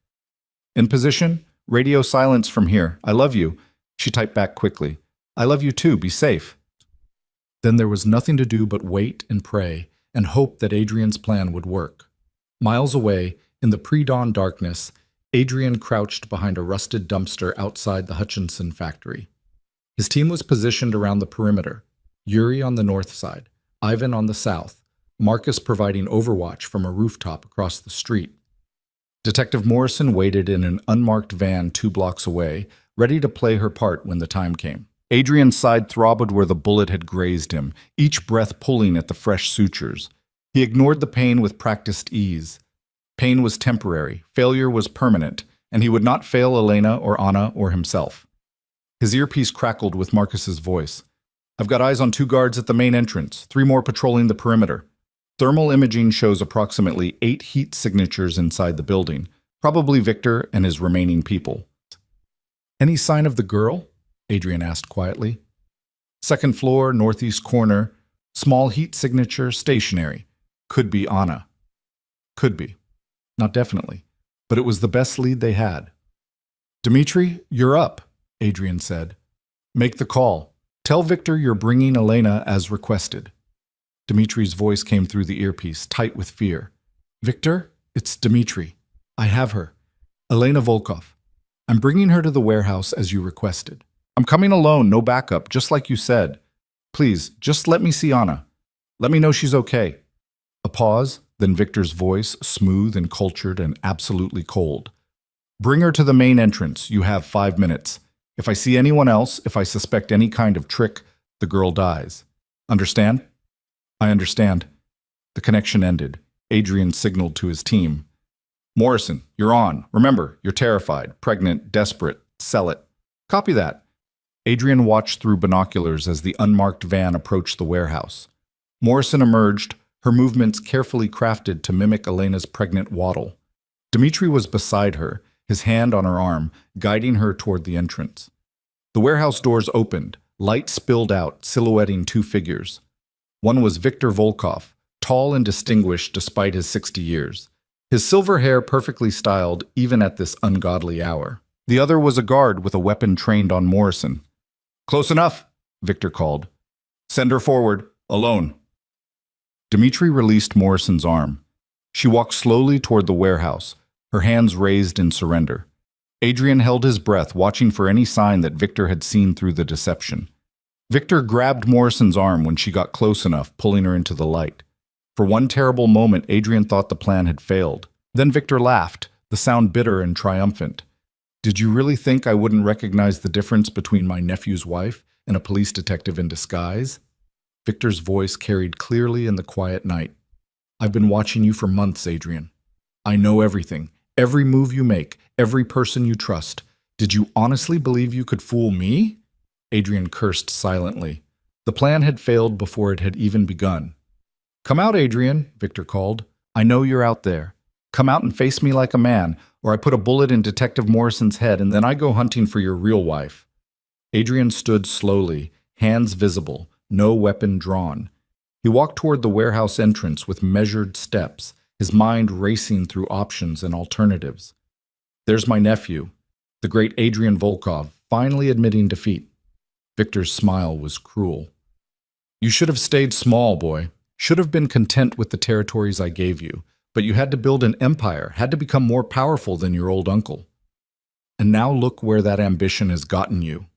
In position? Radio silence from here. I love you. She typed back quickly. I love you too. Be safe. Then there was nothing to do but wait and pray and hope that Adrian's plan would work. Miles away, in the pre-dawn darkness, Adrian crouched behind a rusted dumpster outside the Hutchinson factory. His team was positioned around the perimeter, Yuri on the north side, Ivan on the south, Marcus providing overwatch from a rooftop across the street. Detective Morrison waited in an unmarked van 2 blocks away, ready to play her part when the time came. Adrian's side throbbed where the bullet had grazed him, each breath pulling at the fresh sutures. He ignored the pain with practiced ease. Pain was temporary, failure was permanent, and he would not fail Elena or Anna or himself. His earpiece crackled with Marcus's voice. I've got eyes on 2 guards at the main entrance, 3 more patrolling the perimeter. Thermal imaging shows approximately 8 heat signatures inside the building, probably Victor and his remaining people. Any sign of the girl? Adrian asked quietly. 2nd floor, northeast corner, small heat signature, stationary. Could be Anna. Could be. Not definitely, but it was the best lead they had. Dmitri, you're up, Adrian said. Make the call. Tell Victor you're bringing Elena as requested. Dmitri's voice came through the earpiece, tight with fear. Victor, it's Dmitri. I have her. Elena Volkov. I'm bringing her to the warehouse as you requested. I'm coming alone, no backup, just like you said. Please, just let me see Anna. Let me know she's okay. A pause, then Victor's voice, smooth and cultured and absolutely cold. Bring her to the main entrance. You have 5 minutes. If I see anyone else, if I suspect any kind of trick, the girl dies. Understand? I understand. The connection ended. Adrian signaled to his team. Morrison, you're on. Remember, you're terrified, pregnant, desperate. Sell it. Copy that. Adrian watched through binoculars as the unmarked van approached the warehouse. Morrison emerged, her movements carefully crafted to mimic Elena's pregnant waddle. Dmitri was beside her, his hand on her arm, guiding her toward the entrance. The warehouse doors opened, light spilled out, silhouetting 2 figures. One was Victor Volkov, tall and distinguished despite his 60 years. His silver hair perfectly styled even at this ungodly hour. The other was a guard with a weapon trained on Morrison. Close enough, Victor called. Send her forward, alone. Dmitri released Morrison's arm. She walked slowly toward the warehouse, her hands raised in surrender. Adrian held his breath, watching for any sign that Victor had seen through the deception. Victor grabbed Morrison's arm when she got close enough, pulling her into the light. For one terrible moment, Adrian thought the plan had failed. Then Victor laughed, the sound bitter and triumphant. Did you really think I wouldn't recognize the difference between my nephew's wife and a police detective in disguise? Victor's voice carried clearly in the quiet night. I've been watching you for months, Adrian. I know everything, every move you make, every person you trust. Did you honestly believe you could fool me? Adrian cursed silently. The plan had failed before it had even begun. Come out, Adrian, Victor called. I know you're out there. Come out and face me like a man, or I put a bullet in Detective Morrison's head and then I go hunting for your real wife. Adrian stood slowly, hands visible, no weapon drawn. He walked toward the warehouse entrance with measured steps, his mind racing through options and alternatives. There's my nephew. The great Adrian Volkov finally admitting defeat. Victor's smile was cruel. You should have stayed small, boy. Should have been content with the territories I gave you. But you had to build an empire, had to become more powerful than your old uncle. And now look where that ambition has gotten you.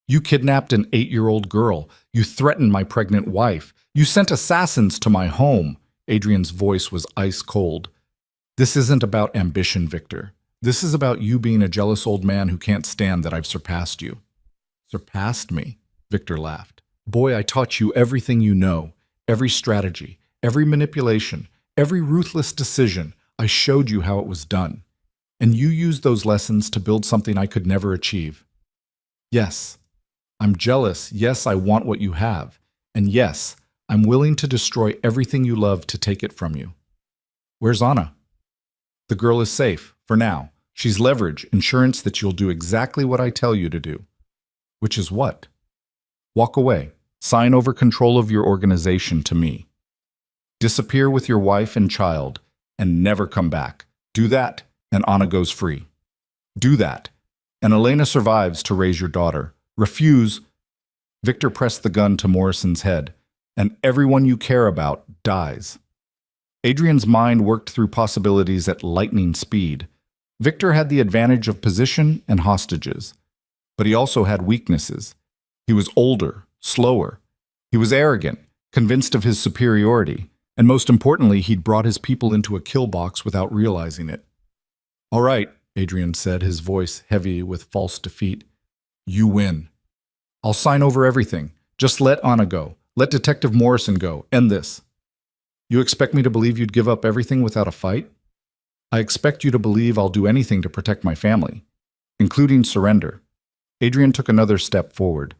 You kidnapped an 8-year-old girl. You threatened my pregnant wife. You sent assassins to my home. Adrian's voice was ice cold. This isn't about ambition, Victor. This is about you being a jealous old man who can't stand that I've surpassed you. Surpassed me? Victor laughed. Boy, I taught you everything you know, every strategy, every manipulation, every ruthless decision. I showed you how it was done. And you used those lessons to build something I could never achieve. Yes, I'm jealous. Yes, I want what you have. And yes, I'm willing to destroy everything you love to take it from you. Where's Anna? The girl is safe, for now. She's leverage, insurance that you'll do exactly what I tell you to do. Which is what? Walk away. Sign over control of your organization to me. Disappear with your wife and child, and never come back. Do that, and Anna goes free. Do that, and Elena survives to raise your daughter. Refuse. Victor pressed the gun to Morrison's head, and everyone you care about dies. Adrian's mind worked through possibilities at lightning speed. Victor had the advantage of position and hostages, but he also had weaknesses. He was older, slower. He was arrogant, convinced of his superiority, and most importantly, he'd brought his people into a kill box without realizing it. All right, Adrian said, his voice heavy with false defeat. You win. I'll sign over everything. Just let Anna go. Let Detective Morrison go. End this. You expect me to believe you'd give up everything without a fight? I expect you to believe I'll do anything to protect my family, including surrender. Adrian took another step forward.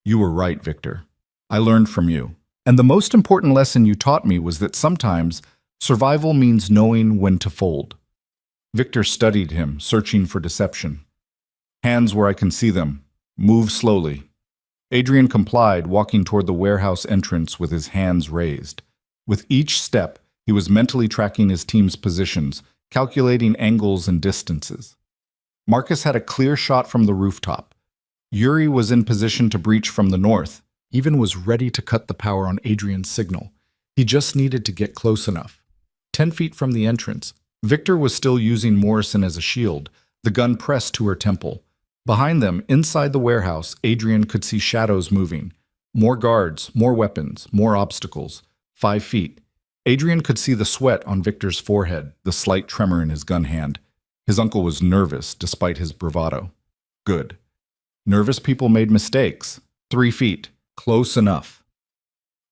You were right, Victor. I learned from you. And the most important lesson you taught me was that sometimes survival means knowing when to fold. Victor studied him, searching for deception. Hands where I can see them. Move slowly. Adrian complied, walking toward the warehouse entrance with his hands raised. With each step, he was mentally tracking his team's positions, calculating angles and distances. Marcus had a clear shot from the rooftop. Yuri was in position to breach from the north, even was ready to cut the power on Adrian's signal. He just needed to get close enough. 10 feet from the entrance, Victor was still using Morrison as a shield, the gun pressed to her temple. Behind them, inside the warehouse, Adrian could see shadows moving. More guards, more weapons, more obstacles. 5 feet. Adrian could see the sweat on Victor's forehead, the slight tremor in his gun hand. His uncle was nervous, despite his bravado. Good. Nervous people made mistakes. 3 feet. Close enough.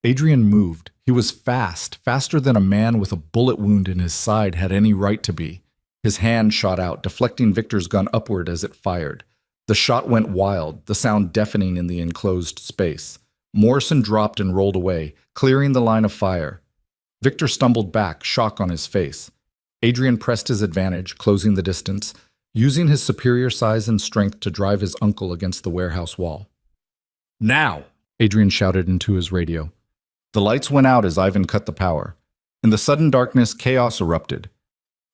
Adrian moved. He was fast, faster than a man with a bullet wound in his side had any right to be. His hand shot out, deflecting Victor's gun upward as it fired. The shot went wild, the sound deafening in the enclosed space. Morrison dropped and rolled away, clearing the line of fire. Victor stumbled back, shock on his face. Adrian pressed his advantage, closing the distance, using his superior size and strength to drive his uncle against the warehouse wall. Now! Adrian shouted into his radio. The lights went out as Ivan cut the power. In the sudden darkness, chaos erupted.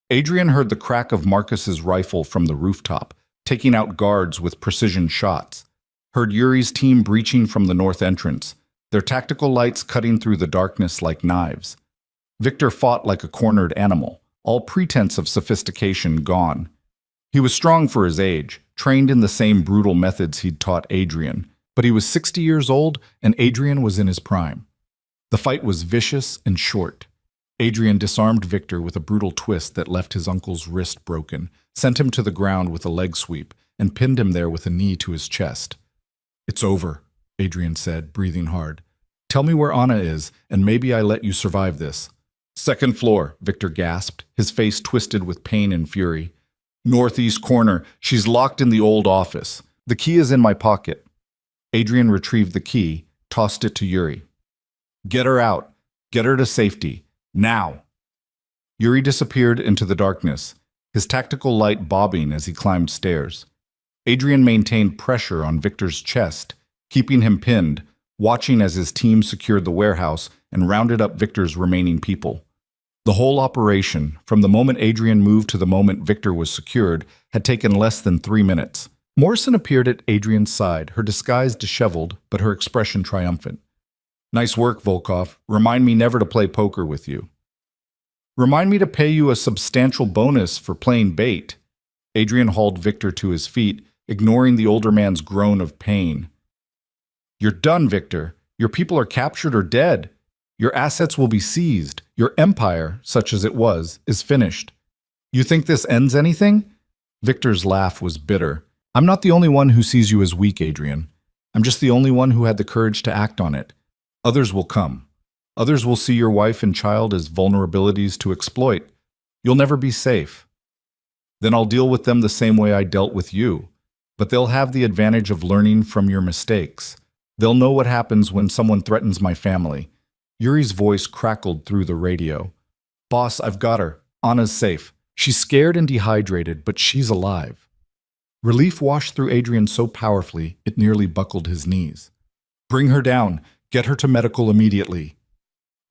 Adrian heard the crack of Marcus's rifle from the rooftop, taking out guards with precision shots. Heard Yuri's team breaching from the north entrance, their tactical lights cutting through the darkness like knives. Victor fought like a cornered animal, all pretense of sophistication gone. He was strong for his age, trained in the same brutal methods he'd taught Adrian, but he was 60 years old and Adrian was in his prime. The fight was vicious and short. Adrian disarmed Victor with a brutal twist that left his uncle's wrist broken, sent him to the ground with a leg sweep, and pinned him there with a knee to his chest. It's over, Adrian said, breathing hard. Tell me where Anna is, and maybe I let you survive this. Second floor, Victor gasped, his face twisted with pain and fury. Northeast corner. She's locked in the old office. The key is in my pocket. Adrian retrieved the key, tossed it to Yuri. Get her out. Get her to safety. Now. Yuri disappeared into the darkness, his tactical light bobbing as he climbed stairs. Adrian maintained pressure on Victor's chest, keeping him pinned, watching as his team secured the warehouse and rounded up Victor's remaining people. The whole operation, from the moment Adrian moved to the moment Victor was secured, had taken less than 3 minutes. Morrison appeared at Adrian's side, her disguise disheveled, but her expression triumphant. "Nice work, Volkov. Remind me never to play poker with you." "Remind me to pay you a substantial bonus for playing bait." Adrian hauled Victor to his feet, ignoring the older man's groan of pain. "You're done, Victor. Your people are captured or dead. Your assets will be seized. Your empire, such as it was, is finished. You think this ends anything?" Victor's laugh was bitter. "I'm not the only one who sees you as weak, Adrian. I'm just the only one who had the courage to act on it. Others will come. Others will see your wife and child as vulnerabilities to exploit. You'll never be safe. Then I'll deal with them the same way I dealt with you. But they'll have the advantage of learning from your mistakes. They'll know what happens when someone threatens my family." Yuri's voice crackled through the radio. "Boss, I've got her. Anna's safe. She's scared and dehydrated, but she's alive." Relief washed through Adrian so powerfully it nearly buckled his knees. "Bring her down. Get her to medical immediately."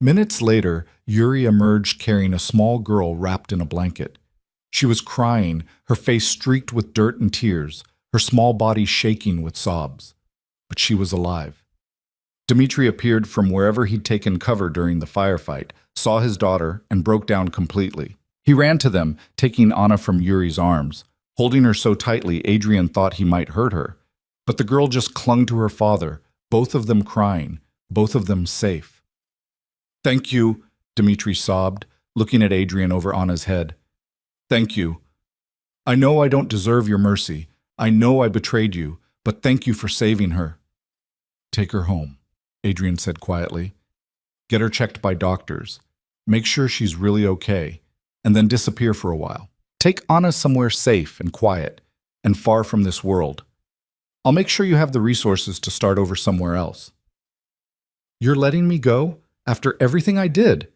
Minutes later, Yuri emerged carrying a small girl wrapped in a blanket. She was crying, her face streaked with dirt and tears, her small body shaking with sobs. But she was alive. Dmitri appeared from wherever he'd taken cover during the firefight, saw his daughter, and broke down completely. He ran to them, taking Anna from Yuri's arms. Holding her so tightly, Adrian thought he might hurt her. But the girl just clung to her father, both of them crying, both of them safe. "Thank you," Dmitri sobbed, looking at Adrian over Anna's head. "Thank you. I know I don't deserve your mercy. I know I betrayed you, but thank you for saving her." "Take her home," Adrian said quietly. "Get her checked by doctors. Make sure she's really okay, and then disappear for a while. Take Anna somewhere safe and quiet, and far from this world. I'll make sure you have the resources to start over somewhere else." "You're letting me go? After everything I did?"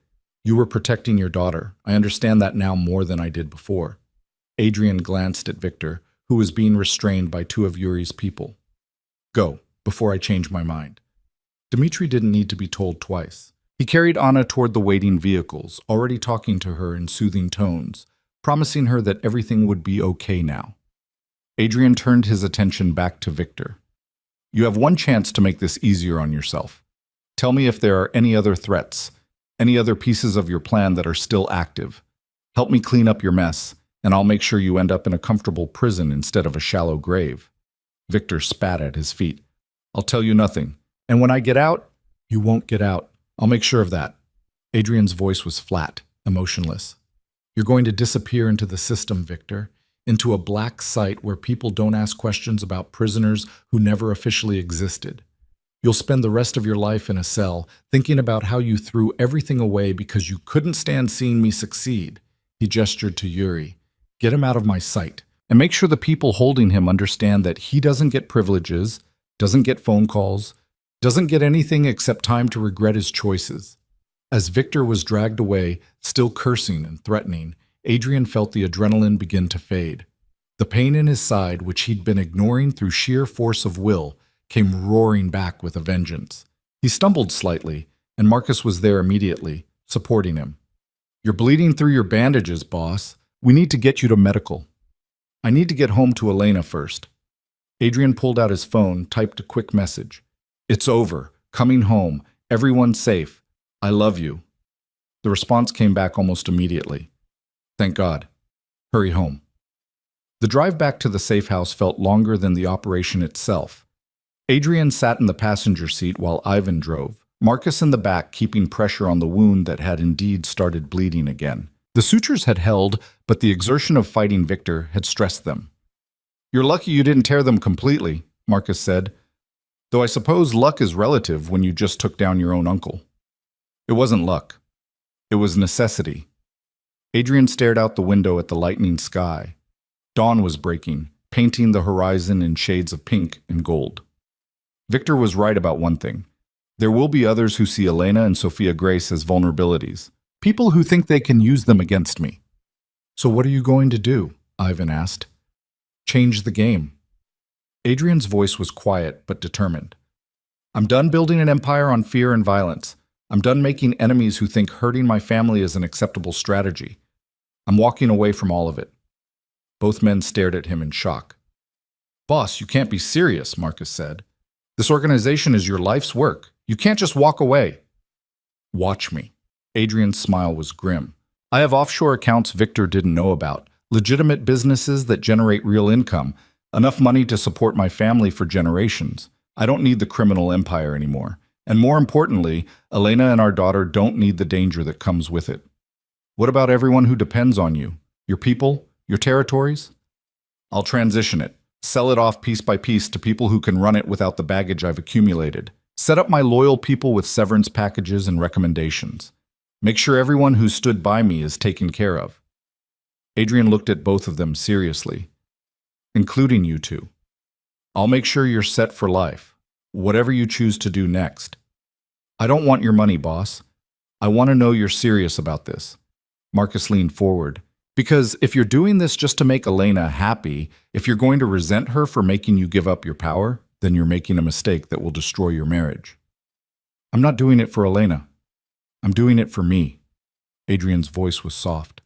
"You were protecting your daughter. I understand that now more than I did before." Adrian glanced at Victor, who was being restrained by two of Yuri's people. "Go, before I change my mind." Dmitri didn't need to be told twice. He carried Anna toward the waiting vehicles, already talking to her in soothing tones, promising her that everything would be okay now. Adrian turned his attention back to Victor. "You have one chance to make this easier on yourself. Tell me if there are any other threats, any other pieces of your plan that are still active. Help me clean up your mess, and I'll make sure you end up in a comfortable prison instead of a shallow grave." Victor spat at his feet. "I'll tell you nothing. And when I get out, you won't get out. I'll make sure of that." Adrian's voice was flat, emotionless. "You're going to disappear into the system, Victor, into a black site where people don't ask questions about prisoners who never officially existed. You'll spend the rest of your life in a cell, thinking about how you threw everything away because you couldn't stand seeing me succeed." He gestured to Yuri. "Get him out of my sight, and make sure the people holding him understand that he doesn't get privileges, doesn't get phone calls, doesn't get anything except time to regret his choices." As Victor was dragged away, still cursing and threatening, Adrian felt the adrenaline begin to fade. The pain in his side, which he'd been ignoring through sheer force of will, came roaring back with a vengeance. He stumbled slightly, and Marcus was there immediately, supporting him. "You're bleeding through your bandages, boss. We need to get you to medical." "I need to get home to Elena first." Adrian pulled out his phone, typed a quick message. "It's over. Coming home. Everyone's safe. I love you." The response came back almost immediately. "Thank God. Hurry home." The drive back to the safe house felt longer than the operation itself. Adrian sat in the passenger seat while Ivan drove, Marcus in the back keeping pressure on the wound that had indeed started bleeding again. The sutures had held, but the exertion of fighting Victor had stressed them. "You're lucky you didn't tear them completely," Marcus said. "Though I suppose luck is relative when you just took down your own uncle." "It wasn't luck. It was necessity." Adrian stared out the window at the lightening sky. Dawn was breaking, painting the horizon in shades of pink and gold. Victor was right about one thing. There will be others who see Elena and Sophia Grace as vulnerabilities, people who think they can use them against me. "So what are you going to do?" Ivan asked. "Change the game." Adrian's voice was quiet but determined. "I'm done building an empire on fear and violence. I'm done making enemies who think hurting my family is an acceptable strategy. I'm walking away from all of it." Both men stared at him in shock. "Boss, you can't be serious," Marcus said. "This organization is your life's work. You can't just walk away." "Watch me." Adrian's smile was grim. "I have offshore accounts Victor didn't know about, legitimate businesses that generate real income, enough money to support my family for generations. I don't need the criminal empire anymore. And more importantly, Elena and our daughter don't need the danger that comes with it. What about everyone who depends on you? Your people? Your territories? I'll transition it. Sell it off piece by piece to people who can run it without the baggage I've accumulated. Set up my loyal people with severance packages and recommendations. Make sure everyone who stood by me is taken care of." Adrian looked at both of them seriously. "Including you two. I'll make sure you're set for life, whatever you choose to do next. I don't want your money, boss. I want to know you're serious about this." Marcus leaned forward. "Because if you're doing this just to make Elena happy, if you're going to resent her for making you give up your power, then you're making a mistake that will destroy your marriage." "I'm not doing it for Elena. I'm doing it for me." Adrian's voice was soft.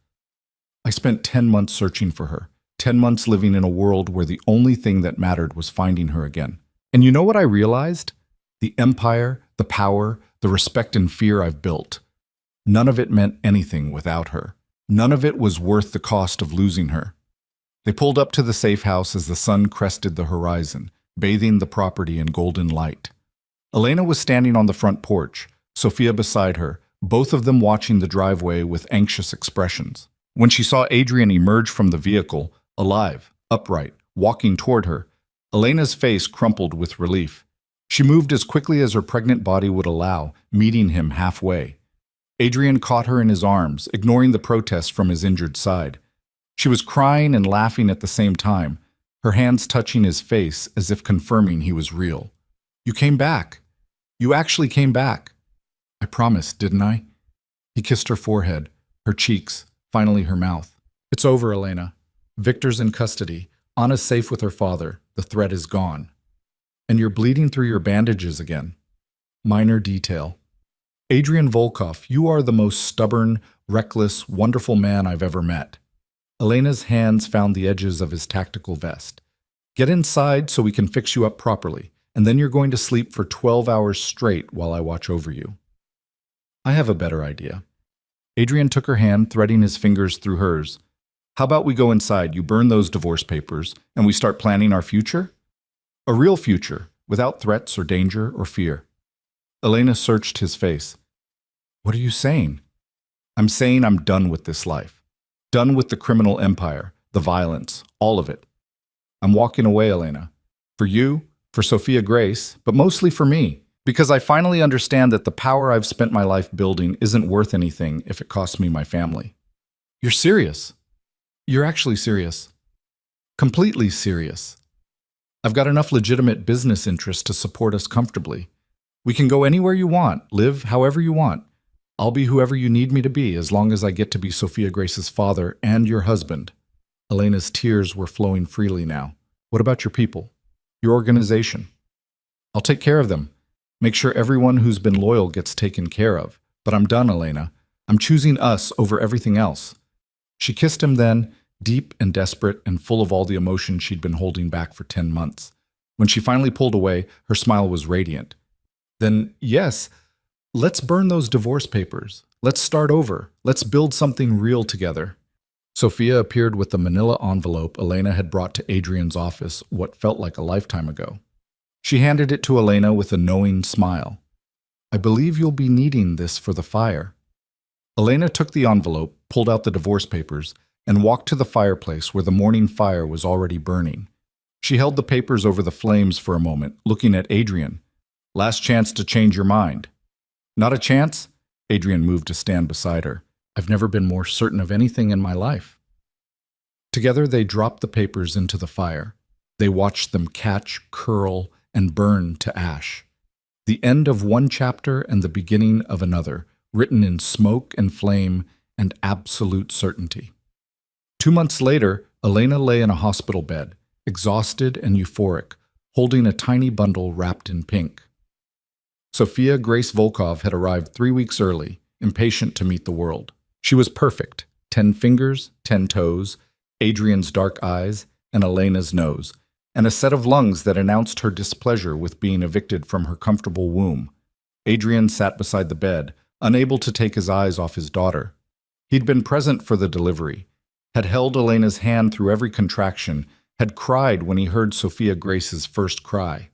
"I spent 10 months searching for her, 10 months living in a world where the only thing that mattered was finding her again. And you know what I realized? The empire, the power, the respect and fear I've built. None of it meant anything without her. None of it was worth the cost of losing her." They pulled up to the safe house as the sun crested the horizon, bathing the property in golden light. Elena was standing on the front porch, Sophia beside her, both of them watching the driveway with anxious expressions. When she saw Adrian emerge from the vehicle, alive, upright, walking toward her, Elena's face crumpled with relief. She moved as quickly as her pregnant body would allow, meeting him halfway. Adrian caught her in his arms, ignoring the protest from his injured side. She was crying and laughing at the same time, her hands touching his face as if confirming he was real. "You came back. You actually came back." "I promised, didn't I?" He kissed her forehead, her cheeks, finally her mouth. "It's over, Elena. Victor's in custody. Anna's safe with her father. The threat is gone. And you're bleeding through your bandages again. Minor detail. Adrian Volkov, you are the most stubborn, reckless, wonderful man I've ever met." Elena's hands found the edges of his tactical vest. "Get inside so we can fix you up properly, and then you're going to sleep for 12 hours straight while I watch over you." "I have a better idea." Adrian took her hand, threading his fingers through hers. "How about we go inside, you burn those divorce papers, and we start planning our future? A real future, without threats or danger or fear." Elena searched his face. "What are you saying?" "I'm saying I'm done with this life. Done with the criminal empire, the violence, all of it. I'm walking away, Elena. For you, for Sophia Grace, but mostly for me. Because I finally understand that the power I've spent my life building isn't worth anything if it costs me my family." "You're serious. You're actually serious. Completely serious. I've got enough legitimate business interests to support us comfortably. We can go anywhere you want, live however you want. I'll be whoever you need me to be as long as I get to be Sophia Grace's father and your husband." Elena's tears were flowing freely now. "What about your people? Your organization?" "I'll take care of them. Make sure everyone who's been loyal gets taken care of. But I'm done, Elena. I'm choosing us over everything else." She kissed him then, deep and desperate and full of all the emotion she'd been holding back for 10 months. When she finally pulled away, her smile was radiant. "Then, yes, let's burn those divorce papers. Let's start over. Let's build something real together." Sophia appeared with the manila envelope Elena had brought to Adrian's office what felt like a lifetime ago. She handed it to Elena with a knowing smile. "I believe you'll be needing this for the fire." Elena took the envelope, pulled out the divorce papers, and walked to the fireplace where the morning fire was already burning. She held the papers over the flames for a moment, looking at Adrian. "Last chance to change your mind." "Not a chance?" Adrian moved to stand beside her. "I've never been more certain of anything in my life." Together they dropped the papers into the fire. They watched them catch, curl, and burn to ash. The end of one chapter and the beginning of another, written in smoke and flame and absolute certainty. 2 months later, Elena lay in a hospital bed, exhausted and euphoric, holding a tiny bundle wrapped in pink. Sophia Grace Volkov had arrived 3 weeks early, impatient to meet the world. She was perfect: 10 fingers, 10 toes, Adrian's dark eyes, and Elena's nose, and a set of lungs that announced her displeasure with being evicted from her comfortable womb. Adrian sat beside the bed, unable to take his eyes off his daughter. He'd been present for the delivery, had held Elena's hand through every contraction, had cried when he heard Sophia Grace's first cry.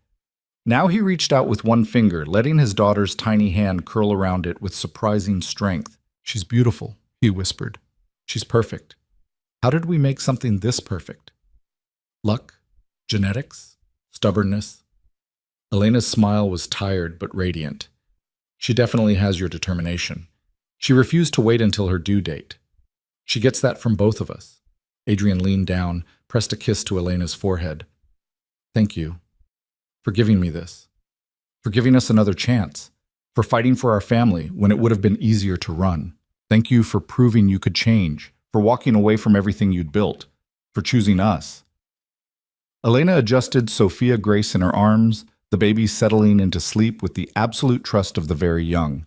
Now he reached out with one finger, letting his daughter's tiny hand curl around it with surprising strength. "She's beautiful," he whispered. "She's perfect. How did we make something this perfect? Luck? Genetics? Stubbornness?" Elena's smile was tired but radiant. "She definitely has your determination. She refused to wait until her due date. She gets that from both of us." Adrian leaned down, pressed a kiss to Elena's forehead. "Thank you for giving me this, for giving us another chance, for fighting for our family when it would have been easier to run. Thank you for proving you could change, for walking away from everything you'd built, for choosing us." Elena adjusted Sophia Grace in her arms, the baby settling into sleep with the absolute trust of the very young.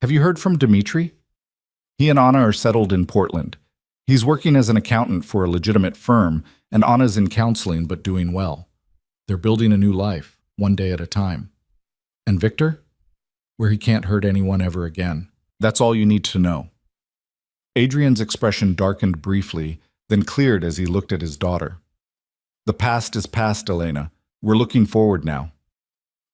"Have you heard from Dmitri? He and Anna are settled in Portland. He's working as an accountant for a legitimate firm, and Anna's in counseling but doing well. They're building a new life, one day at a time. And Victor? Where he can't hurt anyone ever again. That's all you need to know." Adrian's expression darkened briefly, then cleared as he looked at his daughter. "The past is past, Elena. We're looking forward now."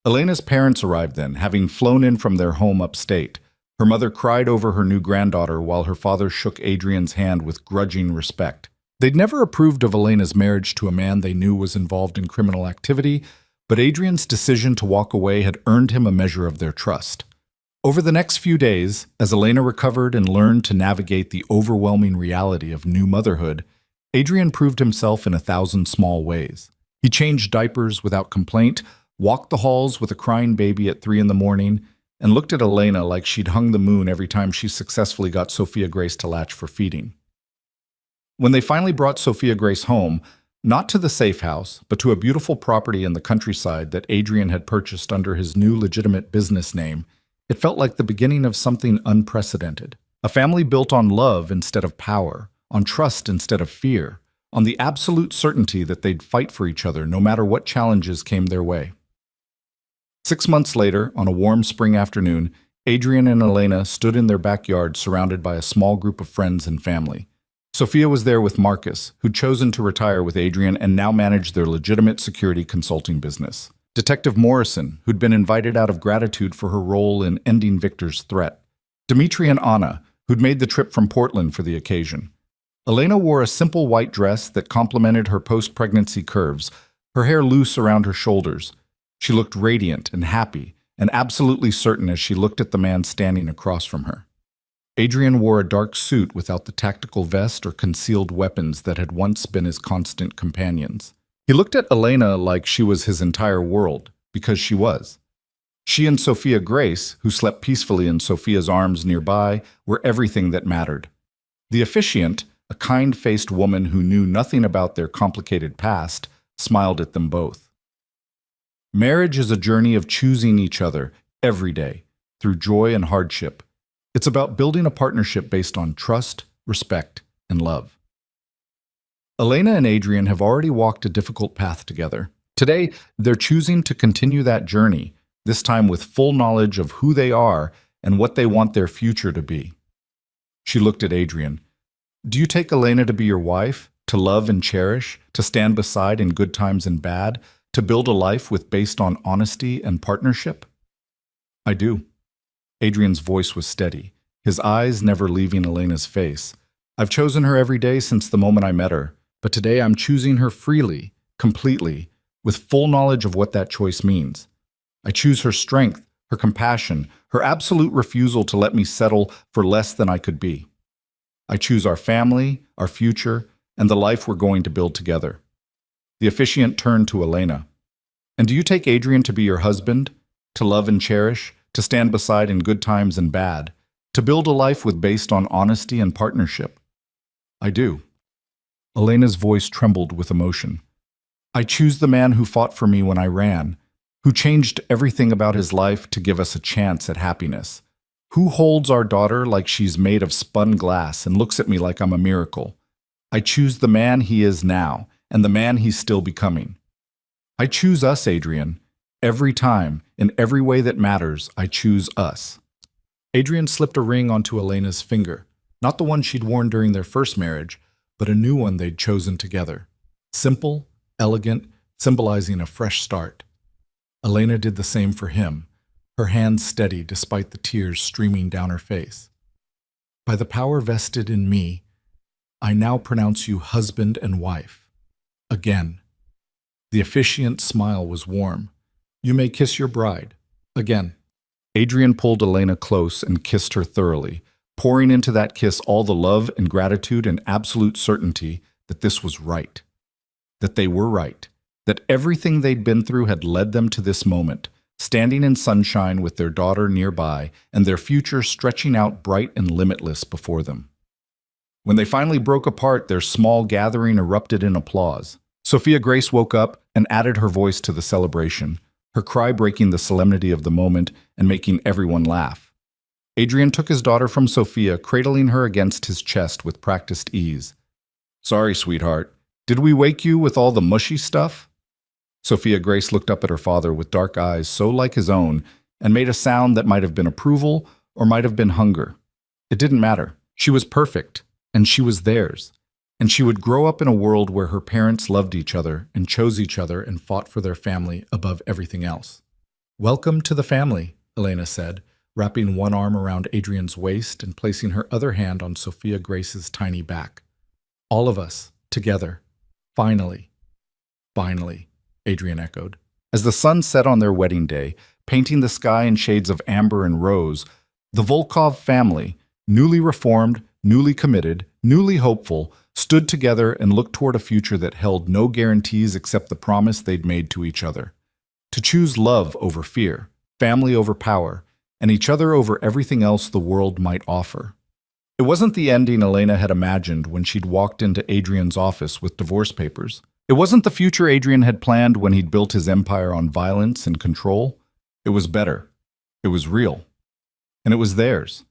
Elena's parents arrived then, having flown in from their home upstate. Her mother cried over her new granddaughter while her father shook Adrian's hand with grudging respect. They'd never approved of Elena's marriage to a man they knew was involved in criminal activity, but Adrian's decision to walk away had earned him a measure of their trust. Over the next few days, as Elena recovered and learned to navigate the overwhelming reality of new motherhood, Adrian proved himself in 1,000 small ways. He changed diapers without complaint, walked the halls with a crying baby at 3 in the morning, and looked at Elena like she'd hung the moon every time she successfully got Sophia Grace to latch for feeding. When they finally brought Sophia Grace home, not to the safe house, but to a beautiful property in the countryside that Adrian had purchased under his new legitimate business name, it felt like the beginning of something unprecedented. A family built on love instead of power, on trust instead of fear, on the absolute certainty that they'd fight for each other no matter what challenges came their way. 6 months later, on a warm spring afternoon, Adrian and Elena stood in their backyard surrounded by a small group of friends and family. Sophia was there with Marcus, who'd chosen to retire with Adrian and now managed their legitimate security consulting business. Detective Morrison, who'd been invited out of gratitude for her role in ending Victor's threat. Dmitri and Anna, who'd made the trip from Portland for the occasion. Elena wore a simple white dress that complemented her post-pregnancy curves, her hair loose around her shoulders. She looked radiant and happy, and absolutely certain as she looked at the man standing across from her. Adrian wore a dark suit without the tactical vest or concealed weapons that had once been his constant companions. He looked at Elena like she was his entire world, because she was. She and Sophia Grace, who slept peacefully in Sophia's arms nearby, were everything that mattered. The officiant, a kind-faced woman who knew nothing about their complicated past, smiled at them both. Marriage is a journey of choosing each other every day, through joy and hardship. It's about building a partnership based on trust, respect, and love. Elena and Adrian have already walked a difficult path together. Today, they're choosing to continue that journey, this time with full knowledge of who they are and what they want their future to be. She looked at Adrian. "Do you take Elena to be your wife, to love and cherish, to stand beside in good times and bad, to build a life based on honesty and partnership?" "I do." Adrian's voice was steady, his eyes never leaving Elena's face. "I've chosen her every day since the moment I met her, but today I'm choosing her freely, completely, with full knowledge of what that choice means. I choose her strength, her compassion, her absolute refusal to let me settle for less than I could be. I choose our family, our future, and the life we're going to build together." The officiant turned to Elena. "And do you take Adrian to be your husband, to love and cherish, to stand beside in good times and bad, to build a life based on honesty and partnership?" "I do." Elena's voice trembled with emotion. "I choose the man who fought for me when I ran, who changed everything about his life to give us a chance at happiness, who holds our daughter like she's made of spun glass and looks at me like I'm a miracle. I choose the man he is now and the man he's still becoming. I choose us, Adrian. Every time, in every way that matters, I choose us. Adrian slipped a ring onto Elena's finger, not the one she'd worn during their first marriage, but a new one they'd chosen together. Simple, elegant, symbolizing a fresh start. Elena did the same for him, her hands steady despite the tears streaming down her face. By the power vested in me, I now pronounce you husband and wife. Again. The officiant's smile was warm. You may kiss your bride. Again. Adrian pulled Elena close and kissed her thoroughly, pouring into that kiss all the love and gratitude and absolute certainty that this was right. That they were right. That everything they'd been through had led them to this moment, standing in sunshine with their daughter nearby and their future stretching out bright and limitless before them. When they finally broke apart, their small gathering erupted in applause. Sophia Grace woke up and added her voice to the celebration, her cry breaking the solemnity of the moment and making everyone laugh. Adrian took his daughter from Sophia, cradling her against his chest with practiced ease. Sorry, sweetheart. Did we wake you with all the mushy stuff? Sophia Grace looked up at her father with dark eyes so like his own and made a sound that might have been approval or might have been hunger. It didn't matter. She was perfect, and she was theirs. And she would grow up in a world where her parents loved each other and chose each other and fought for their family above everything else. Welcome to the family, Elena said, wrapping one arm around Adrian's waist and placing her other hand on Sophia Grace's tiny back. All of us, together. Finally. Finally, Adrian echoed. As the sun set on their wedding day, painting the sky in shades of amber and rose, the Volkov family, newly reformed, newly committed, newly hopeful, stood together and looked toward a future that held no guarantees except the promise they'd made to each other. To choose love over fear, family over power, and each other over everything else the world might offer. It wasn't the ending Elena had imagined when she'd walked into Adrian's office with divorce papers. It wasn't the future Adrian had planned when he'd built his empire on violence and control. It was better. It was real. And it was theirs.